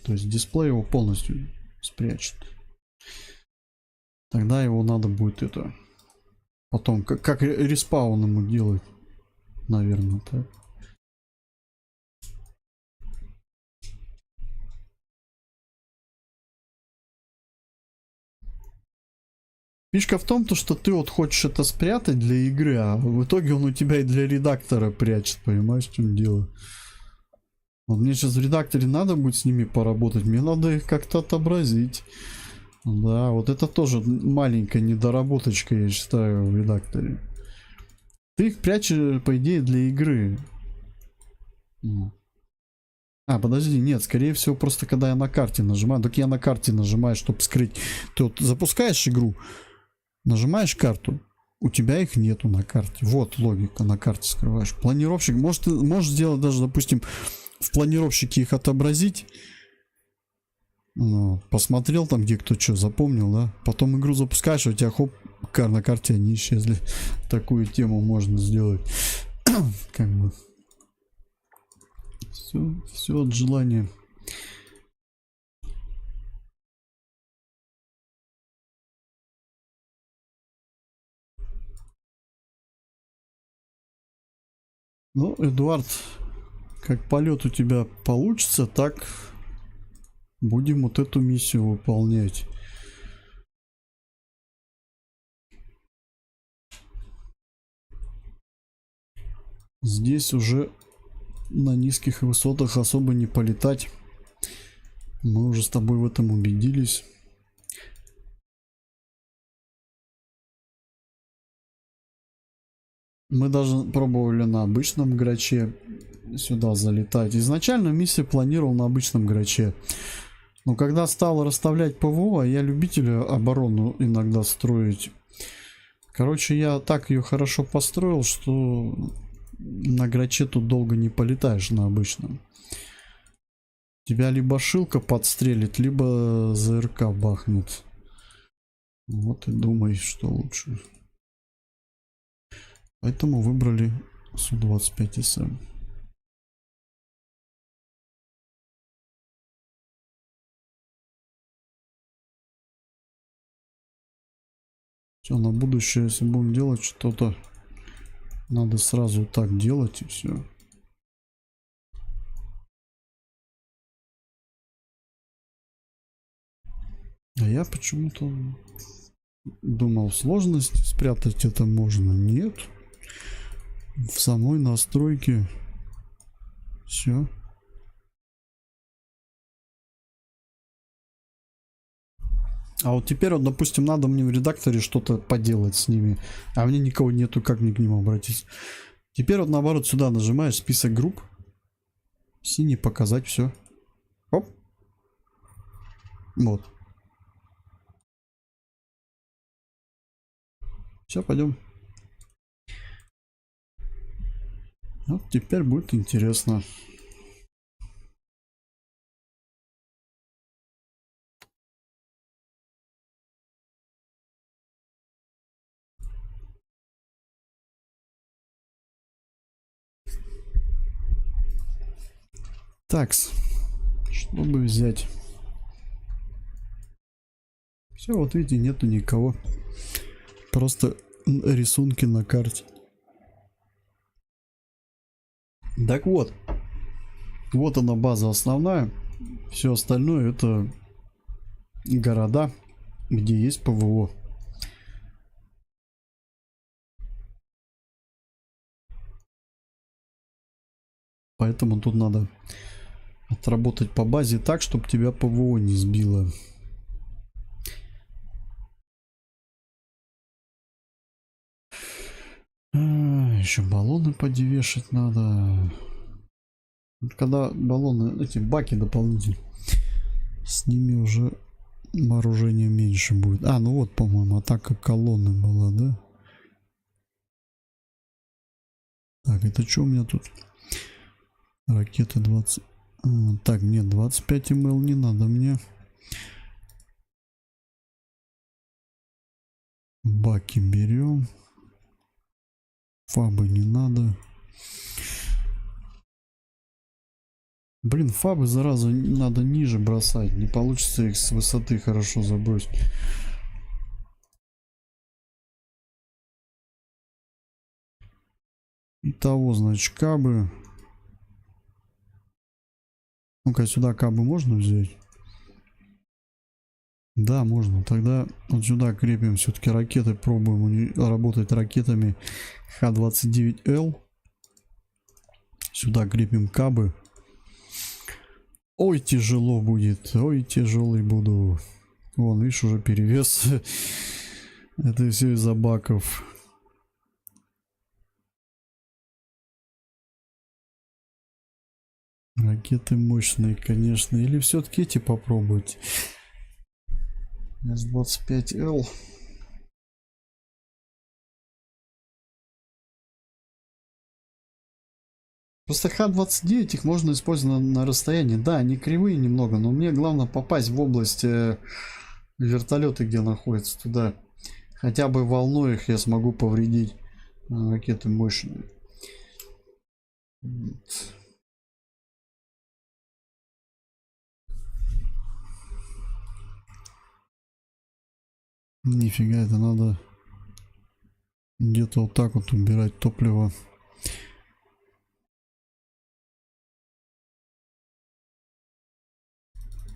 То есть дисплей его полностью спрячет. Тогда его надо будет это... Потом, как респаун ему делать. Наверное, так. Фишка в том, что ты вот хочешь это спрятать для игры, а в итоге он у тебя и для редактора прячет, понимаешь, в чем дело? Вот мне сейчас в редакторе надо будет с ними поработать, мне надо их как-то отобразить. Да, вот это тоже маленькая недоработочка, я считаю, в редакторе. Ты их прячешь, по идее, для игры. А, подожди, нет, скорее всего, просто когда я на карте нажимаю. Так я на карте нажимаю, чтобы скрыть. Ты вот запускаешь игру, нажимаешь карту, у тебя их нету на карте. Вот логика, на карте скрываешь. Планировщик, можешь сделать даже, допустим, в планировщике их отобразить. Ну, посмотрел там, где кто что запомнил, да? Потом игру запускаешь, у тебя хоп, на карте они исчезли. Такую тему можно сделать. Как бы. Все от желания. Ну, Эдуард, как полет у тебя получится, так будем вот эту миссию выполнять. Здесь уже на низких высотах особо не полетать. Мы уже с тобой в этом убедились. Мы даже пробовали на обычном граче сюда залетать. Изначально миссию планировал на обычном граче. Но когда стал расставлять ПВО, я любитель оборону иногда строить. Короче, я так ее хорошо построил, что на граче тут долго не полетаешь на обычном. Тебя либо шилка подстрелит, либо ЗРК бахнет. Вот и думай, что лучше. Поэтому выбрали Су-25СМ. Все, на будущее, если будем делать что-то, надо сразу так делать и все. А я почему-то думал, сложность спрятать это можно. Нет. В самой настройке все. А вот теперь, вот, допустим, надо мне в редакторе что-то поделать с ними, а мне никого нету, как мне к ним обратиться. Теперь вот наоборот сюда нажимаешь список групп, синий показать все. Оп. Вот. Все, пойдем. Вот теперь будет интересно. Такс, чтобы взять. Все, вот видите, нету никого. Просто рисунки на карте. Так вот. Вот она база основная. Все остальное это города, где есть ПВО. Поэтому тут надо отработать по базе так, чтобы тебя ПВО не сбило. Еще баллоны подвешать надо. Когда баллоны, эти баки дополнительные, с ними уже вооружение меньше будет. Ну вот, по-моему, атака колонны была, да? Так, это что у меня тут? Ракеты 20. Так, нет, 25 МЛ не надо мне. Баки берем. Фабы не надо. Блин, фабы, зараза, надо ниже бросать. Не получится их с высоты хорошо забросить. Итого, значит, кабы. Ну-ка, сюда кабы можно взять? Да, можно. Тогда вот сюда крепим все-таки ракеты. Пробуем работать ракетами Х-29Л. Сюда крепим кабы. Ой, тяжело будет. Ой, тяжелый буду. Вон, видишь, уже перевес. Это все из-за баков. Ракеты мощные, конечно. Или все-таки эти попробовать. С-25Л. Просто Х-29 их можно использовать на расстоянии. Да, они кривые немного, но мне главное попасть в область вертолеты, где находятся, туда. Хотя бы волной их я смогу повредить. Ракеты мощные. Вот. Нифига, это надо где-то вот так вот убирать топливо.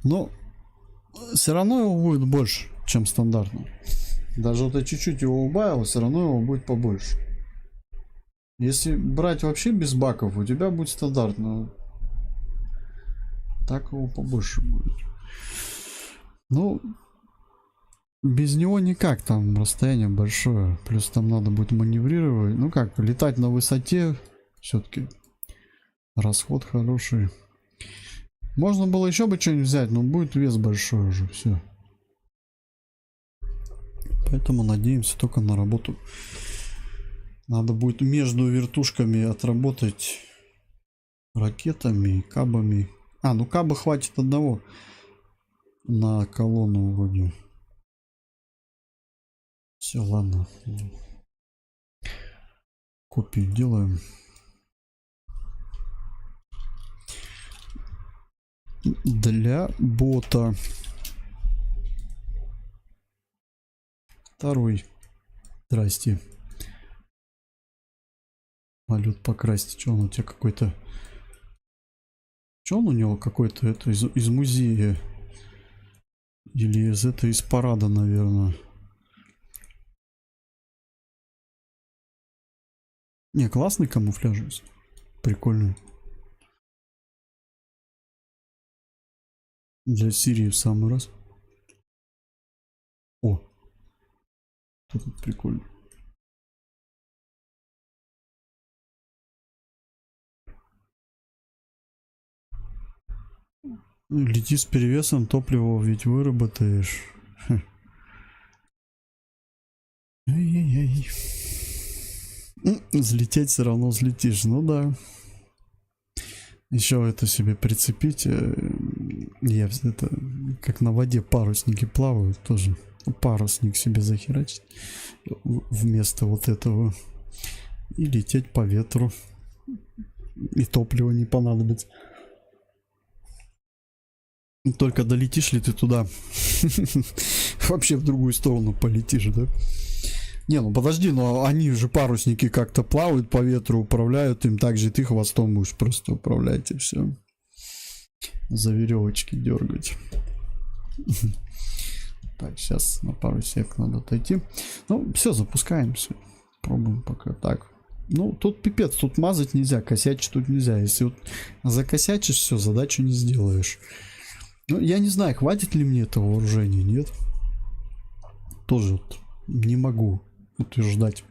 Но все равно его будет больше, чем стандартно. Даже вот я чуть-чуть его убавил, все равно его будет побольше. Если брать вообще без баков, у тебя будет стандартно. Так его побольше будет. Ну, без него никак, там расстояние большое. Плюс там надо будет маневрировать. Ну как, летать на высоте все-таки расход хороший. Можно было еще бы что-нибудь взять, но будет вес большой уже, все. Поэтому надеемся только на работу. Надо будет между вертушками отработать ракетами, кабами. Ну каба хватит одного на колонну вроде. Все, ладно. Копию делаем. Для бота. Второй. Здрасте. Полет покрасить. Что он у тебя какой-то... Что он у него какой-то? Это из музея. Или из парада, наверное. Не, классный камуфляж. Прикольный. Для Сирии в самый раз. О. Тут прикольно. Лети с перевесом, топливо ведь выработаешь. Ай-яй-яй. Взлететь все равно взлетишь, ну да. Еще это себе прицепить. Я это как на воде парусники плавают тоже. Парусник себе захерачить вместо вот этого. И лететь по ветру. И топливо не понадобится. Только долетишь ли ты туда? Вообще в другую сторону полетишь, да? Не, ну подожди, но они же парусники как-то плавают по ветру, управляют им, так же и ты хвостом будешь просто управлять, и все. За веревочки дергать. Так, сейчас на пару сек надо отойти. Ну, все, запускаемся. Пробуем пока так. Ну, тут пипец, тут мазать нельзя, косячить тут нельзя. Если вот закосячишь, все, задачу не сделаешь. Ну, я не знаю, хватит ли мне этого вооружения, нет? Тоже вот не могу утверждать.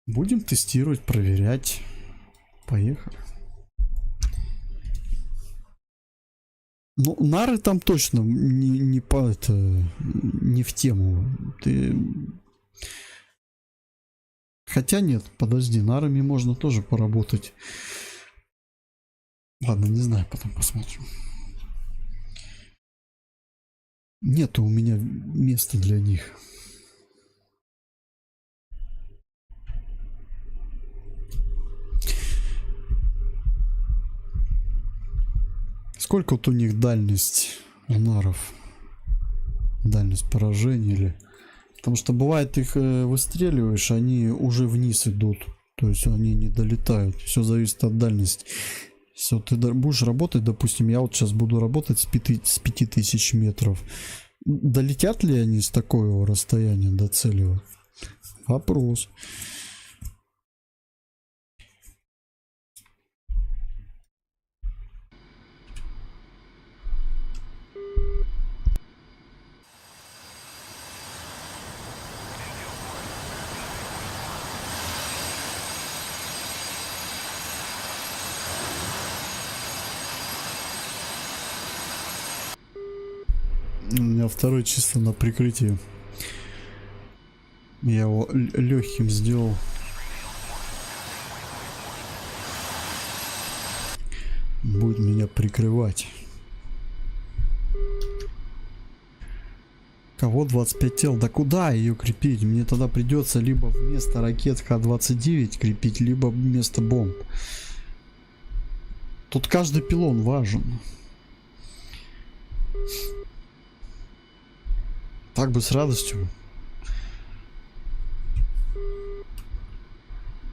Будем тестировать, проверять. Поехали. Ну, нары там точно не по это, не в тему. Ты... Хотя нет, подожди, нарами можно тоже поработать. Ладно, не знаю, потом посмотрим. Нету у меня места для них. Сколько вот у них дальность у наров? Дальность поражения или... Потому что бывает их выстреливаешь, они уже вниз идут. То есть они не долетают. Все зависит от дальности. Если вот ты будешь работать, допустим, я вот сейчас буду работать с 5000 метров. Долетят ли они с такого расстояния до цели? Вопрос. У меня второй чисто на прикрытии. Я его легким сделал. Будет меня прикрывать. Кого 25 тел? Да куда ее крепить? Мне тогда придется либо вместо ракет Х-29 крепить, либо вместо бомб. Тут каждый пилон важен. Так бы с радостью.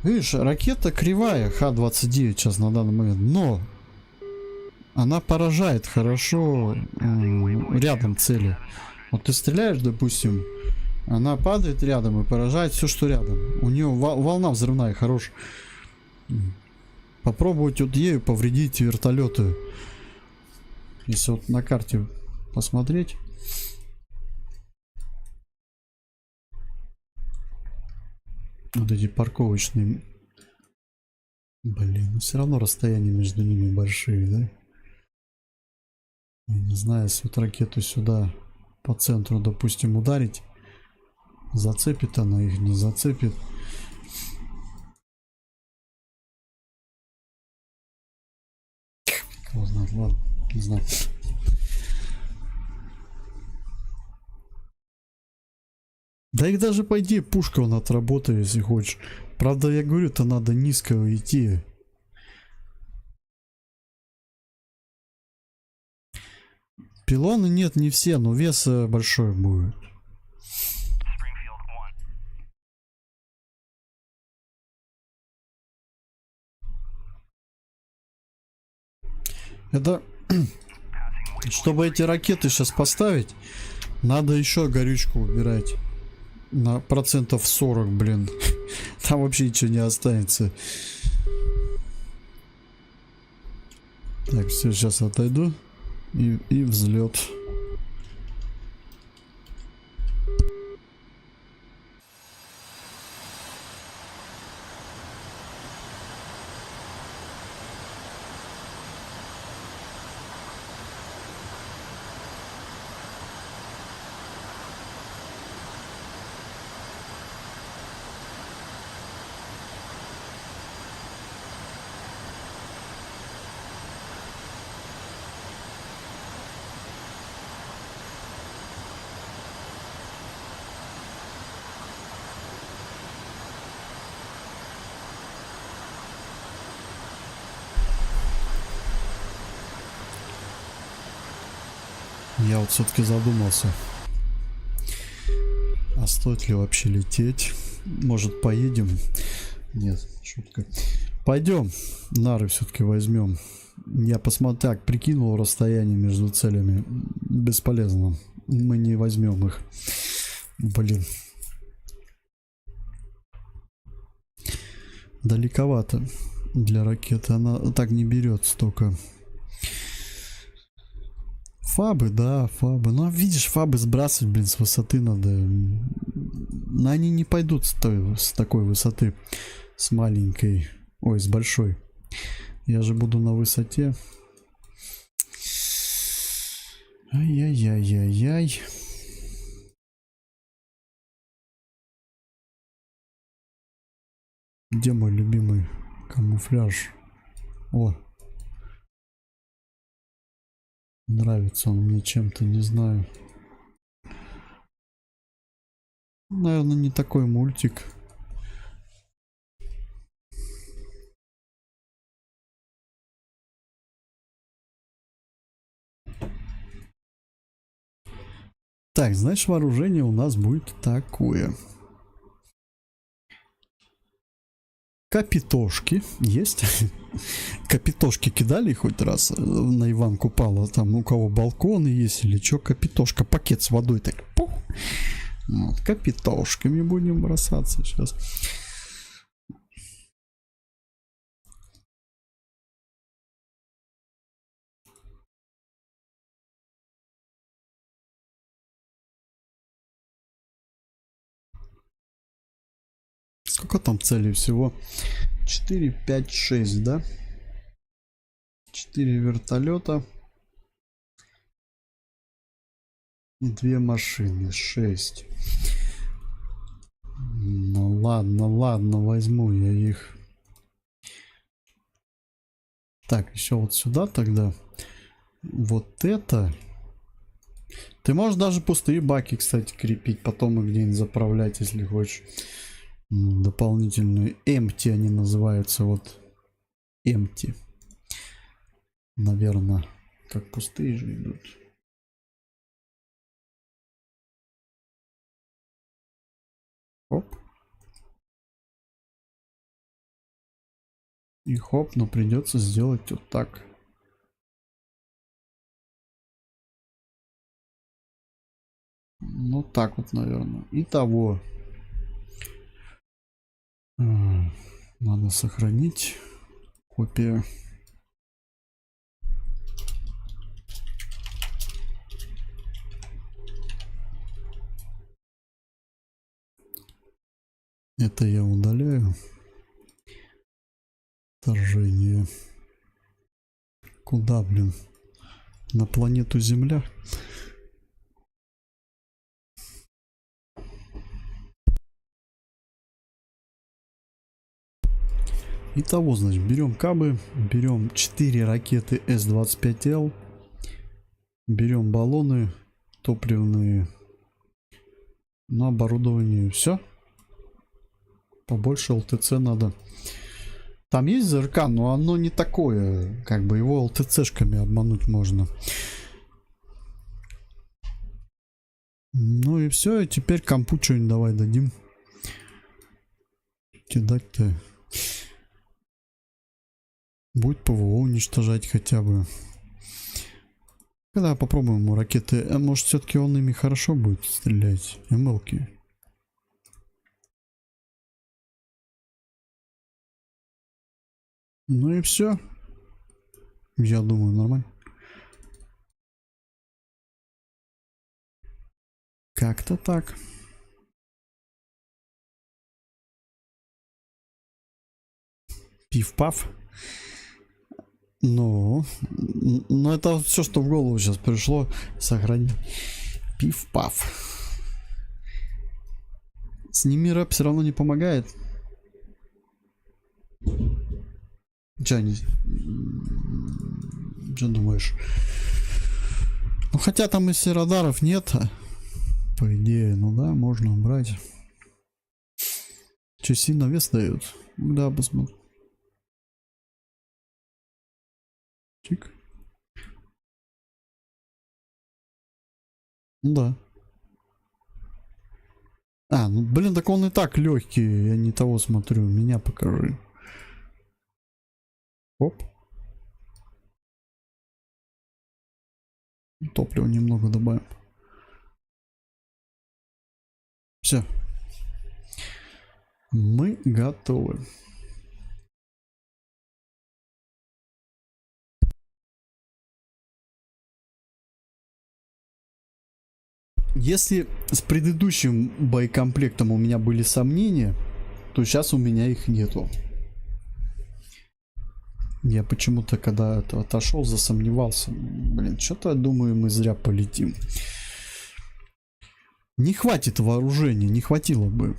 Видишь, ракета кривая Х-29 сейчас на данный момент, но она поражает хорошо рядом цели. Вот ты стреляешь, допустим, она падает рядом и поражает все, что рядом. У нее волна взрывная хорошая. Попробовать вот ею повредить вертолеты. Если вот на карте посмотреть. Вот эти парковочные. Блин, но все равно расстояние между ними большие, да? Я не знаю, если вот ракету сюда по центру, допустим, ударить, зацепит она их, не зацепит. Кого знает, ладно, не знаю. Да их даже по идее пушка он отработает, если хочешь. Правда, я говорю, то надо низко идти. Пилоны нет, не все, но вес большой будет. Это чтобы эти ракеты сейчас поставить, надо еще горючку убирать на процентов 40, блин. Там вообще ничего не останется. Так, все, сейчас отойду и взлет. Я вот все-таки задумался, а стоит ли вообще лететь? Может, поедем? Нет, шутка. Пойдем, нары все-таки возьмем. Я посмотрел, так, прикинул расстояние между целями. Бесполезно. Мы не возьмем их. Блин. Далековато для ракеты. Она так не берет столько. Фабы, да, фабы. Ну, видишь, фабы сбрасывать, блин, с высоты надо. Но они не пойдут с такой высоты. С маленькой. Ой, с большой. Я же буду на высоте. Ай-яй-яй-яй-яй. Где мой любимый камуфляж? О. Нравится он мне чем-то, не знаю. Наверное, не такой мультик. Так, значит, вооружение у нас будет такое. Капитошки есть. Капитошки кидали хоть раз на Иван Купала? Там у кого балконы есть или что? Капитошка, пакет с водой так. Пух. Вот, капитошками будем бросаться сейчас. Сколько там целей всего? 4, 5, 6, да? 4 вертолета. И 2 машины. 6. Ну ладно, ладно, возьму я их. Так, еще вот сюда тогда. Вот это. Ты можешь даже пустые баки, кстати, крепить. Потом их где-нибудь заправлять, если хочешь. Дополнительные empty они называются. Вот empty. Наверное, как пустые же идут. Оп. И хоп, но придется сделать вот так. Ну так вот, наверное. Итого. Надо сохранить. Копия. Это я удаляю. Вторжение. Куда, блин? На планету Земля? Итого, значит, берем кабы, берем 4 ракеты С-25Л, берем баллоны топливные на оборудование. Все. Побольше ЛТЦ надо. Там есть ЗРК, но оно не такое. Как бы его ЛТЦшками обмануть можно. Ну и все. И теперь компу что-нибудь давай дадим. Кидать-то. Будет ПВО уничтожать хотя бы. Когда попробуем у ракеты. Может, все-таки он ими хорошо будет стрелять. МЛки. Ну и все. Я думаю, нормально. Как-то так. Пиф-паф. Ну, это все, что в голову сейчас пришло. Сохранить. Пиф-паф. Сними рэп все равно не помогает. Че думаешь? Ну, хотя там если радаров нет, по идее, ну да, можно убрать. Че, сильно вес дают? Да, посмотрим. Чик. Да. Ну блин, так он и так легкий. Я не того смотрю. Меня покажи. Оп. Топлива немного добавим. Все. Мы готовы. Если с предыдущим боекомплектом у меня были сомнения, то сейчас у меня их нету. Я почему-то, когда это отошел, засомневался. Блин, что-то я думаю, мы зря полетим. Не хватит вооружения, не хватило бы.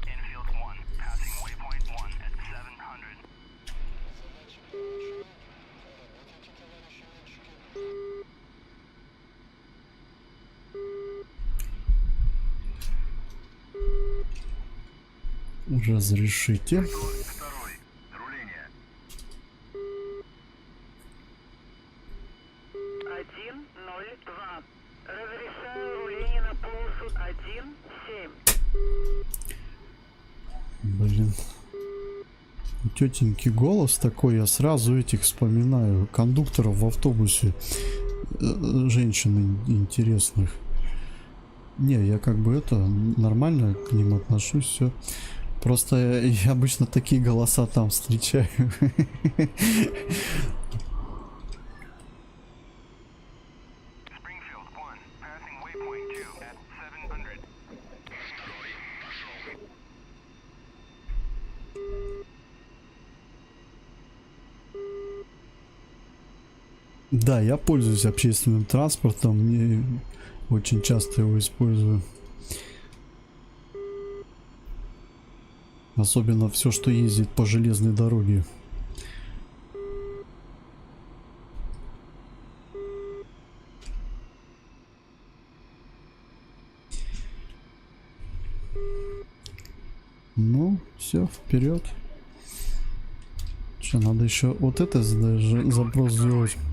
Infield 1, passing waypoint 1 at 700.
Разрешите.
Второй. Руление.
102. Разрешаю руление на полосу 1-7.
Блин. У тетеньки голос такой, я сразу этих вспоминаю. Кондукторов в автобусе. Женщин интересных. Не, я как бы это нормально к ним отношусь, все. Просто я обычно такие голоса там встречаю.
Springfield 1, passing waypoint 2 at 700.
Да, я пользуюсь общественным транспортом, мне очень часто его использую. Особенно все, что ездит по железной дороге. Ну, все, вперед. Что, надо еще вот это запрос сделать.
Взлет.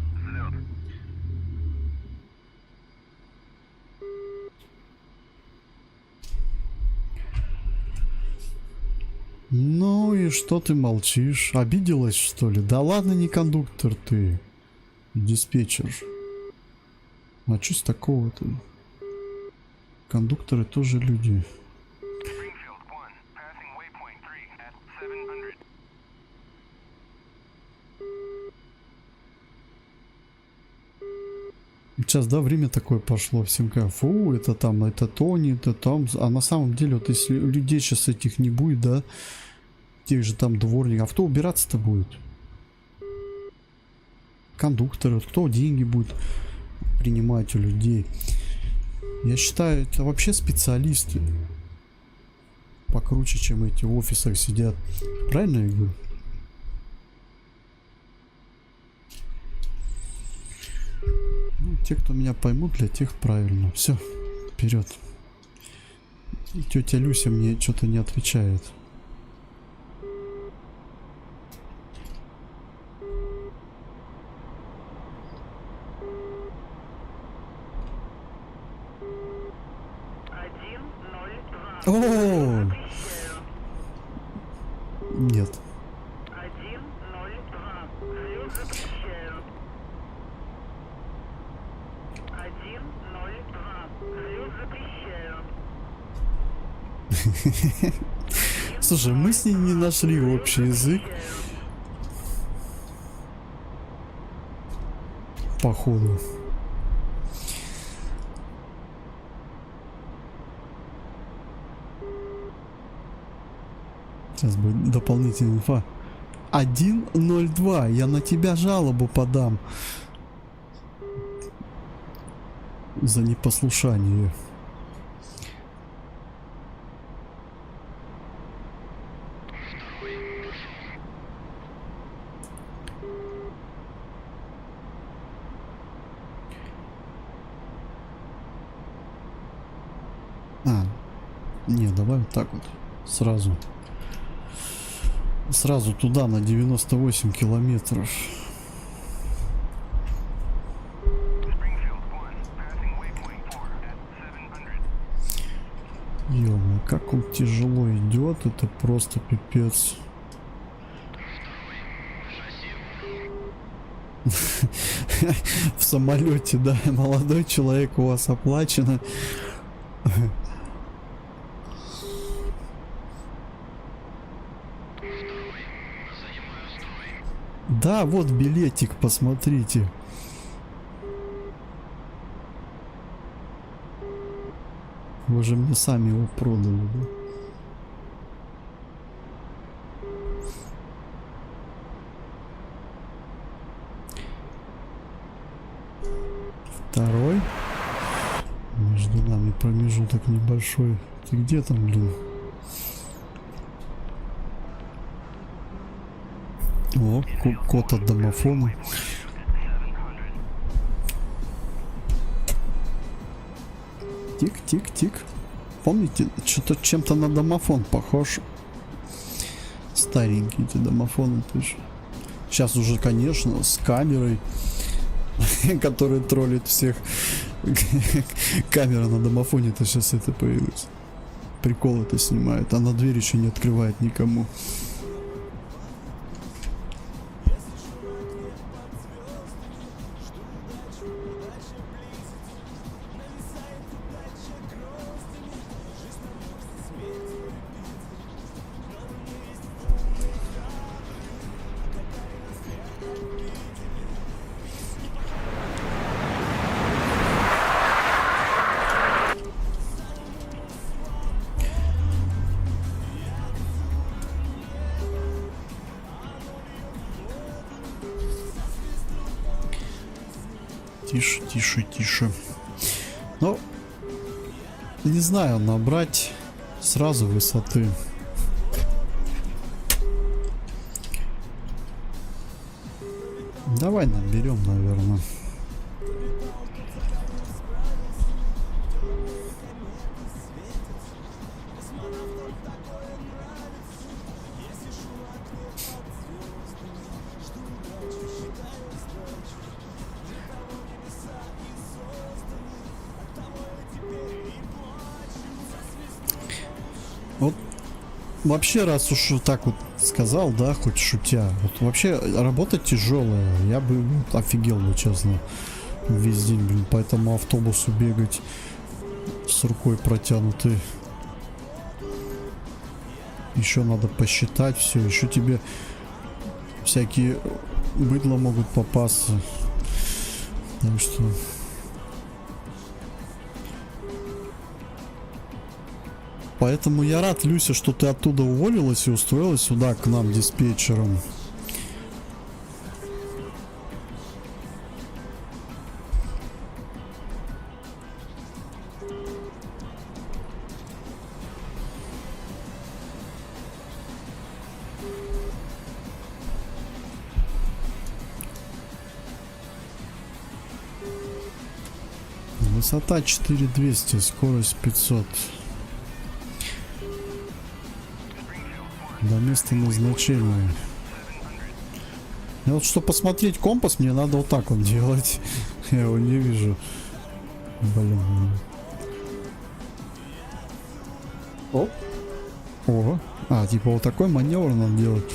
Ну и что ты молчишь? Обиделась, что ли? Да ладно, не кондуктор ты. Диспетчер. А что с такого-то? Кондукторы тоже люди.
Springfield 1, passing waypoint 3 at 700.
Сейчас, да, время такое пошло. Всем как, фу, это там, это то, не это там. А на самом деле, вот если у людей сейчас этих не будет, да, тех же там дворников, а кто убираться-то будет? Кондукторы, вот кто деньги будет принимать у людей? Я считаю, это вообще специалисты. Покруче, чем эти в офисах сидят. Правильно я говорю? Ну, те, кто меня поймут, для тех правильно. Все, вперед. И тетя Люся мне что-то не отвечает. О! Нет.
102. Взлет запрещаю. 102. Взлет запрещаю.
Слушай, мы с ней не нашли общий язык. Походу. Сейчас будет дополнительная инфа. 102. Я на тебя жалобу подам. За непослушание. Не, давай вот так вот. Сразу. Сразу туда на 98 километров.
Springfield 1, passing
Ё-моё, как он тяжело идет, это просто пипец. В самолете, да, молодой человек, у вас оплачено. Да, вот билетик, посмотрите. Вы же мне сами его продали, да? Второй. Между нами промежуток небольшой. Ты где там, блин? О, код от домофона. Тик-тик-тик. Помните, что-то чем-то на домофон похож. Старенькие эти домофоны тоже. Сейчас уже, конечно, с камерой, которая троллит всех. Камера на домофоне-то сейчас это появилась. Прикол это снимает, а на дверь еще не открывает никому. Тише, тише, тише. Ну, не знаю, набрать сразу высоты. Давай наберем, наверное. Вот вообще, раз уж так вот сказал, да, хоть шутя, вот вообще работа тяжелая, я бы офигел бы, честно, весь день, блин, по этому автобусу бегать с рукой протянутой. Еще надо посчитать все, еще тебе всякие быдло могут попасться, так что... Поэтому я рад, Люся, что ты оттуда уволилась и устроилась сюда к нам диспетчером. Высота 4200, скорость 500. До места назначения. И вот что посмотреть компас, мне надо вот так вот делать. Я его не вижу. Блин. Оп. О. А, типа вот такой маневр надо делать.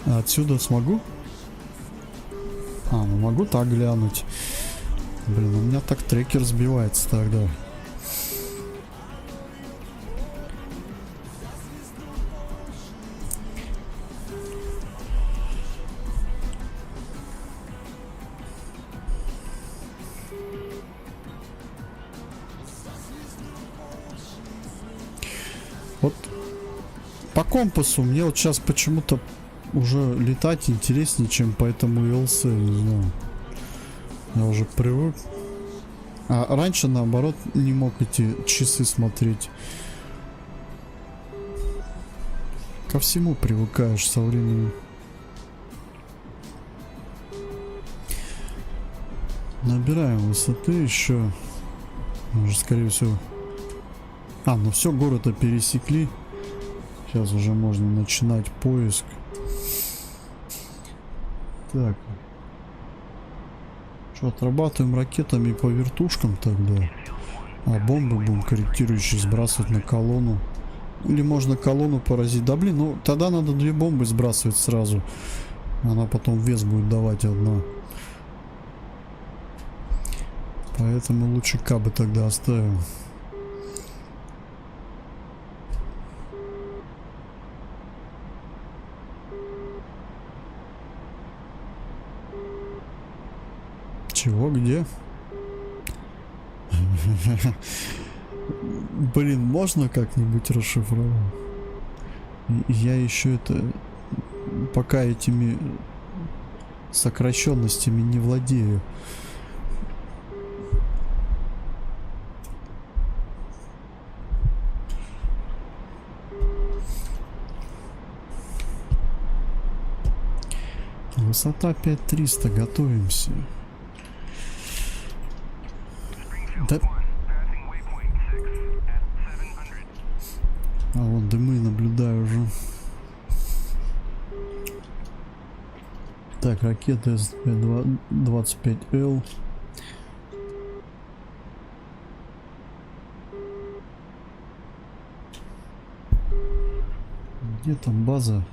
А отсюда смогу? А, ну могу так глянуть. Блин, у меня так трекер сбивается тогда. Вот по компасу мне вот сейчас почему-то уже летать интереснее, чем по этому ЛС, не знаю. Я уже привык. А раньше, наоборот, не мог эти часы смотреть. Ко всему привыкаешь со временем. Набираем высоты еще. Уже, скорее всего... А, ну все, город пересекли. Сейчас уже можно начинать поиск. Так. Что, отрабатываем ракетами по вертушкам тогда? А бомбы будем корректирующие сбрасывать на колонну. Или можно колонну поразить. Да блин, ну тогда надо 2 бомбы сбрасывать сразу. Она потом вес будет давать одна. Поэтому лучше кабы тогда оставим. Чего? Где? Блин, можно как-нибудь расшифровать? Я еще это... Пока этими сокращенностями не владею. Высота 5300, готовимся. Да... А вот дымы наблюдаю уже. Так, ракета С-25Л. Где там база?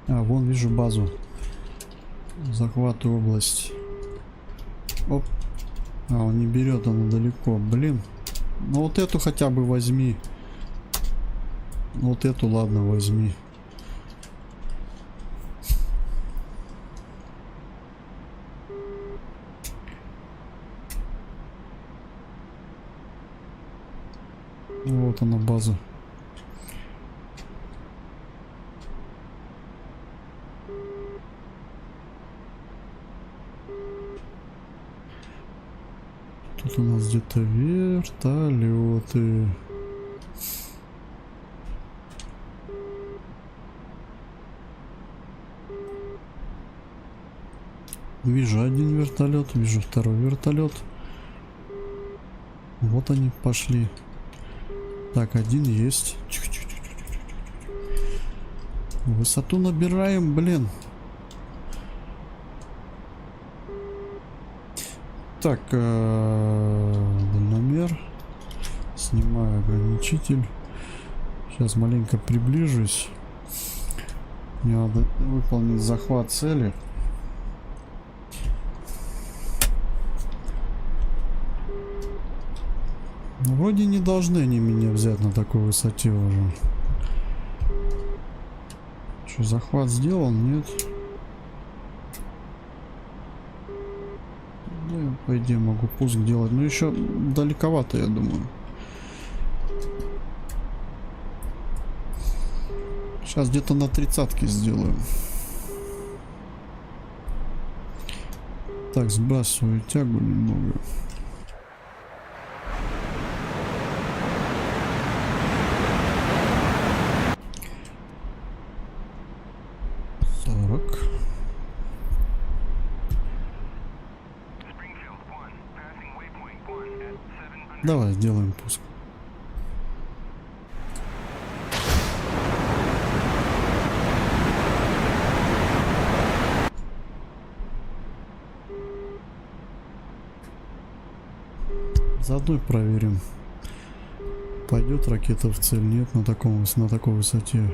А, вон вижу базу. Захватываю область. Оп. А, он не берет, она далеко. Блин. Ну вот эту хотя бы возьми. Вот эту, ладно, возьми. Вот она, база. Тут у нас где-то вертолеты. Вижу один вертолет, вижу второй вертолет. Вот они пошли. Так, один есть. Высоту набираем, блин. Так, дальномер. Снимаю ограничитель. Сейчас маленько приближусь. Мне надо выполнить захват цели. Вроде не должны они меня взять на такой высоте уже. Что, захват сделан? Нет. Да, я, по идее, могу пуск делать. Но еще далековато, я думаю. Сейчас где-то на 30-ке сделаем. Так, сбрасываю тягу немного. Давай сделаем пуск. Заодно и проверим, пойдет ракета в цель, нет, на такой высоте.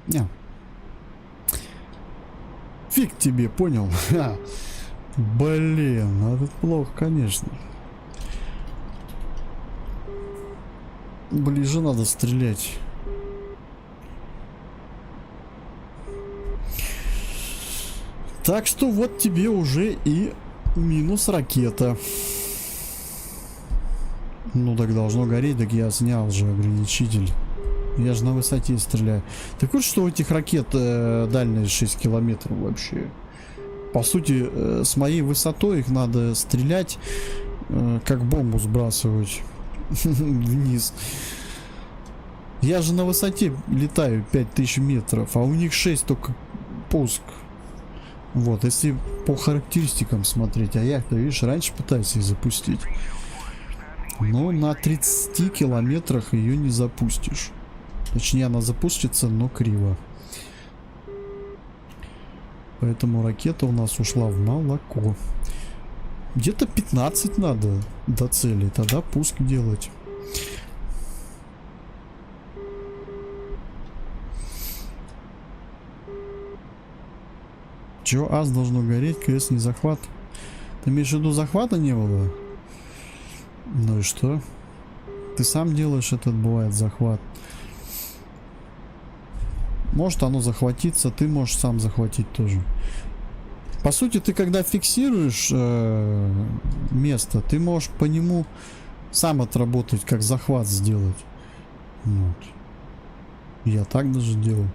Не. Фиг тебе, понял? Ха. Блин, это плохо, конечно. Ближе надо стрелять. Так что вот тебе уже и минус ракета. Ну так должно гореть, так я снял же ограничитель. Я же на высоте стреляю. Так вот, что у этих ракет дальность 6 километров вообще. По сути, с моей высотой их надо стрелять как бомбу сбрасывать вниз. Я же на высоте летаю 5000 метров, а у них 6 только пуск. Вот, если по характеристикам смотреть, а я-то, видишь, раньше пытаюсь их запустить. Но на 30 километрах ее не запустишь. Точнее, она запустится, но криво. Поэтому ракета у нас ушла в молоко. Где-то 15 надо до цели, тогда пуск делать. Чего ас должно гореть, крест не захват? Ты имеешь в виду, захвата не было? Ну и что? Ты сам делаешь этот, бывает, захват. Может оно захватиться, ты можешь сам захватить тоже. По сути, ты когда фиксируешь место, ты можешь по нему сам отработать, как захват сделать. Вот. Я так даже делал.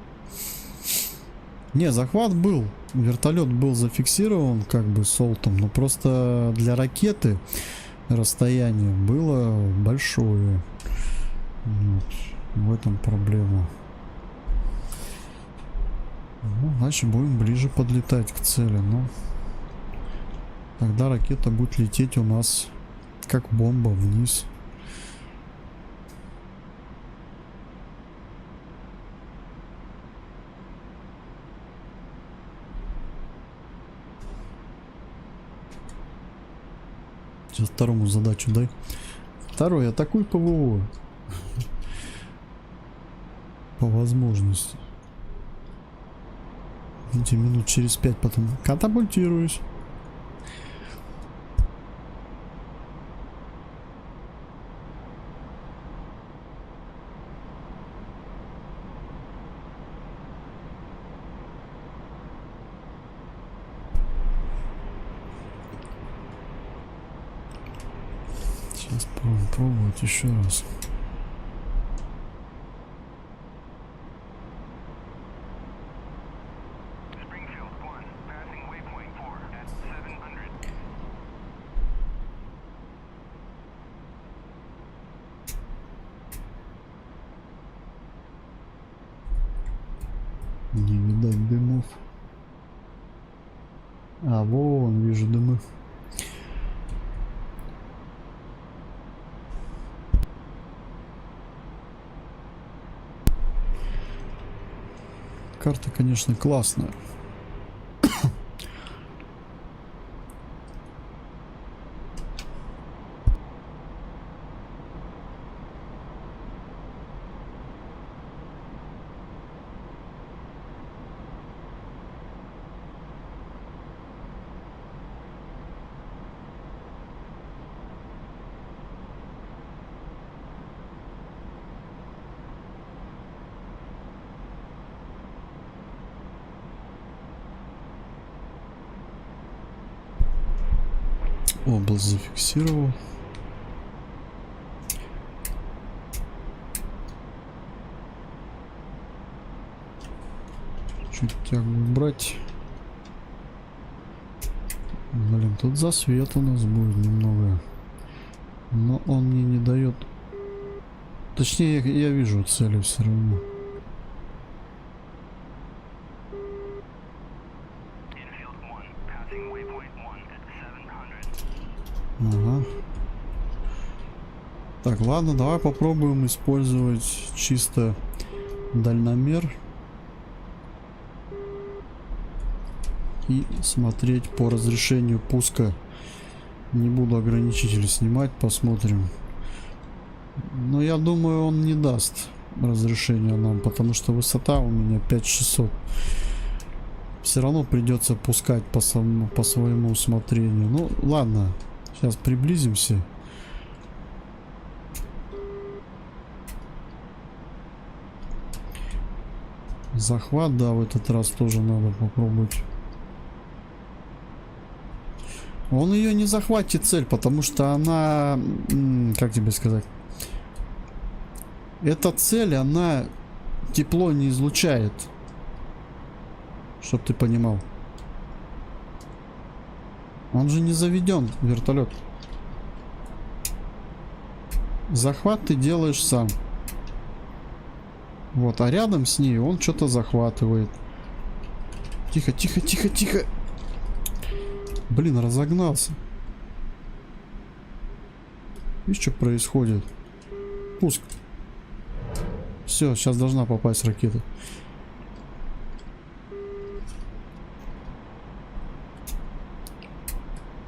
Не, захват был. Вертолет был зафиксирован как бы солтом, но просто для ракеты расстояние было большое. Вот. В этом проблема. Ну, значит, будем ближе подлетать к цели. Но тогда ракета будет лететь у нас как бомба вниз. Сейчас второму задачу дай. Второй, атакуй ПВО. По возможности. Эти минут через 5 потом катапультируюсь. Сейчас будем пробовать еще раз.
Springfield 1, passing waypoint 4 at 700.
Не видать дымов. А, вон, вижу дымы. Карта, конечно, классная. Область зафиксировал. Чуть тягу убрать. Блин, тут засвет у нас будет немного. Но он мне не дает. Точнее, я вижу цели все равно.
Infield 1, passing waypoint 1 at 700.
Ага. Так, ладно, давай попробуем использовать чисто дальномер и смотреть по разрешению пуска. Не буду ограничители снимать, посмотрим. Но я думаю, он не даст разрешения нам, потому что высота у меня 5600. Все равно придется пускать по своему усмотрению. Ну ладно, сейчас приблизимся. Захват, да, в этот раз тоже надо попробовать. Он ее не захватит цель, потому что она, как тебе сказать, эта цель, она тепло не излучает, чтоб ты понимал. Он же не заведен, вертолет. Захват ты делаешь сам. Вот, а рядом с ней он что-то захватывает. Тихо, тихо, тихо, тихо. Блин, разогнался. Видишь, что происходит? Пуск. Все, сейчас должна попасть ракета.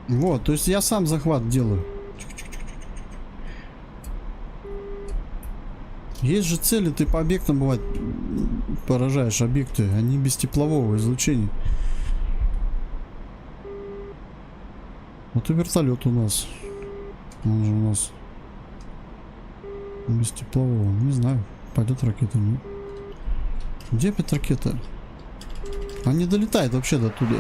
Вот, то есть я сам захват делаю. Есть же цели, ты по объектам бывает поражаешь объекты, они без теплового излучения. Вот и вертолет у нас. Он же у нас без теплового. Не знаю, пойдет ракета, нет. Где опять ракета? Она не долетает вообще до туда.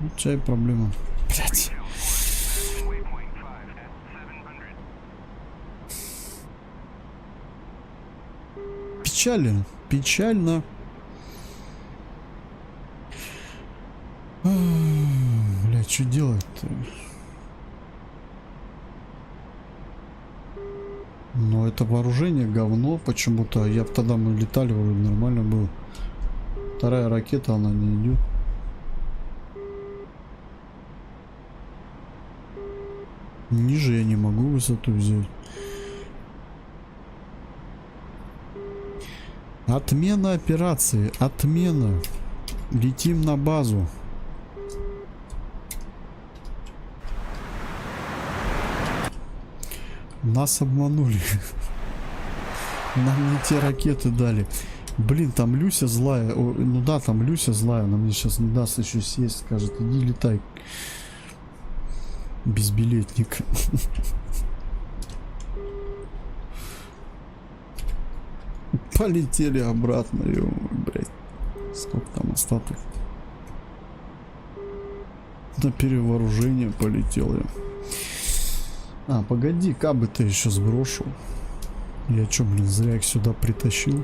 Вот чай проблема. Блять.
Waypoint 5 at 700.
Печально. Печально. Блять, что делать-то? Но это вооружение говно почему-то. Я тогда мы летали, вроде нормально было. Вторая ракета, она не идет. Ниже я не могу высоту взять. Отмена операции. Отмена. Летим на базу. Нас обманули. Нам не те ракеты дали. Блин, там Люся злая. О, ну да, там Люся злая. Она мне сейчас не даст еще сесть. Скажет, иди летай. Безбилетник. Полетели обратно. Блять. Сколько там остаток? На перевооружение полетел я. А, погоди, кабы-то еще сброшу. Я чё, блин, зря их сюда притащил.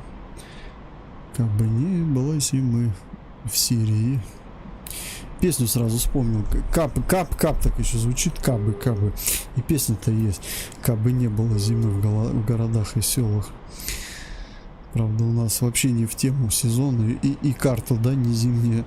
Кабы не было зимы в Сирии. Песню сразу вспомнил. Кап, так еще звучит. Кабы. И песня-то есть. Кабы не было зимы в городах и селах. Правда, у нас вообще не в тему сезона. И карта, да, не зимняя.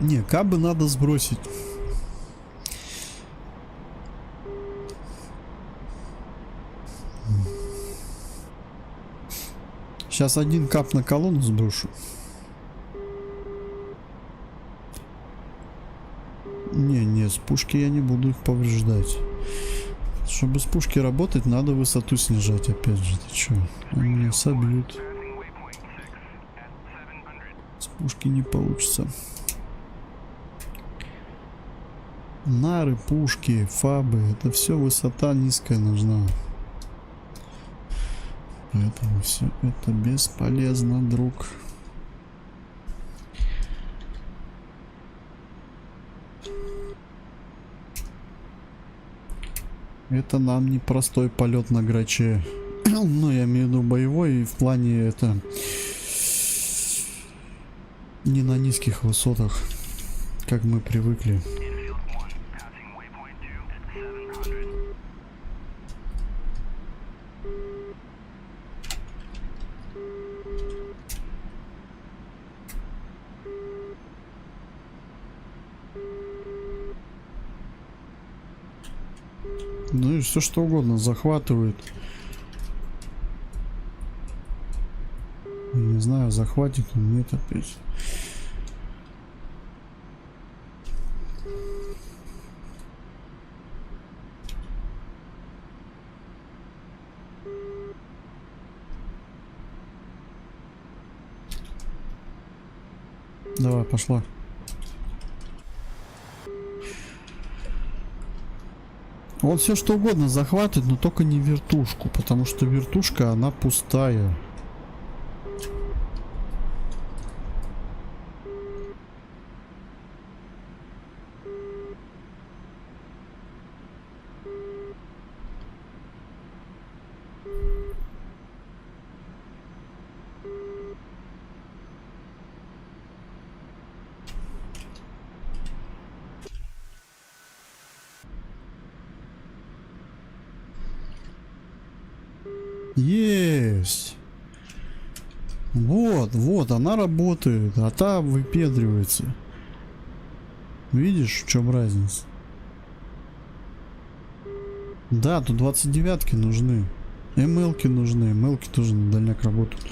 Не, кабы надо сбросить. Сейчас один кап на колонну сброшу. Не, с пушки я не буду их повреждать. Чтобы с пушки работать, надо высоту снижать, опять же. Ты чё? Они меня собьют.
Passing waypoint 6 at 700.
С пушки не получится. Нары, пушки, фабы, это все высота низкая нужна. Поэтому все это бесполезно, друг. Это нам не простой полет на граче. Ну, я имею в виду боевой, и в плане это не на низких высотах, как мы привыкли.
Infield 1 passing waypoint 2 at 700.
Ну и все что угодно захватывает. Не знаю, захватит он, нет опять. Давай, пошла. Он все что угодно захватит, но только не вертушку, потому что вертушка, она пустая. Есть. Вот, вот, она работает, а та выпендривается. Видишь, в чем разница? Да, тут 29-ки нужны. МЛ-ки нужны. МЛ-ки тоже на дальняк работают.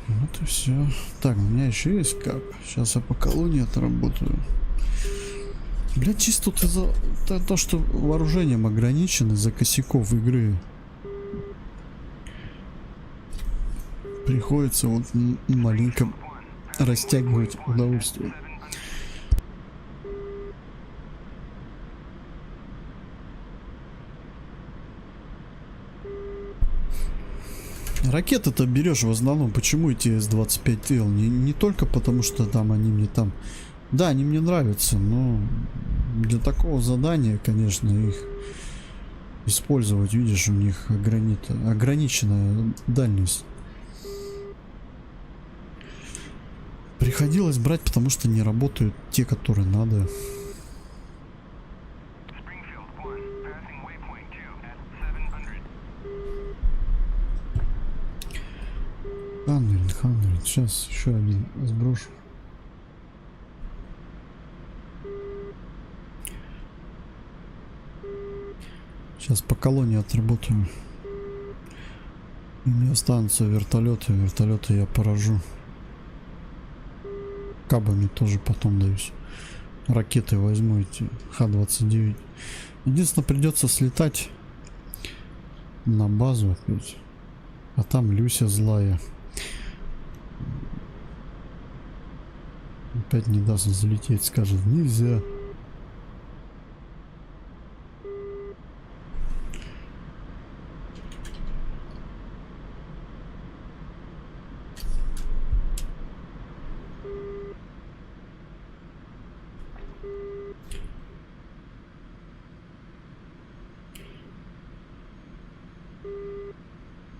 Вот и все. Так, у меня еще есть кап. Сейчас я по колонии отработаю. Блять, чисто тут из-за то, что вооружением ограничен, из-за косяков игры. Приходится вот маленько растягивать удовольствие. Ракеты-то берешь в основном. Почему эти С-25Л? Не только потому, что там они мне там... Да, они мне нравятся, но для такого задания, конечно, их использовать, видишь, у них ограниченная дальность. Приходилось брать, потому что не работают те, которые надо.
Springfield 1, passing waypoint 2 at 700.
Хандрин. Сейчас еще один сброшу. Сейчас по колонии отработаю. У меня останутся вертолеты. Вертолеты я поражу. Кабами тоже потом даюсь. Ракеты возьму эти Х-29. Единственное, придется слетать на базу опять. А там Люся злая. Опять не даст залететь, скажет нельзя.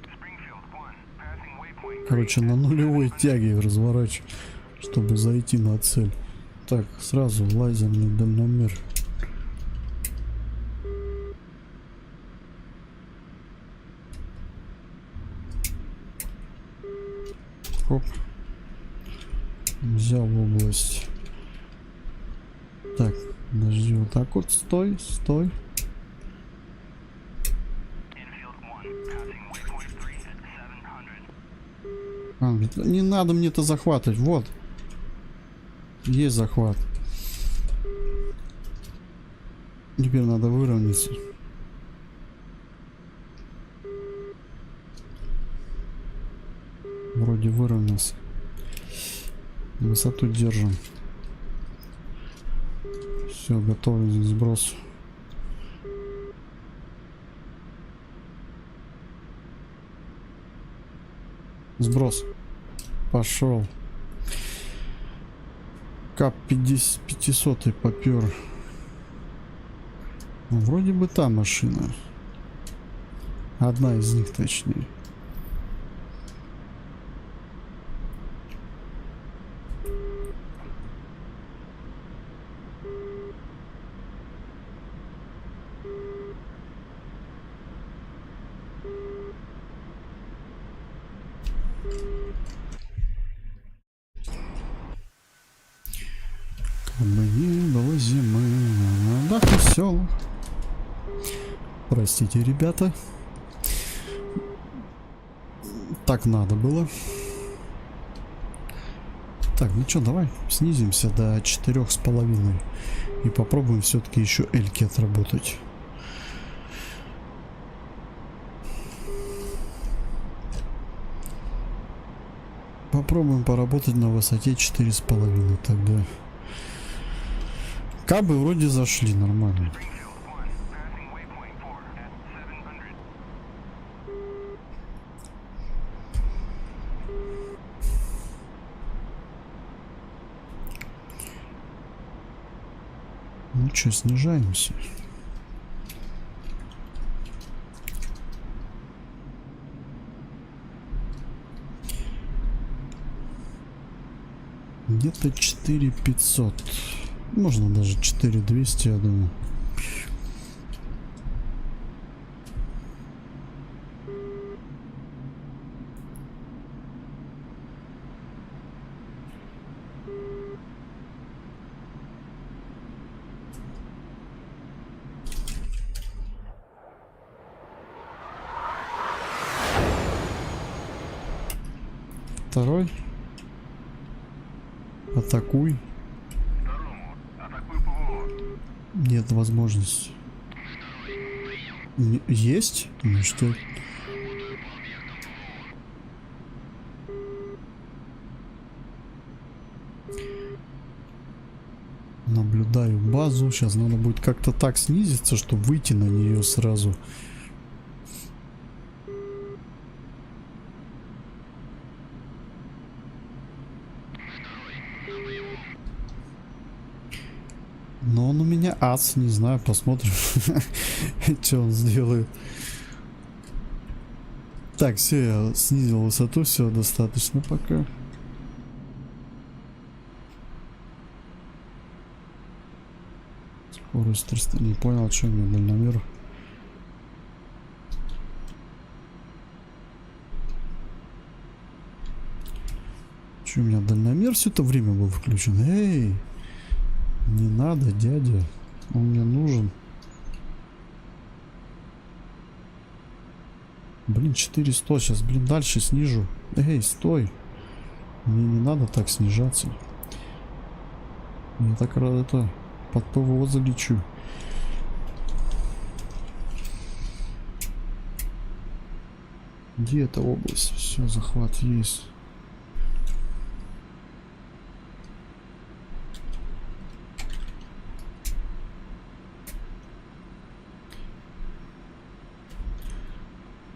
Springfield 1, passing waypoint 3
Короче, на нулевой тяге разворачиваю, чтобы зайти на цель. Так, сразу лазерный дальномер. Хоп. Взял область. Так, подожди, вот так вот, стой.
Infield 1, passing waypoint 3 at 700.
Не надо мне это захватывать, вот. Есть захват. Теперь надо выровняться. Вроде выровнялся. Высоту держим. Все, готовы к сбросу. Сброс. Пошел. Кап 500 попер. Ну, вроде бы та машина. Одна из них, точнее. Как бы не было зимы, да весел. Простите, ребята. Так надо было. Так, ну что, давай снизимся до 4,5 и попробуем все-таки еще эльки отработать. Попробуем поработать на высоте 4,5 тогда. Кабы вроде зашли нормально.
Springfield 1, passing waypoint 4 at 700.
Ну что, снижаемся. Где-то 4500. Можно даже 4200, я думаю. второй. Атакуй.
Второму. Атакуй ПВО.
Нет возможности. Есть? Ну что? Наблюдаю базу. Сейчас надо будет как-то так снизиться, чтобы выйти на нее сразу. Но он у меня ас, не знаю, посмотрим, что он сделает. Так, все, я снизил высоту, все достаточно пока. Скорость 300, не понял, что у меня дальномер. Что у меня дальномер все это время был включен? Эй! Не надо, дядя. Он мне нужен. Блин, 400. Сейчас, блин, дальше снижу. Эй, стой. Мне не надо так снижаться. Я так рад это под ПВО залечу. Где эта область? Все, захват есть.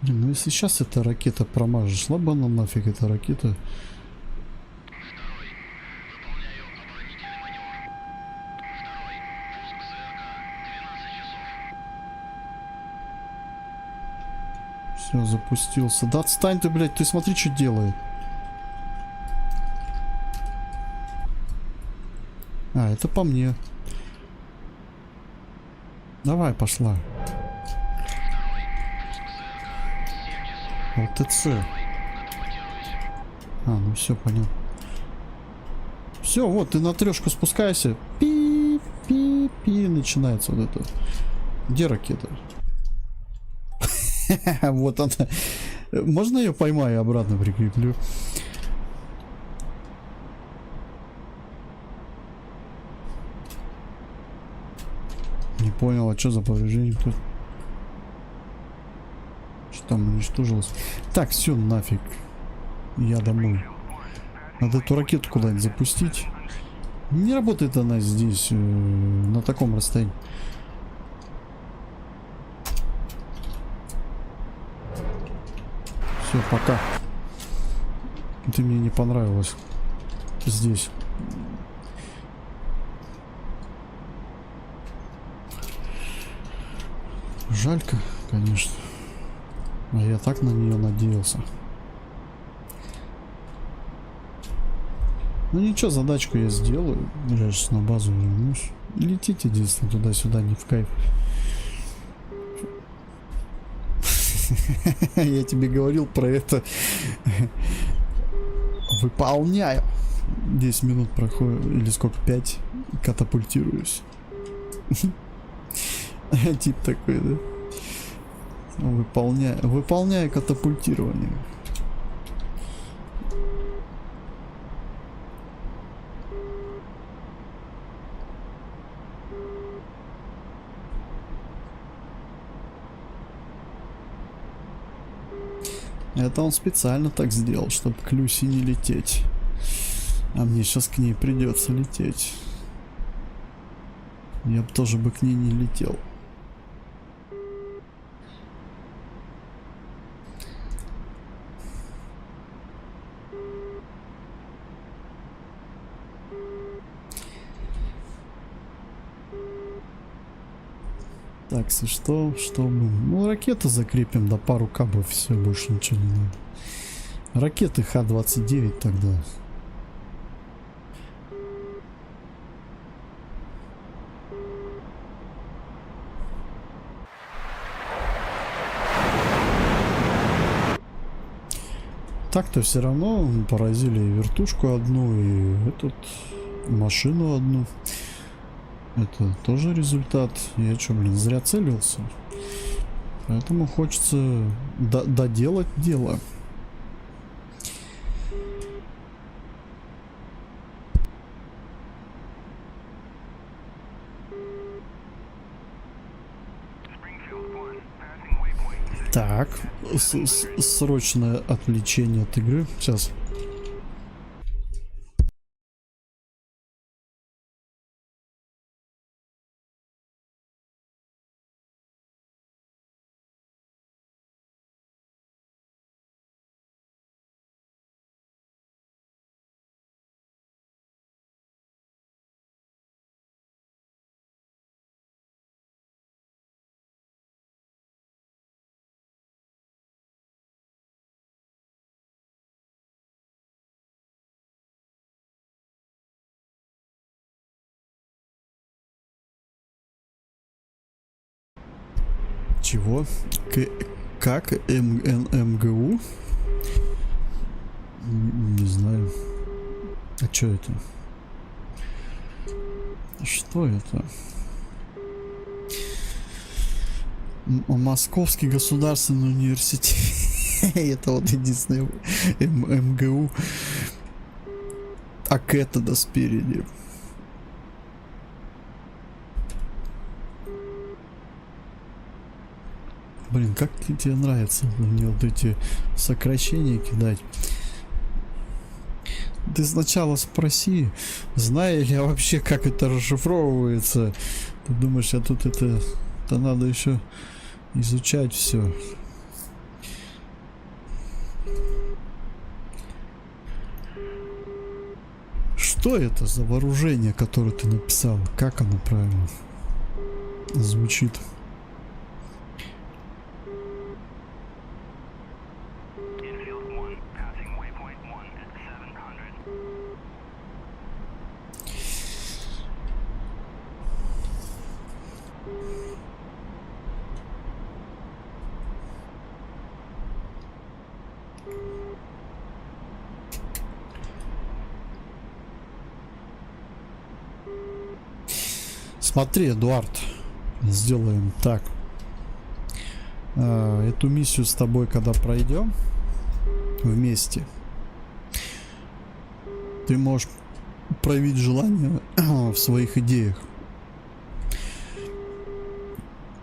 Блин, ну если сейчас эта ракета промажет, шла бы она нафиг, эта ракета.
Второй. Выполняю оборонительный маневр. Второй. Пуск ЗРК. 12 часов.
Все, запустился. Да отстань ты, блядь, ты смотри, что делает. А, это по мне. Давай, пошла. ЛТЦ. А, ну все, понял. Все, вот, ты на трешку спускайся. Пи-пи-пи. Начинается вот это. Где ракета? Вот она. Можно ее поймаю и обратно прикреплю? Не понял, а что за повреждение тут? Что там уничтожилось? Так, все, нафиг. Я домой. Надо эту ракету куда-нибудь запустить. Не работает она здесь, на таком расстоянии. Все, пока. Ты мне не понравилось. Здесь. Жалько, конечно. А я так на нее надеялся. Ну ничего, задачку я сделаю. Я сейчас на базу вернусь. Летите, единственное, туда-сюда, не в кайф. Я тебе говорил про это. Выполняю. 10 минут проходит, или сколько, 5. Катапультируюсь. Тип такой, да? Выполняю катапультирование. Это он специально так сделал, чтобы к Люси не лететь. А мне сейчас к ней придется лететь. Я бы тоже к ней не летел. Так, если что мы... Ну, ракеты закрепим, да пару кабов, все, больше ничего не надо. Ракеты Х-29 тогда. Так-то все равно поразили и вертушку одну, и эту машину одну. Это тоже результат. Я что, блин, зря целился. Поэтому хочется доделать дело. Так, срочное отвлечение от игры. Сейчас. Чего? Как МГУ? Не знаю. А что это? Что это? Московский государственный университет. Это вот единственное МГУ. А это спереди. Блин, как тебе нравится мне вот эти сокращения кидать? Ты сначала спроси, знаю ли я вообще, как это расшифровывается. Ты думаешь, а тут это надо еще изучать все. Что это за вооружение, которое ты написал? Как оно правильно звучит?
Infield 1, passing waypoint 1 at 700.
Смотри, Эдуард, сделаем так. Эту миссию с тобой, когда пройдем вместе, ты можешь проявить желание в своих идеях.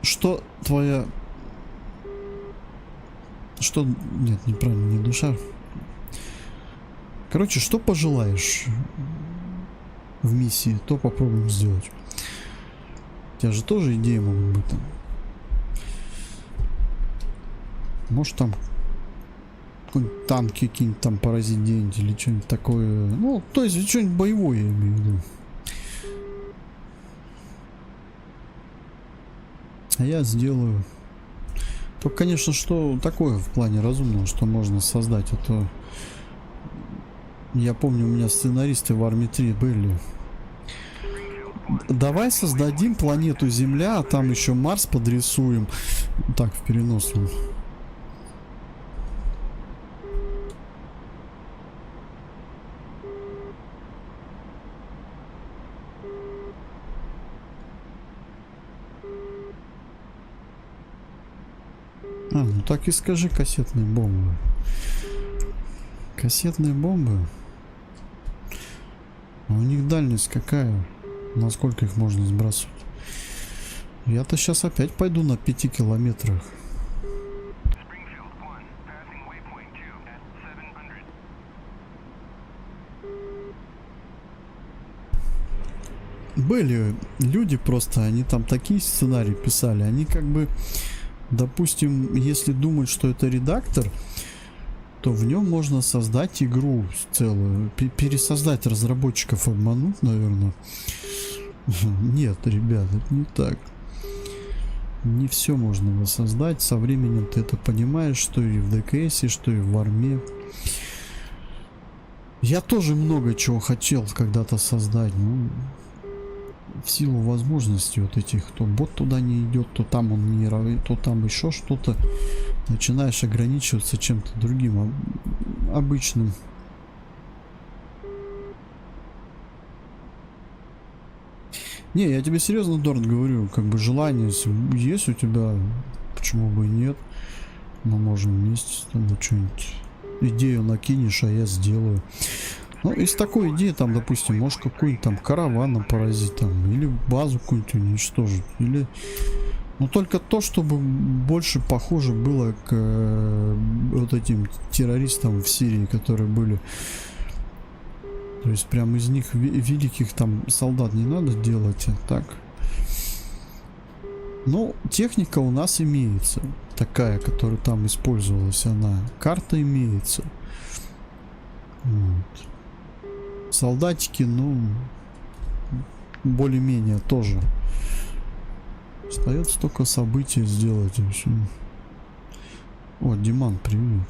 Что твоя... Что... Нет, неправильно, не душа. Короче, что пожелаешь в миссии, то попробуем сделать. У тебя же тоже идеи могут быть там. Может там какой-нибудь танки какие-нибудь там поразить где-нибудь или что-нибудь такое. Ну, то есть что-нибудь боевое, я имею в виду. А я сделаю. Только, конечно, что такое в плане разумного, что можно создать. Это... Я помню, у меня сценаристы в Арме 3 были. Давай создадим планету Земля, а там еще Марс подрисуем. Так, в переносном. Ну так и скажи, кассетные бомбы. Кассетные бомбы? А у них дальность какая? Насколько их можно сбрасывать? Я-то сейчас опять пойду на 5 километрах.
Springfield 1, passing waypoint 2 at 700.
Были люди просто, они там такие сценарии писали. Они как бы, допустим, если думать, что это редактор, то в нем можно создать игру целую. Пересоздать разработчиков, обмануть, наверное. Нет, ребят, это не так. Не все можно воссоздать. Со временем ты это понимаешь, что и в ДКСе, что и в арме. Я тоже много чего хотел когда-то создать, но в силу возможностей вот этих, то бот туда не идет, то там он не равен, то там еще что-то, начинаешь ограничиваться чем-то другим, обычным. Не, я тебе серьезно, Дорт, говорю, как бы желание есть у тебя, почему бы и нет. Мы можем вместе там что-нибудь, идею накинешь, а я сделаю. Ну, из такой идеи, там, допустим, можешь какой-нибудь там караван поразить, там, или базу какую-нибудь уничтожить, или Но только то, чтобы больше похоже было к вот этим террористам в Сирии, которые были. То есть прям из них великих там солдат не надо делать, а так. Ну, техника у нас имеется. Такая, которая там использовалась, она. Карта имеется. Вот. Солдатики, ну, более-менее тоже. Остается только события сделать. И всё. О, Диман, привет.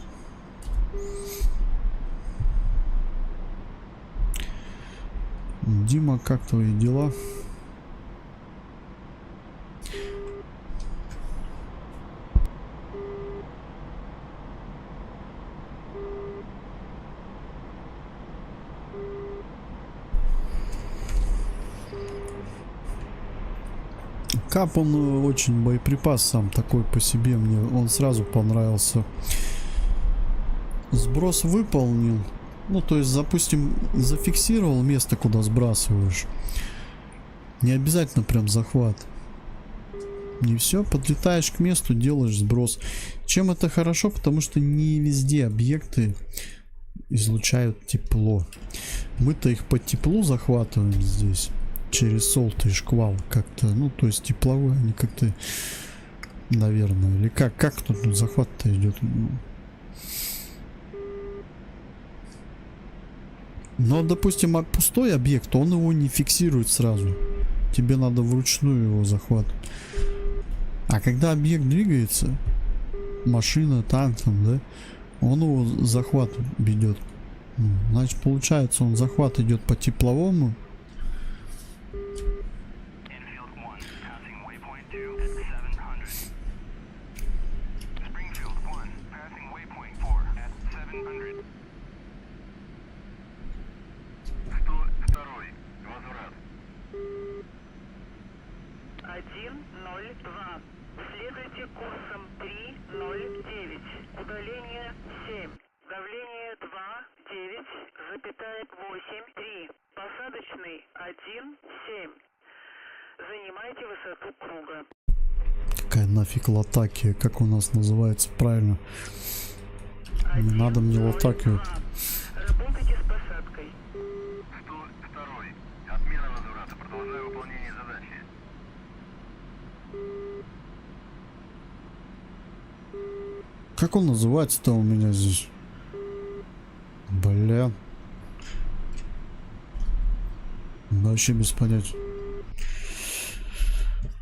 Дима, как твои дела? Кап, он очень боеприпас сам такой по себе, мне он сразу понравился. Сброс выполнил. Ну, то есть, допустим, зафиксировал место, куда сбрасываешь. Не обязательно прям захват. Не все, подлетаешь к месту, делаешь сброс. Чем это хорошо? Потому что не везде объекты излучают тепло. Мы-то их по теплу захватываем здесь. Через солт и шквал как-то. Ну, то есть тепловые они как-то, наверное. Или как тут захват-то идет? Но, допустим, пустой объект, он его не фиксирует сразу. Тебе надо вручную его захватывать. А когда объект двигается, машина, танк там, да, он его захват ведет. Значит, получается, он захват идет по тепловому.
Infield 1, passing waypoint 2 at 700. Springfield 1, passing waypoint 4 at 700.
102. Возврат.
102. Следуйте курсом 309. Удаление 7. Давление 2,9,8,3. Посадочный 1,7. Занимайте высоту круга.
Какая нафиг Латакия, как у нас называется правильно? Не надо мне Латакию.
Работайте с посадкой.
102. Отмена возврата. Продолжаю выполнение задачи.
Как он называется-то у меня здесь? Бля. Вообще без понятия.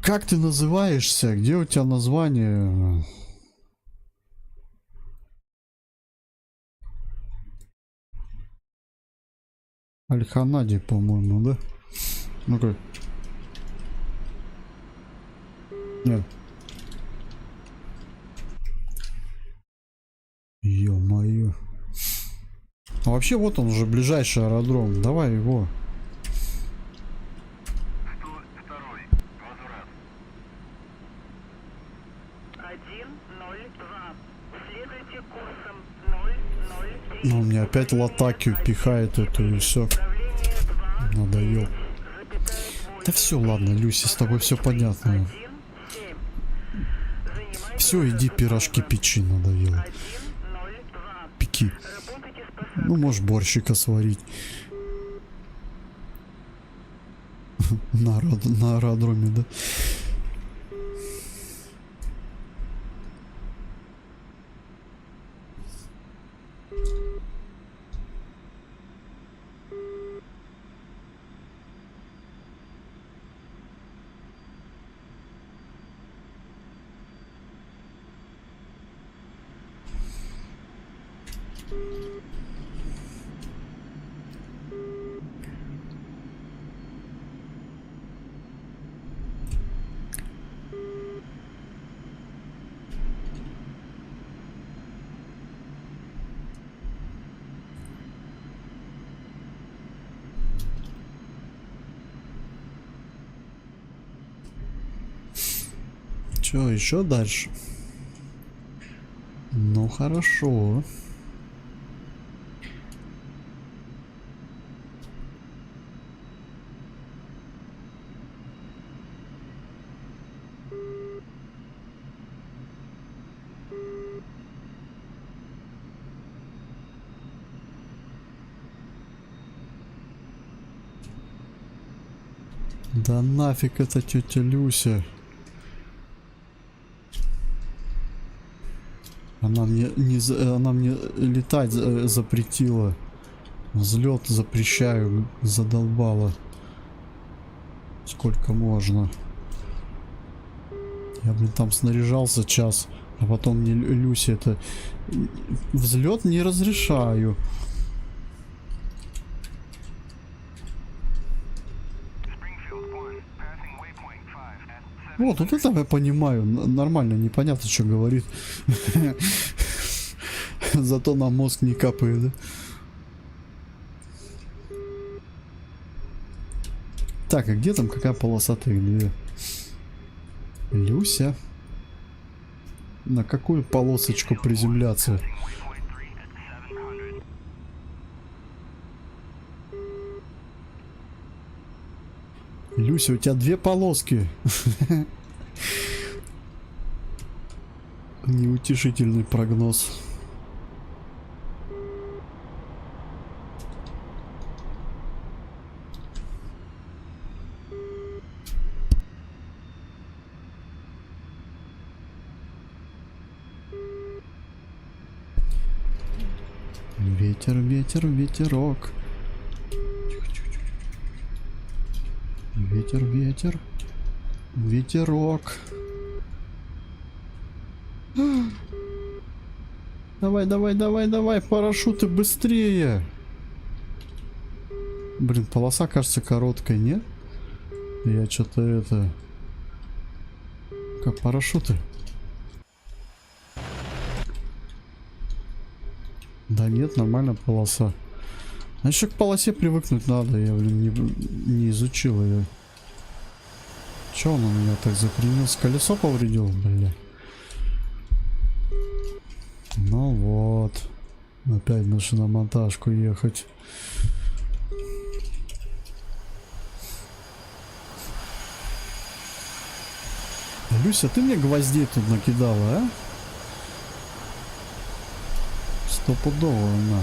Как ты называешься? Где у тебя название? Аль-Ханади, по-моему, да? Ну-ка. Нет. Ё-моё. А вообще вот он уже ближайший аэродром. Давай его.
102. Возврат.
102. Следуйте курсом 003.
Ну, мне опять Латакию пихает эту и все.
Давление 2.
Надоел. Да все, ладно, Люси, с тобой все понятно. Все, иди пирожки печи, надоело.
102.
Пеки.
Работайте с посадкой.
Ну, можешь борщика сварить. На аэродроме, да? Че, еще дальше? Ну, хорошо. Да нафиг это тетя Люся. Она мне она мне летать запретила. Взлет запрещаю, задолбала. Сколько можно? Я, блин, там снаряжался час, а потом мне Люся это... Взлет не разрешаю.
Springfield 1, passing waypoint 5 at 7.
Вот это я понимаю. Нормально, непонятно, что говорит. Зато на мозг не капает, да? Так, а где там какая полосатая где? Люся? На какую полосочку приземляться?
Waypoint 3 at 700.
Люся, у тебя две полоски. Неутешительный прогноз. Ветер, ветер, ветерок. Ветер, ветер, ветерок. Давай, давай, давай, давай, парашюты быстрее. Блин, полоса кажется короткой, нет? Я что-то это... Как парашюты? Да нет, нормально полоса. А еще к полосе привыкнуть надо, я, блин, не изучил ее. Че он у меня так закренился? Колесо повредил, бля. Ну вот. Опять на шиномонтажку ехать. Люся, ты мне гвоздей тут накидала, а? Стопудово она.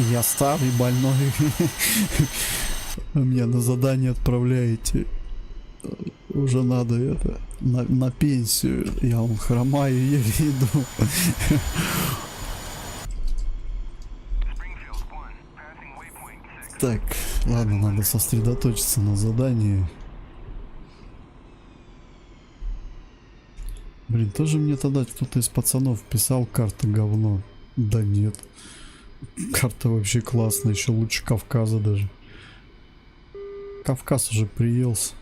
Я старый, больной. Меня на задание отправляете. Уже надо это на пенсию. Я вам хромаю, еле иду.
Springfield 1, passing waypoint 6.
Так, ладно, надо сосредоточиться на задании. Блин, тоже мне тогда кто-то из пацанов писал, карта говно. Да нет. Карта вообще классная, еще лучше Кавказа даже. Кавказ уже приелся.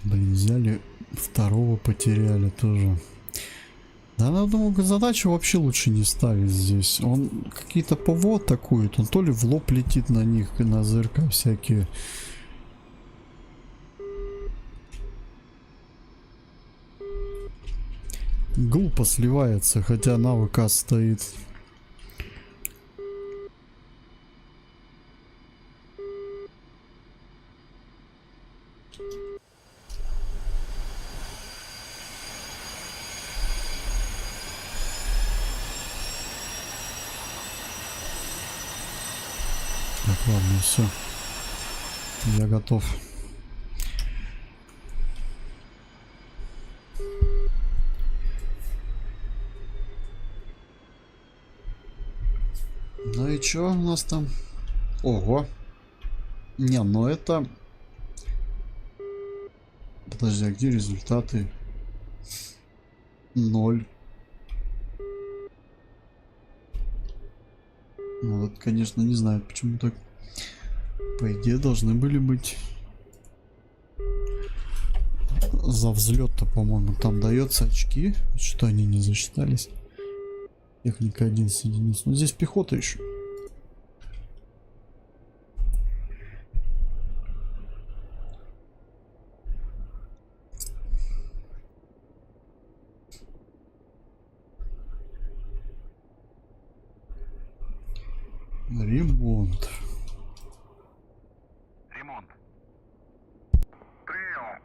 Блин, взяли второго, потеряли тоже. Да, я думаю, задачу вообще лучше не ставить здесь. Он какие-то ПВО атакует, он то ли в лоб летит на них, на ЗРК всякие. Глупо сливается, хотя на ВК стоит. Так, ладно, все. Я готов. Ну и чё у нас там? Ого. Не, ну это... Подожди, а где результаты? 0. Ну вот, конечно, не знаю, почему так. По идее, должны были быть за взлет-то, по-моему, там дается очки. Что они не засчитались. Техника 11 единиц. Ну здесь пехота еще. Ремонт.
Ремонт. Прием.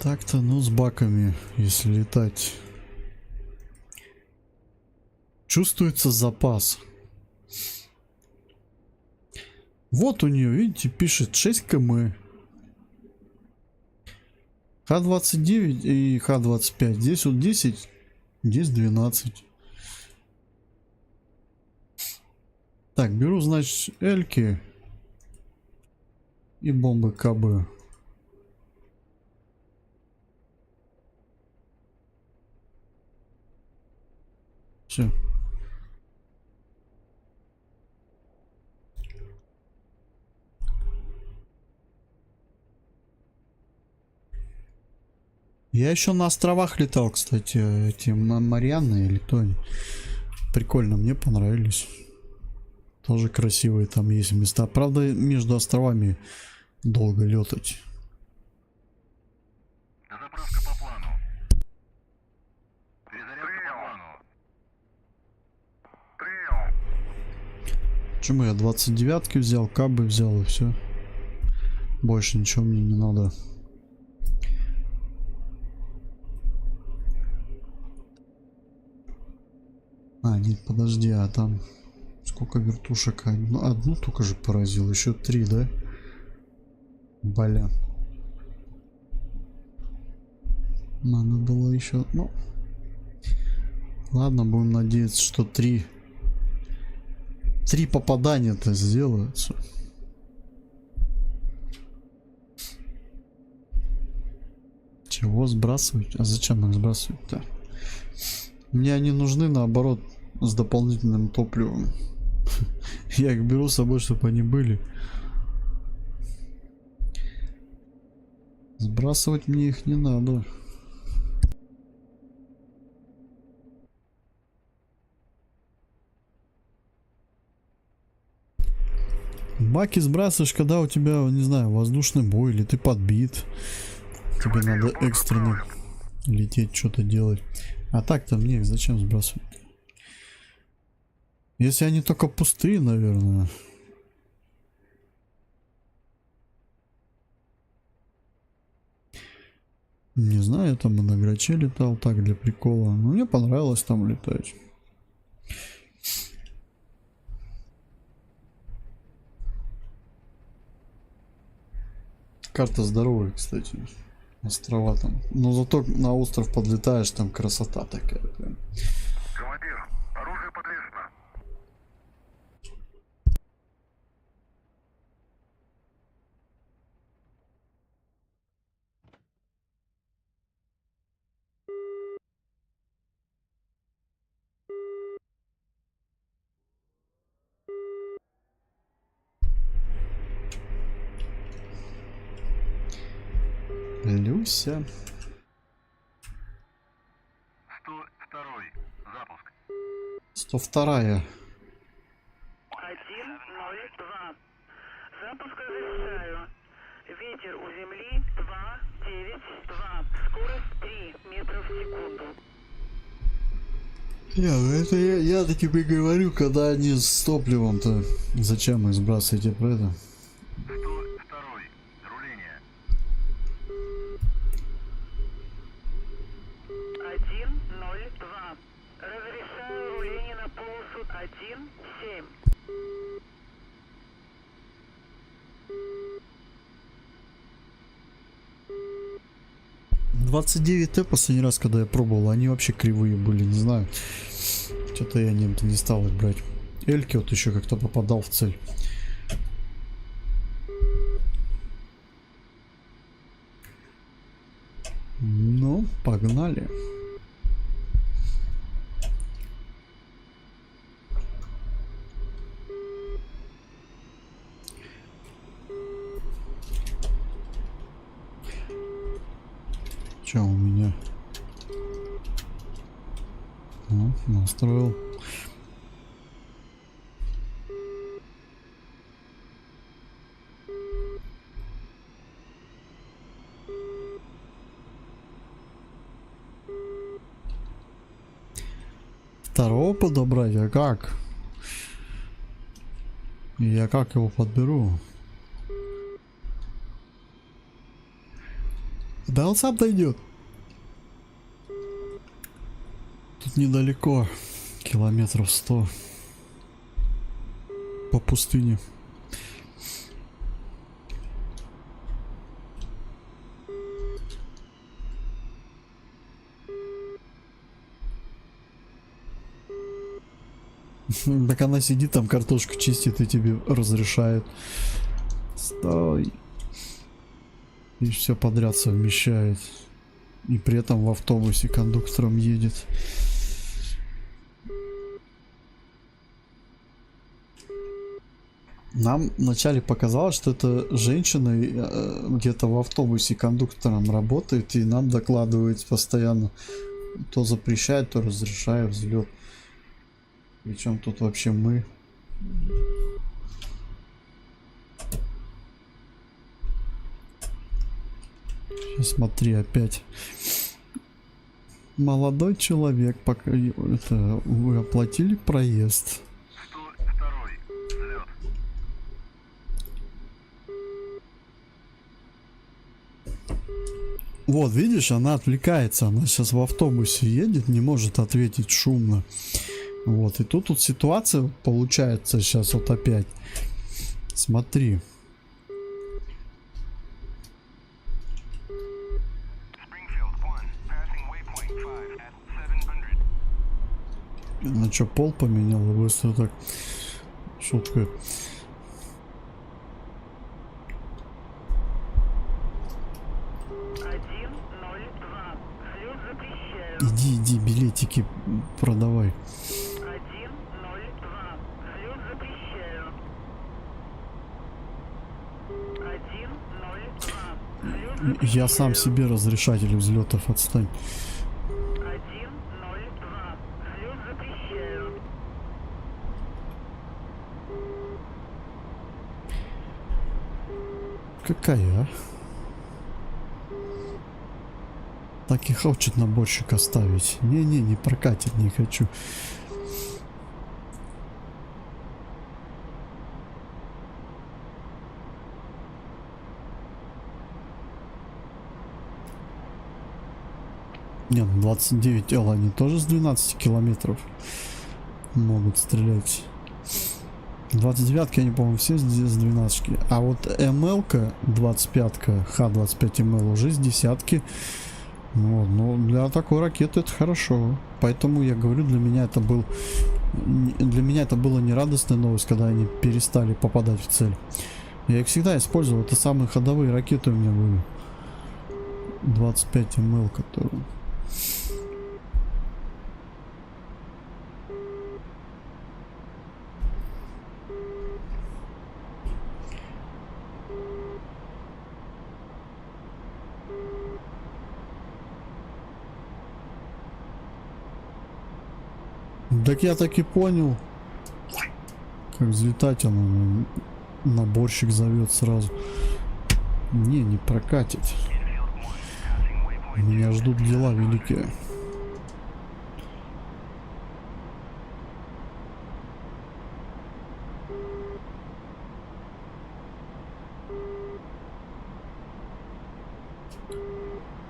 Так-то, ну, с баками, если летать. Чувствуется запас. Вот у нее, видите, пишет 6 км. Х-29 и Х-25. Здесь вот 10, здесь 12. Так, беру, значит, Эльки и бомбы КБ. Все. Я еще на островах летал, кстати, эти Марианны или кто они. Прикольно, мне понравились. Тоже красивые там есть места. Правда, между островами долго летать.
Заправка по плану. Перезарядка по плану. Прием.
Почему я 29-ки взял, кабы взял и все. Больше ничего мне не надо. А, нет, подожди, а там сколько вертушек? Одну только же поразил, еще 3, да? Бля. Надо было еще, ну. Ладно, будем надеяться, что 3 попадания-то сделаются. Чего сбрасывать? А зачем их сбрасывать-то? Мне они нужны, наоборот, с дополнительным топливом. Я их беру с собой, чтобы они были. Сбрасывать мне их не надо. Баки сбрасываешь, когда у тебя, не знаю, воздушный бой, или ты подбит. Тебе надо экстренно лететь, что-то делать. А так-то мне их зачем сбрасывать? Если они только пустые, наверное. Не знаю, я там и на Граче летал так для прикола. Но мне понравилось там летать. Карта здоровая, кстати. Острова там. Но зато на остров подлетаешь, там красота такая. Прям.
Командир, оружие подвешено.
Люся.
102. Запуск.
102-я.
102. Запуск разрешаю. Ветер у земли 2,9,2. Скорость 3 метров в секунду.
Не, ну это я тебе говорю, когда они с топливом-то. Зачем их сбрасываете про это?
102-й. Руление.
102. Разрешаю руление на полосу 1-7.
29Т последний раз, когда я пробовал, они вообще кривые были, не знаю. Что-то я не стал их брать. Эльки вот еще как-то попадал в цель. Ну, погнали. Че у меня? О, настроил. Второго подобрать, а как? Я как его подберу? Да он сам дойдет. Тут недалеко. Километров 100. По пустыне. Так она сидит там, картошку чистит и тебе разрешает. Стой. И все подряд совмещает. И при этом в автобусе кондуктором едет. Нам вначале показалось, что это женщина где-то в автобусе кондуктором работает и нам докладывает постоянно. То запрещает, то разрешает взлет. Причем тут вообще мы. Сейчас смотри опять. Молодой человек, пока это вы оплатили проезд.
102-й. Взлет.
Вот, видишь, она отвлекается. Она сейчас в автобусе едет, не может ответить шумно. Вот, и тут ситуация получается сейчас вот опять. Смотри.
Springfield 1. Passing waypoint 5 at 700.
Ну что, пол поменял быстро так. Шутка. Иди, билетики продавай.
102. Взлет запрещаю. 102. Взлет
Я сам себе разрешатель взлетов, отстань.
102. Взлет запрещаю.
Какая, а? Так и хочет наборщик оставить. Не прокатит, не хочу. Нет, 29Л они тоже с 12 километров могут стрелять. 29-ки они, по-моему, все с 12-ки. А вот МЛ-ка, 25-ка, Х-25МЛ уже с десятки. Вот, ну, для такой ракеты это хорошо. Поэтому я говорю, для меня это было не радостная новость, когда они перестали попадать в цель. Я их всегда использовал. Это самые ходовые ракеты у меня были. 25 МЛ, которые... Так я так и понял, как взлетать оно. Наборщик зовет сразу. Не прокатит. Меня ждут дела великие.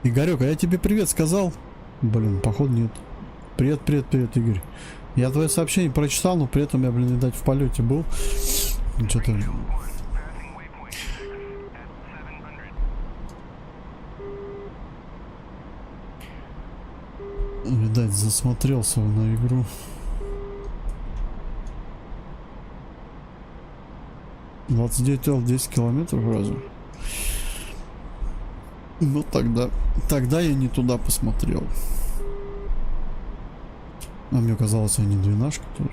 Игорек, а я тебе привет сказал? Блин, походу нет. Привет, привет, привет, Игорь. Я твое сообщение прочитал, но при этом я, блин, видать, в полете был. Что-то...
Passing waypoint 6 at 700.
Видать, засмотрелся на игру. $29 10 километров разве? Ну тогда я не туда посмотрел. А мне казалось, они двенашка тоже.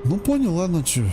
Ну понял, ладно, чё.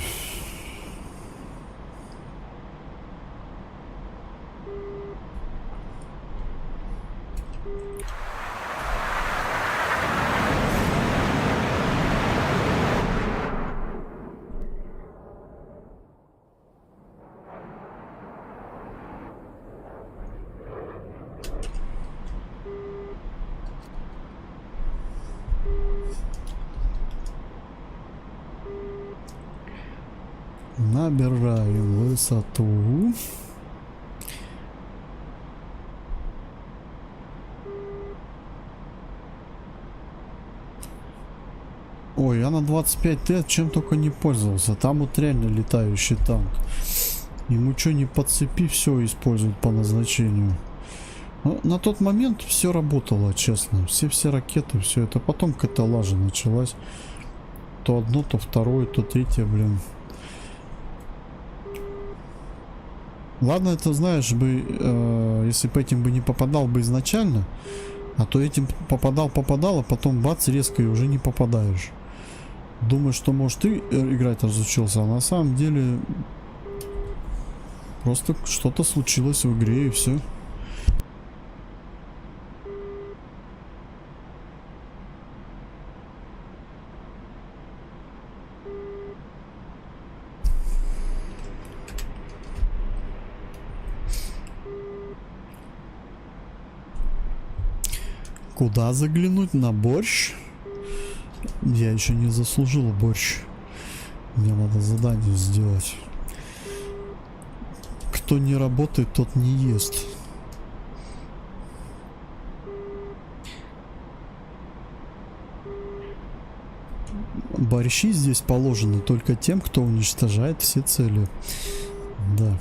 Набираем высоту. Ой, я на 25Т чем только не пользовался. Там вот реально летающий танк. Ему что не подцепи, все используют по назначению. Но на тот момент все работало, честно. Все ракеты, все это. Потом какая-то лажа началась. То одно, то второе, то третье, блин. Ладно, это знаешь бы, если бы этим бы не попадал бы изначально, а то этим попадал, а потом бац, резко и уже не попадаешь. Думаешь, что может ты играть разучился, а на самом деле просто что-то случилось в игре и все. Куда заглянуть? На борщ? Я еще не заслужил борщ. Мне надо задание сделать. Кто не работает, тот не ест. Борщи здесь положены только тем, кто уничтожает все цели. Да.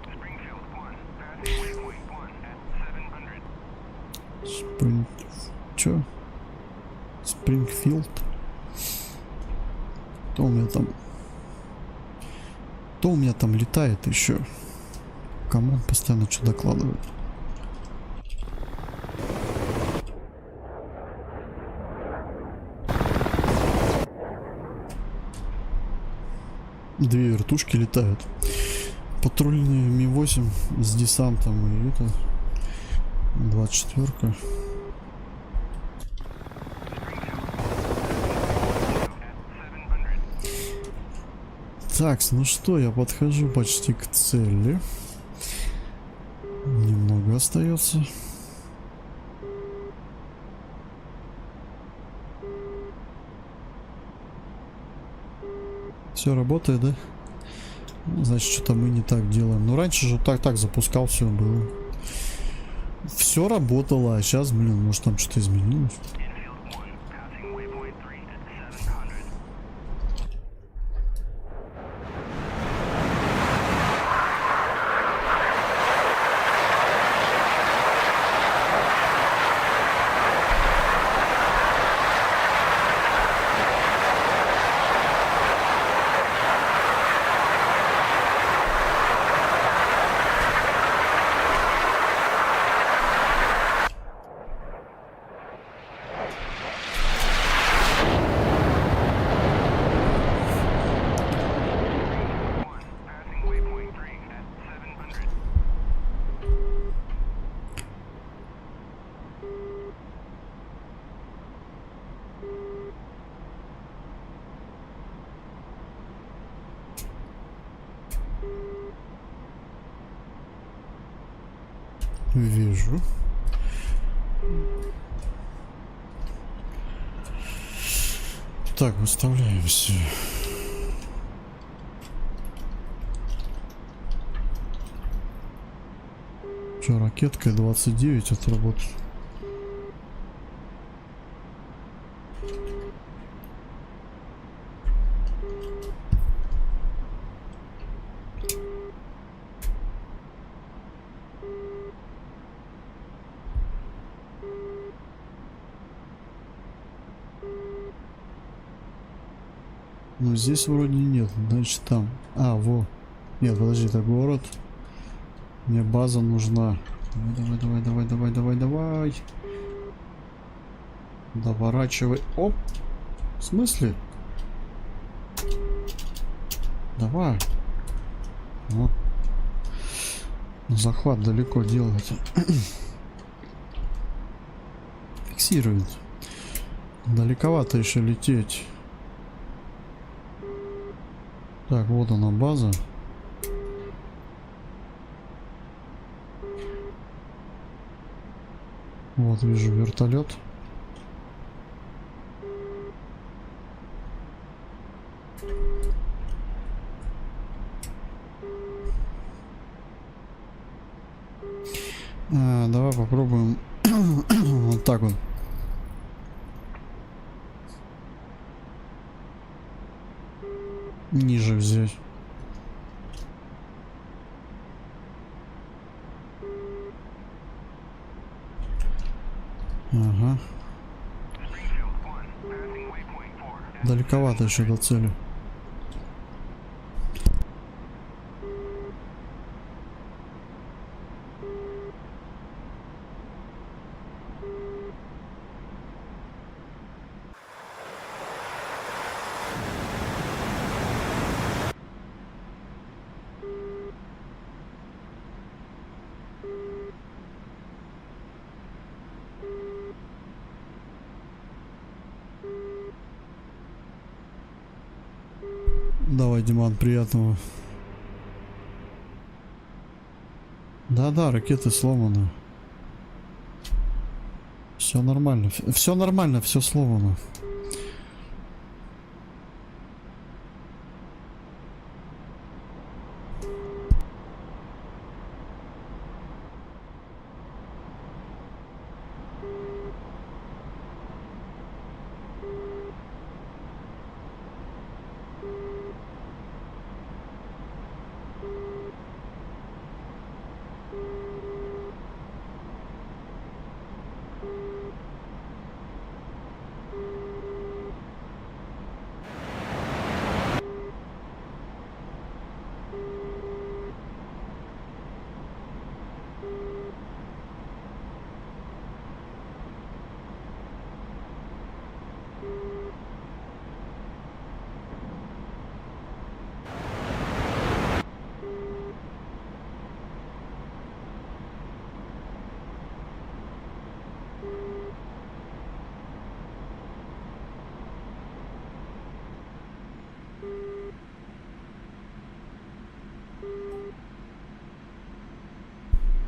Springfield 1, passing waypoint 1 at 700.
Чё? Спрингфилд? Кто у меня там? Кто у меня там летает еще? Кому он постоянно что докладывает? Две вертушки летают. Патрульные Ми-8 с десантом и это 24-ка. Так, ну что, я подхожу почти к цели. Немного остается. Все работает, да? Значит, что-то мы не так делаем. Ну, раньше же так запускал, все было. Все работало, а сейчас, блин, может там что-то изменилось.
Infield 1, passing waypoint 3 at 700. Passing waypoint 3 at 700.
Вижу. Так, выставляемся. Что, ракеткой 29 отработать? Ну здесь вроде нет, значит там. А, во. Нет, подожди, это город. Мне база нужна. Давай, давай, давай, давай, давай, давай. Доворачивай. Оп. В смысле? Давай. Вот. Захват далеко делать. Фиксирует. Далековато еще лететь. Так, вот она база. Вот вижу вертолет. Давай попробуем вот так вот. Ниже взять. Ага. Далековато еще до цели. Давай, Диман, приятного. Да-да, ракеты сломаны. Все нормально. Все нормально, все сломано.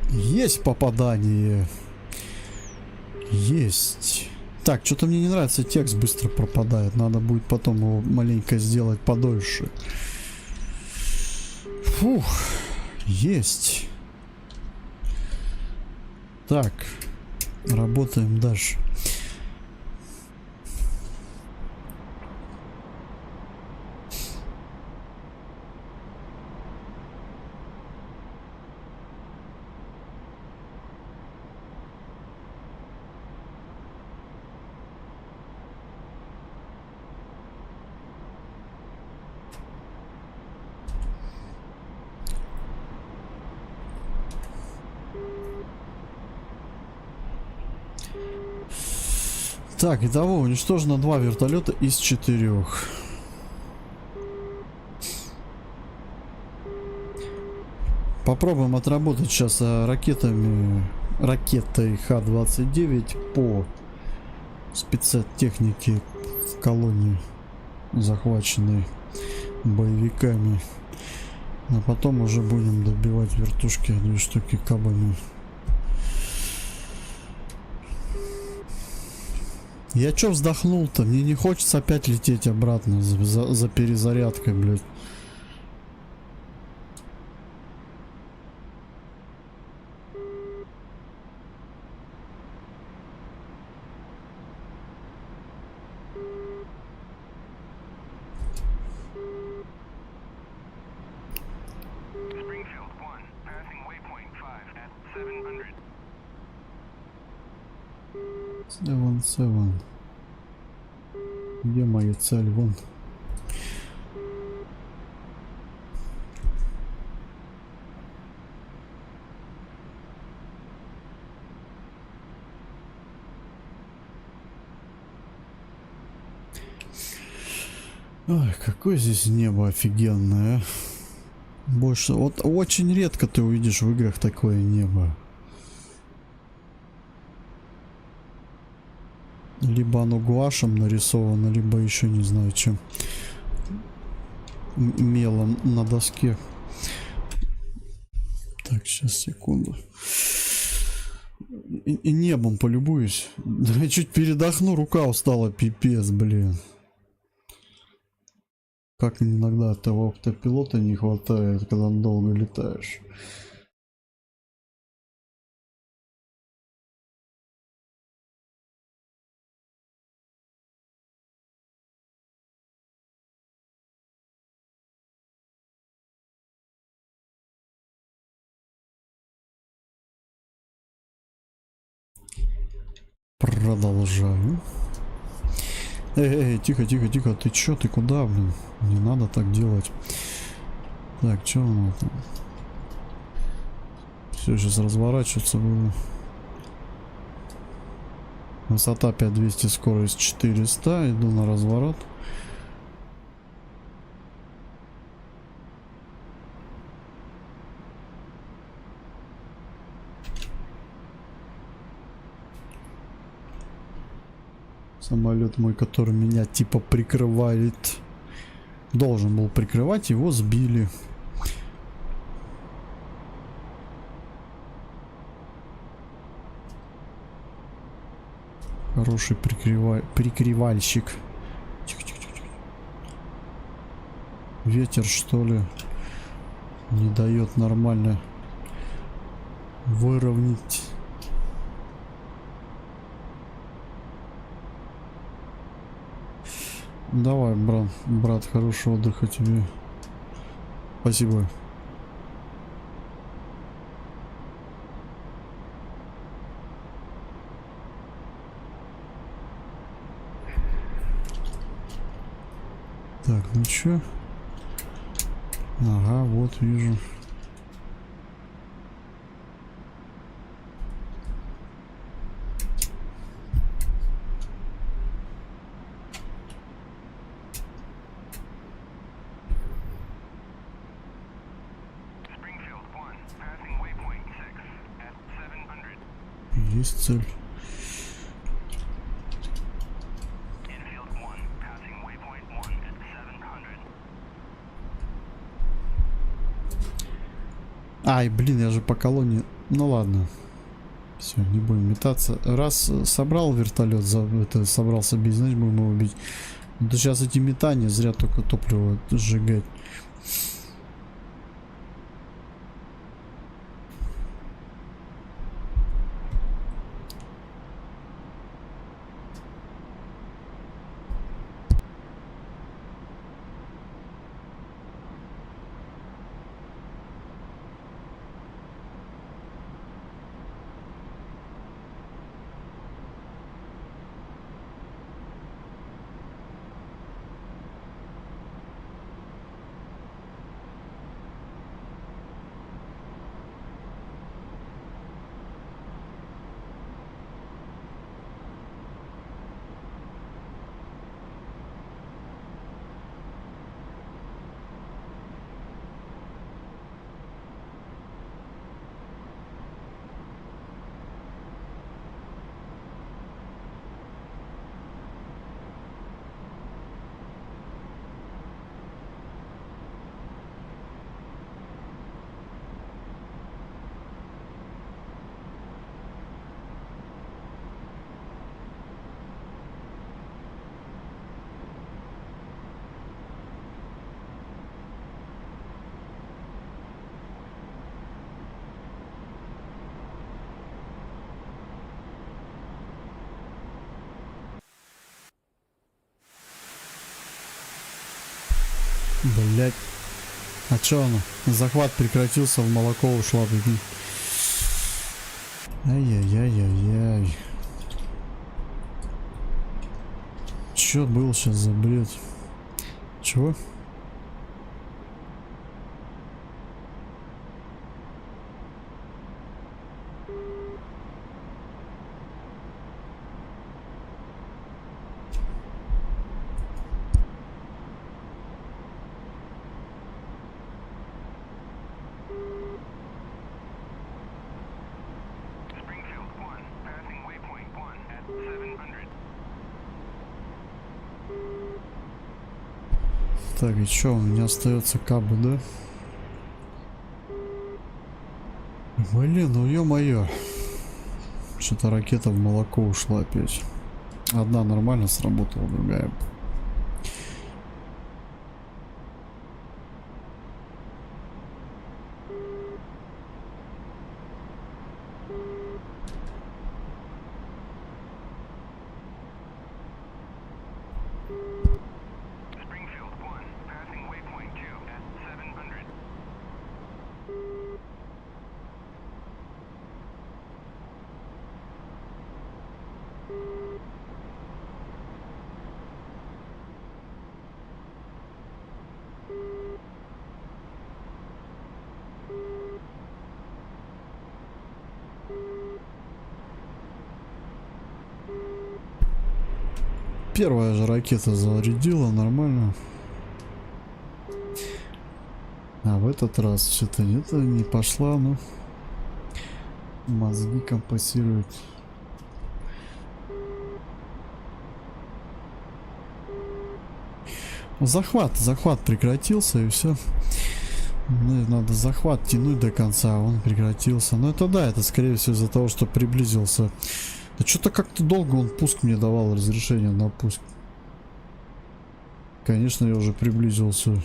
Есть попадание. Есть. Так, что-то мне не нравится, текст быстро пропадает. Надо будет потом его маленько сделать подольше. Фух. Есть. Так. Работаем дальше. Так, итого уничтожено 2 вертолета из 4. Попробуем отработать сейчас ракетой Х-29 по спецтехнике в колонии, захваченной боевиками. А потом уже будем добивать вертушки, 2 штуки кабами. Я чё вздохнул-то? Мне не хочется опять лететь обратно за перезарядкой, блядь. 7-7. Где моя цель? Вон. Ой, какое здесь небо офигенное. Больше, вот очень редко ты увидишь в играх такое небо. Либо оно гуашем нарисовано, либо еще не знаю чем. Мелом на доске. Так, сейчас, секунду. И небом полюбуюсь. Да я чуть передохну, рука устала, пипец, блин. Как иногда того автопилота не хватает, когда долго летаешь. Продолжаю. Эй, тихо, тихо, тихо, ты чё, ты куда, блин? Не надо так делать. Так, чё оно там? Все, сейчас разворачиваться буду. Высота 5200, скорость 400. Иду на разворот. Самолет мой, который меня типа прикрывает. Должен был прикрывать, его сбили. Хороший прикрывальщик. Тихо, тихо, тихо. Ветер, что ли, не дает нормально выровнять. Давай, брат, хорошего отдыха тебе. Спасибо. Так, ну чё? Ага, вот вижу.
Springfield 1, passing waypoint 6 at 700.
Есть цель.
Infield 1, passing waypoint 1 at 700.
Ай, блин, я же по колонии. Ну ладно. Все, не будем метаться. Раз собрал вертолет, собрался бить, значит будем его бить. Да сейчас эти метания, зря только топливо сжигать. Блять. А чё оно? Захват прекратился, в молоко ушла, прикинь. Ай-яй-яй-яй-яй. Чё был сейчас за бред? Чего?
Springfield 1, passing waypoint 1 at 700.
Так, и чё, у меня остается кабы, да? Блин, ну ё-моё. Что-то ракета в молоко ушла опять. Одна нормально сработала, другая.
Springfield 1, passing waypoint 2 at 700.
Первая же ракета зарядила нормально. А в этот раз что-то это не пошла, ну. Мозги компасируют. Захват прекратился и все. Надо захват тянуть до конца, а он прекратился. Но это да, это скорее всего из-за того, что приблизился. Да что-то как-то долго он пуск мне давал, разрешение на пуск. Конечно, я уже приблизился.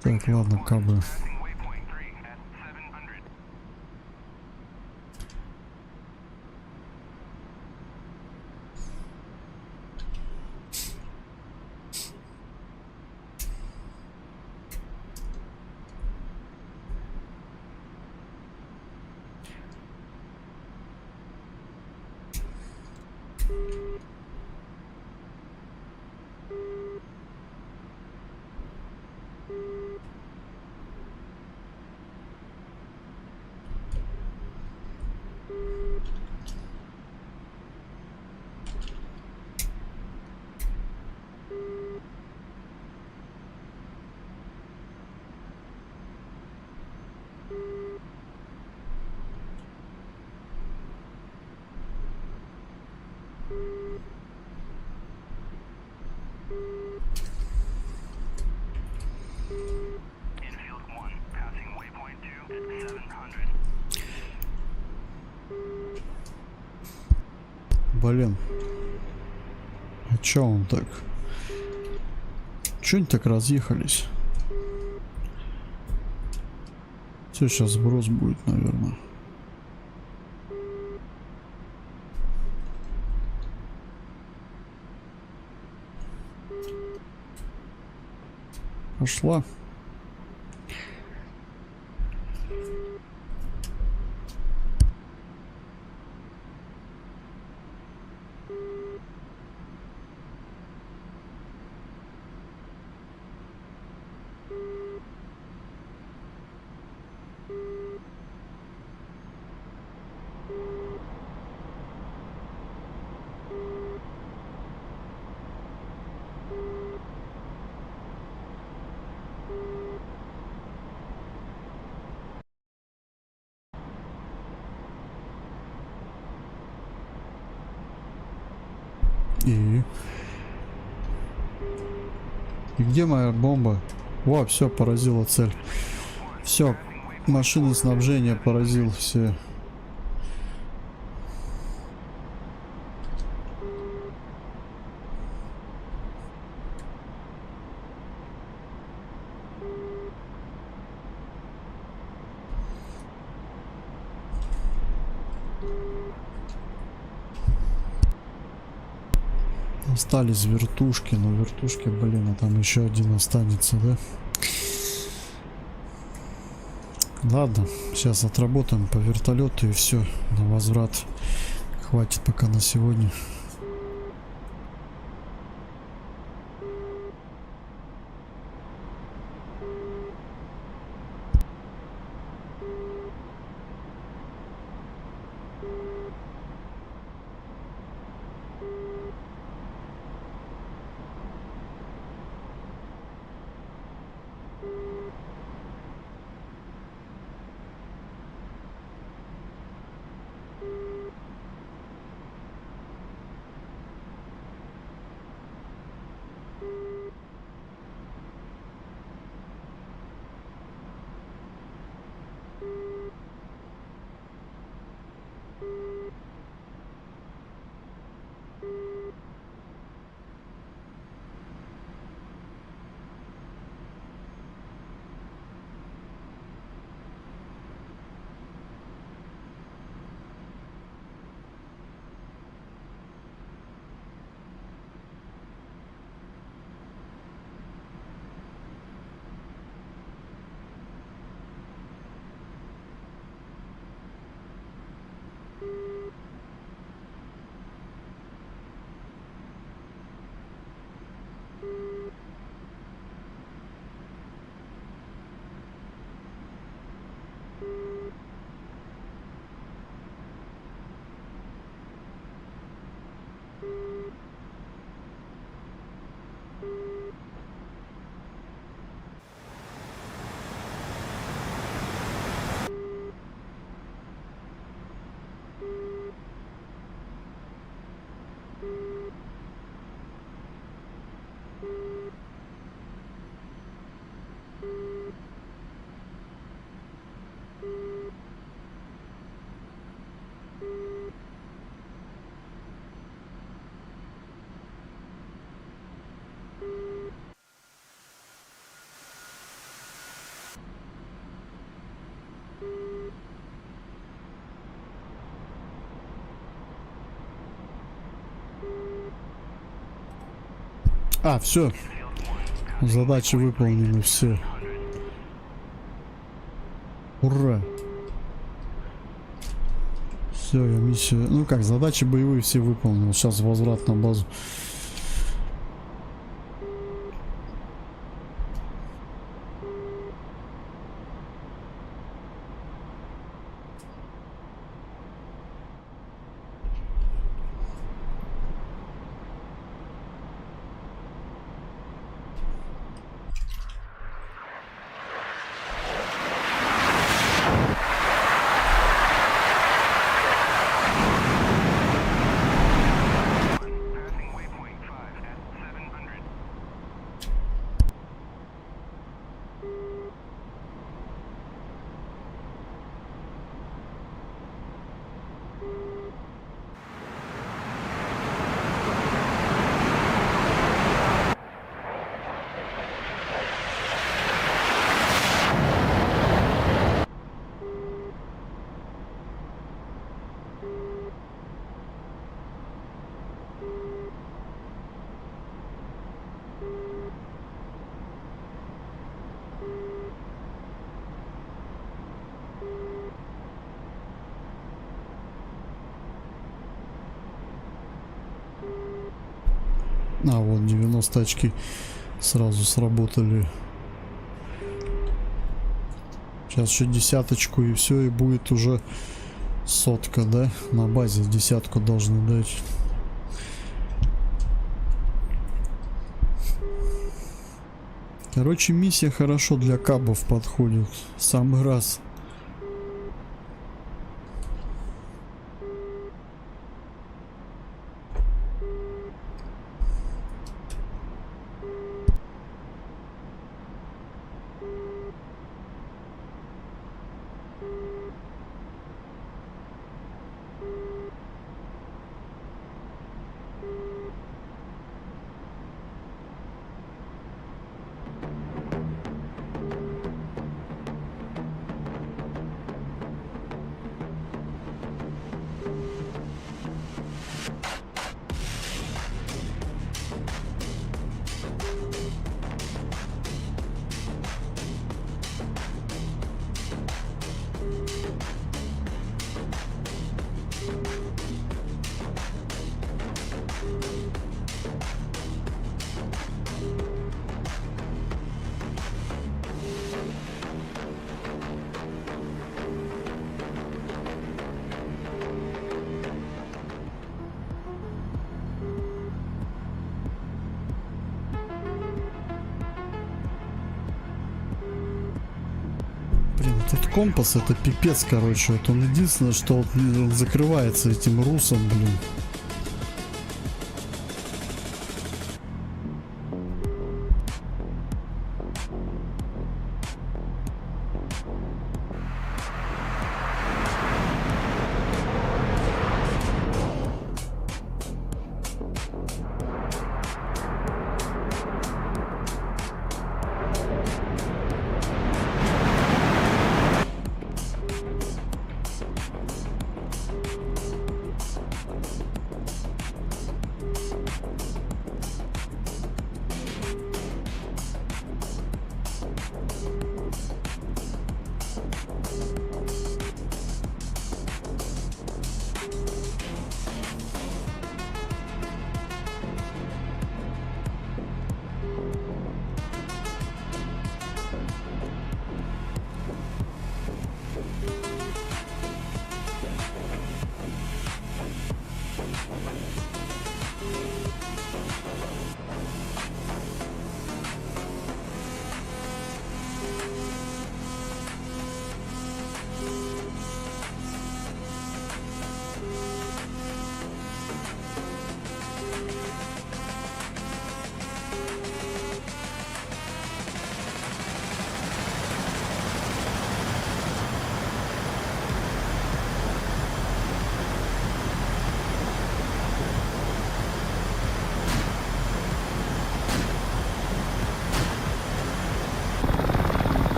Так, ладно, кабы.
Passing waypoint 3 at 700. Infield 1, passing waypoint 2 at 700.
Блин. А чё он так? Чё они так разъехались? Все, сейчас сброс будет, наверное. Пошла. И где моя бомба? Во, все, поразила цель. Все, машины снабжения поразил все. Остались вертушки, но вертушки, блин, а там еще один останется, да? Ладно, сейчас отработаем по вертолету и все, на возврат к Хватит пока на сегодня. А, все. Задачи выполнены, все. Ура. Все, я миссию... Ну как, задачи боевые все выполнил. Сейчас возврат на базу.
Passing waypoint 5 at 700.
А, вот 90 очки сразу сработали. Сейчас еще десяточку и все, и будет уже сотка, да? На базе десятку должны дать. Короче, миссия хорошо для кабов подходит. В самый раз. Этот компас, это пипец, короче. Вот он единственное, что вот он закрывается этим русом, блин.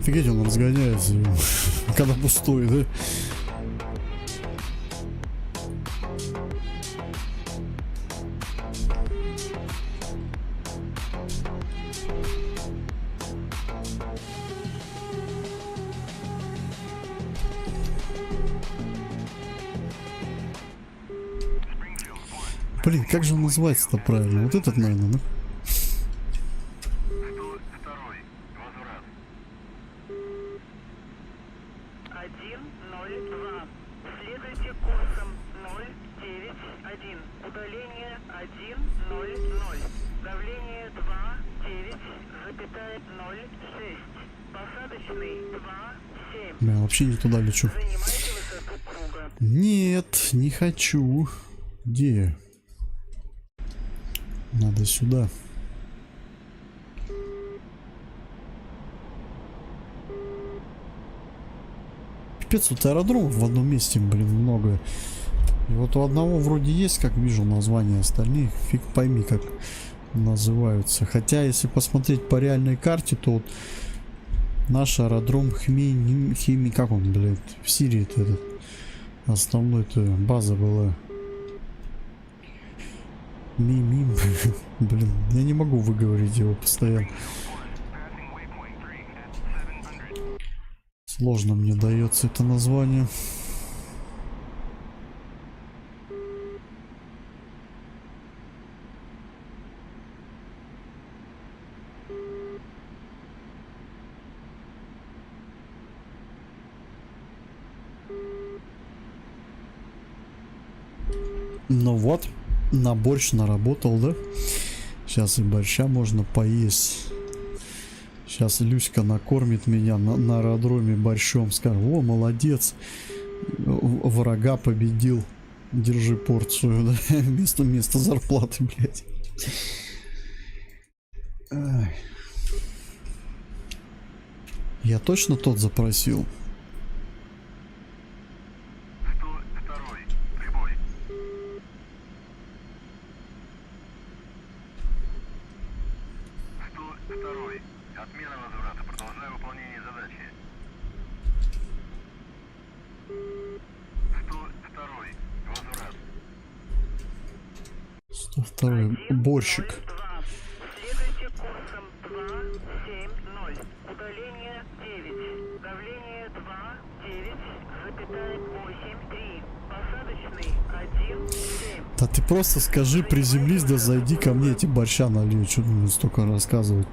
Офигеть, он разгоняется, когда пустой, да? Блин, как же он называется-то правильно? Вот этот, наверное, да?
102-й. Возврат.
102. Следуйте курсом 091. Удаление 100. Давление 2,9,06. Посадочный 2,7.
Я вообще не туда лечу.
Занимайте высоту круга.
Нет, не хочу. Где? Надо сюда. Пипец, вот аэродромов в одном месте, блин, много. И вот у одного вроде есть, как вижу, название, остальных фиг пойми, как называются. Хотя, если посмотреть по реальной карте, то вот наш аэродром Хими, как он, блядь, в Сирии-то этот основной-то база была. Мимим, блин, я не могу выговорить его постоянно.
Passing waypoint 3 at 700.
Сложно мне дается это название. Ну вот, на борщ наработал, да? Сейчас и борща можно поесть. Сейчас Люська накормит меня на аэродроме борщом. Скажет: о, молодец, врага победил. Держи порцию, да? Вместо зарплаты, блядь. Ай. Я точно тот запросил?
102. Прибой. 102. Отмена возврата. Продолжаю выполнение задачи. 102. Возврат.
102. Борщик.
2. Следуйте курсом 270. Удаление 9. Давление 2,9,83. Посадочный 1,7.
Да ты просто скажи, приземлись, да зайди ко мне, эти борща налью. Что мне столько рассказывать?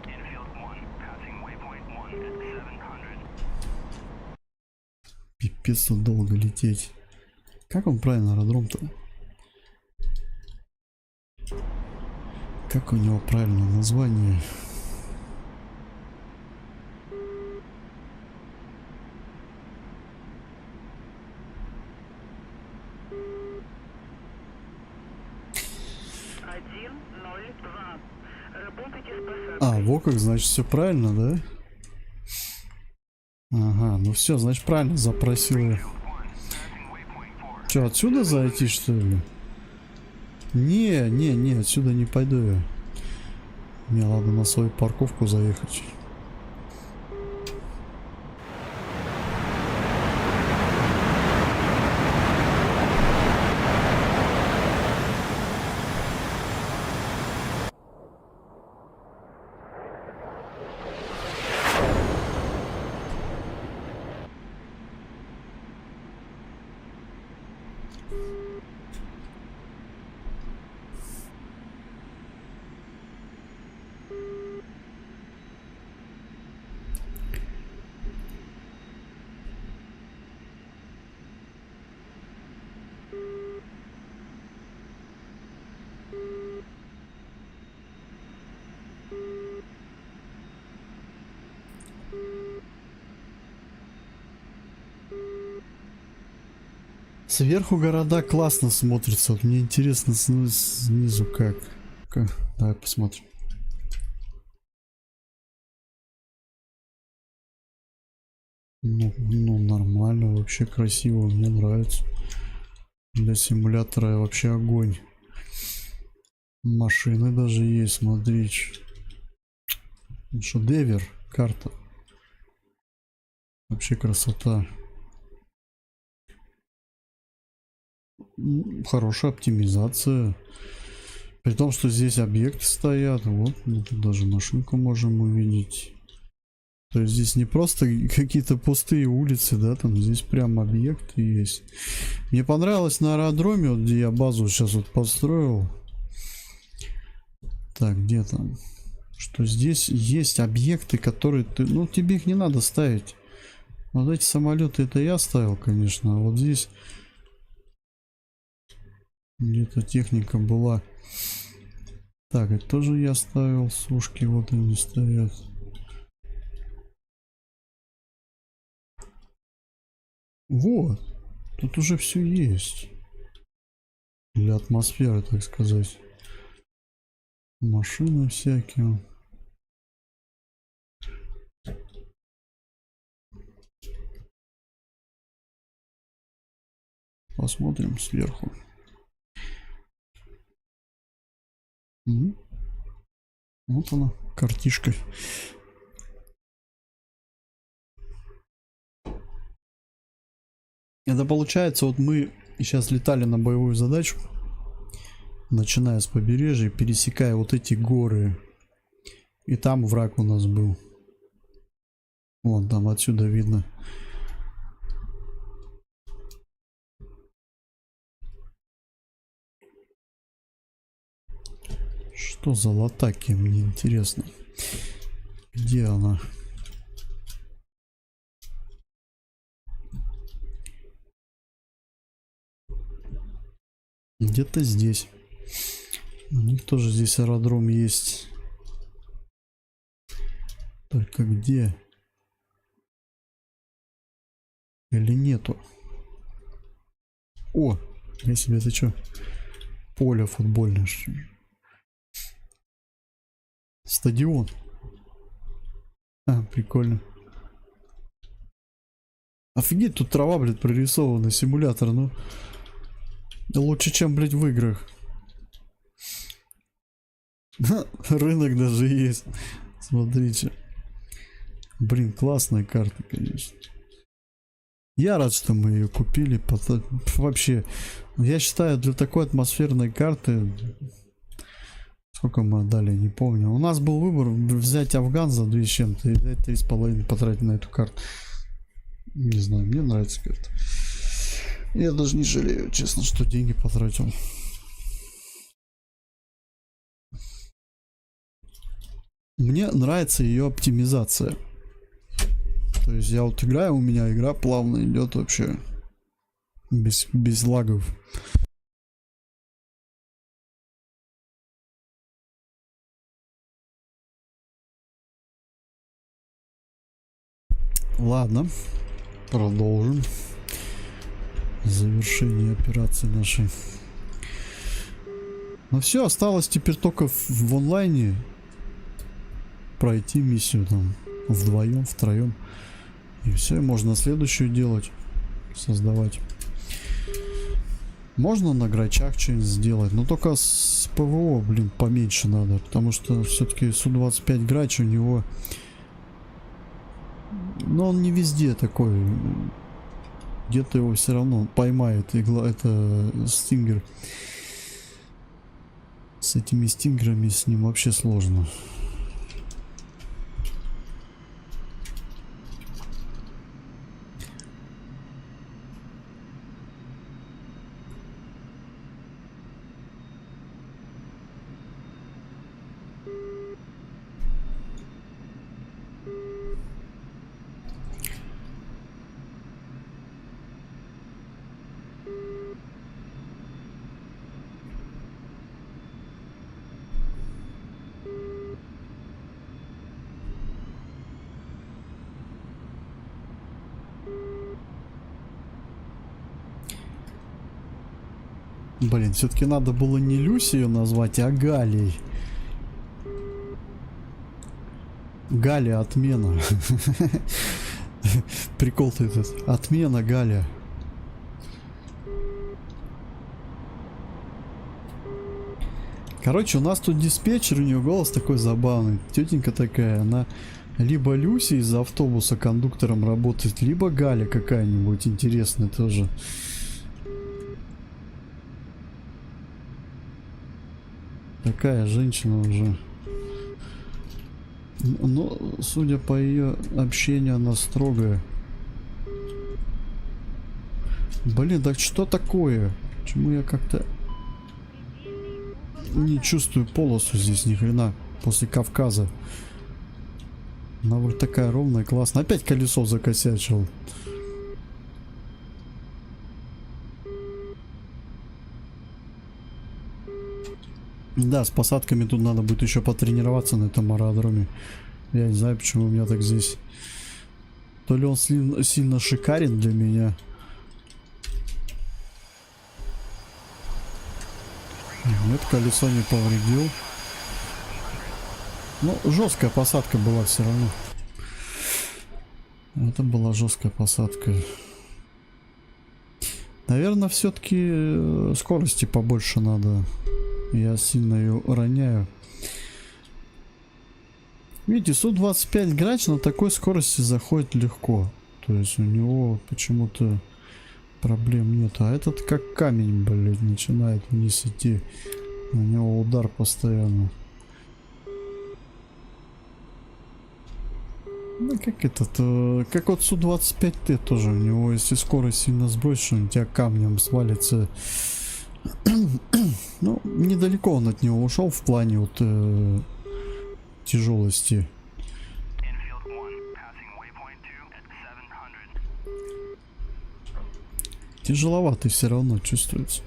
Infield 1. Passing waypoint 1 at 700.
Пипец, тут долго лететь. Как он правильно аэродром-то? Как у него правильное название?
Работайте с посадкой.
А, во как, значит, все правильно, да? Ага, ну все, значит, правильно запросил. Че, отсюда зайти, что ли? Не, отсюда не пойду я. Мне надо на свою парковку заехать. Сверху города классно смотрятся. Вот мне интересно снизу как. Давай посмотрим. Ну, нормально, вообще красиво, мне нравится. Для симулятора вообще огонь. Машины даже есть, смотри. Шедевр, карта. Вообще красота. Хорошая оптимизация. При том, что здесь объекты стоят. Вот, мы тут даже машинку можем увидеть. То есть здесь не просто какие-то пустые улицы, да, там здесь прям объекты есть. Мне понравилось на аэродроме, вот где я базу сейчас вот построил. Так, где там? Что здесь есть объекты, которые ты... Ну, тебе их не надо ставить. Вот эти самолеты это я ставил, конечно. А вот здесь где-то техника была. Так, это тоже я ставил. Сушки вот они стоят. Вот. Тут уже все есть. Для атмосферы, так сказать. Машины всякие. Посмотрим сверху. Вот она, картишка. Это получается, вот мы сейчас летали на боевую задачу, начиная с побережья, пересекая вот эти горы. И там враг у нас был. Вон там отсюда видно. Что за латаки, мне интересно. Где она? Где-то здесь. У них тоже здесь аэродром есть. Только где? Или нету? О, я себе, ты чё? поле футбольное, что ли. Стадион. А, прикольно. Офигеть, тут трава, блядь, прорисована, симулятор, ну. Лучше, чем, блядь, в играх. Рынок даже есть. Смотрите. Блин, классная карта, конечно. Я рад, что мы ее купили. Вообще, я считаю, для такой атмосферной карты... Сколько мы отдали, не помню. У нас был выбор взять Афган за 2 с чем-то и взять 3,5 потратить на эту карту. Не знаю, мне нравится карта. Я даже не жалею, честно, что деньги потратил. Мне нравится ее оптимизация. То есть я вот играю, у меня игра плавно идет вообще. Без лагов. Ладно, продолжим завершение операции нашей. Ну все, осталось теперь только в онлайне пройти миссию там вдвоем, втроем. И все, можно следующую делать, создавать. Можно на грачах что-нибудь сделать, но только с ПВО, блин, поменьше надо, потому что все-таки Су-25 грач у него... Но он не везде такой. Где-то его все равно поймает игла. Это стингер. С этими стингерами с ним вообще сложно. Блин, все-таки надо было не Люси ее назвать, а Галей. Галя отмена. Прикол-то этот. Отмена Галя. Короче, у нас тут диспетчер, у нее голос такой забавный. Тетенька такая, она либо Люси из автобуса кондуктором работает, либо Галя какая-нибудь интересная тоже. Такая женщина уже. Но, судя по ее общению, она строгая. Блин, так что такое? Почему я как-то не чувствую полосу здесь ни хрена после Кавказа? Она вот такая ровная, классная. Опять колесо закосячил. Да, с посадками тут надо будет еще потренироваться на этом аэродроме. Я не знаю, почему у меня так здесь. То ли он сильно шикарен для меня. Нет, колесо не повредил. Ну, жесткая посадка была все равно. Это была жесткая посадка. Наверное, все-таки скорости побольше надо. Я сильно ее роняю. Видите, Су-25 грач на такой скорости заходит легко. То есть у него почему-то проблем нет. А этот как камень, блядь, начинает вниз идти. У него удар постоянно. Ну как этот, как вот Су-25Т тоже. У него, если скорость сильно сбросишь, он тебя камнем свалится. Ну, недалеко он от него ушел в плане вот тяжелости. Тяжеловатый все равно чувствуется.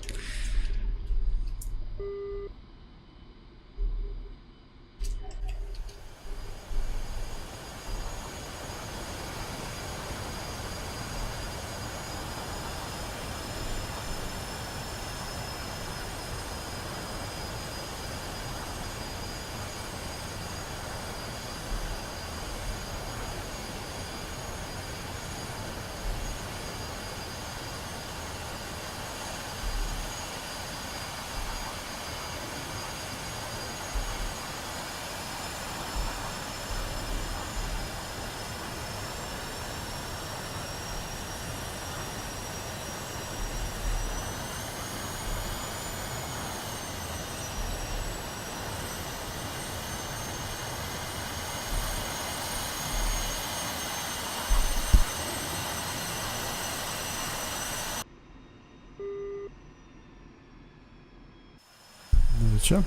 Чё?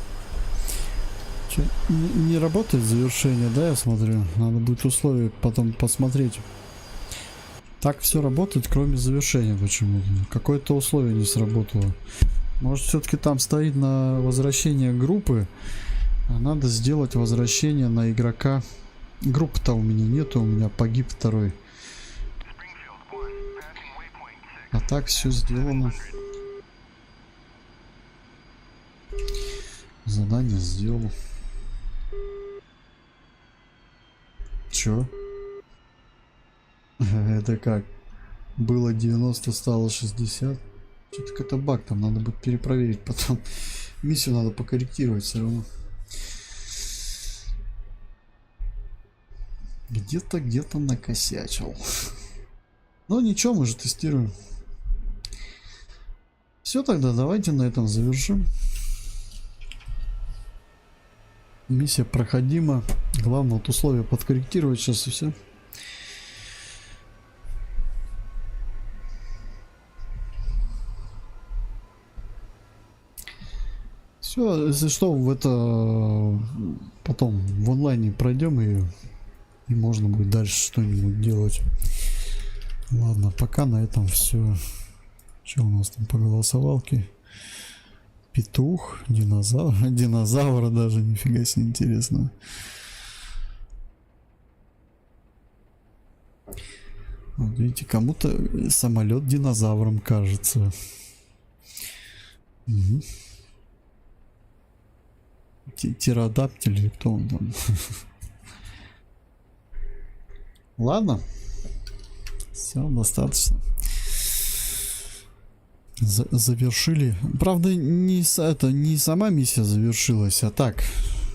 Не работает завершение, да, я смотрю? Надо будет условия потом посмотреть. Так все работает, кроме завершения почему-то. Какое-то условие не сработало. Может, все-таки там стоит на возвращение группы. А надо сделать возвращение на игрока. Группы-то у меня нету, у меня погиб второй. А так все сделано. Задание сделал. Чё? Это как? Было 90, стало 60. Что-то какой-то баг, там надо будет перепроверить потом. Миссию надо покорректировать все равно. Где-то накосячил. Ну ничего, мы же тестируем. Все, тогда давайте на этом завершим. Миссия проходима. Главное вот условия подкорректировать сейчас и все. Все, если что, в это потом в онлайне пройдем ее, и можно будет дальше что-нибудь делать. Ладно, пока на этом все. Что у нас там по голосовалке? Петух, динозавр, динозавра даже, нифига себе, интересно. Вот видите, кому-то самолет динозавром кажется. Угу. Птеродактиль или кто он там? Ладно. Все, достаточно. Завершили. Правда, не сама миссия завершилась, а так.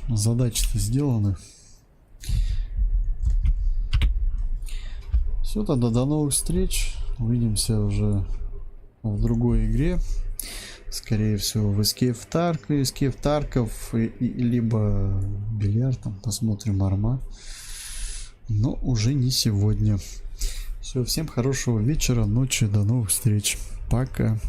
Задачи-то сделаны. Все, тогда до новых встреч. Увидимся уже в другой игре. Скорее всего в Escape Tarkov, либо бильярд, там посмотрим Арма. Но уже не сегодня. Все, всем хорошего вечера, ночи, до новых встреч. Пока.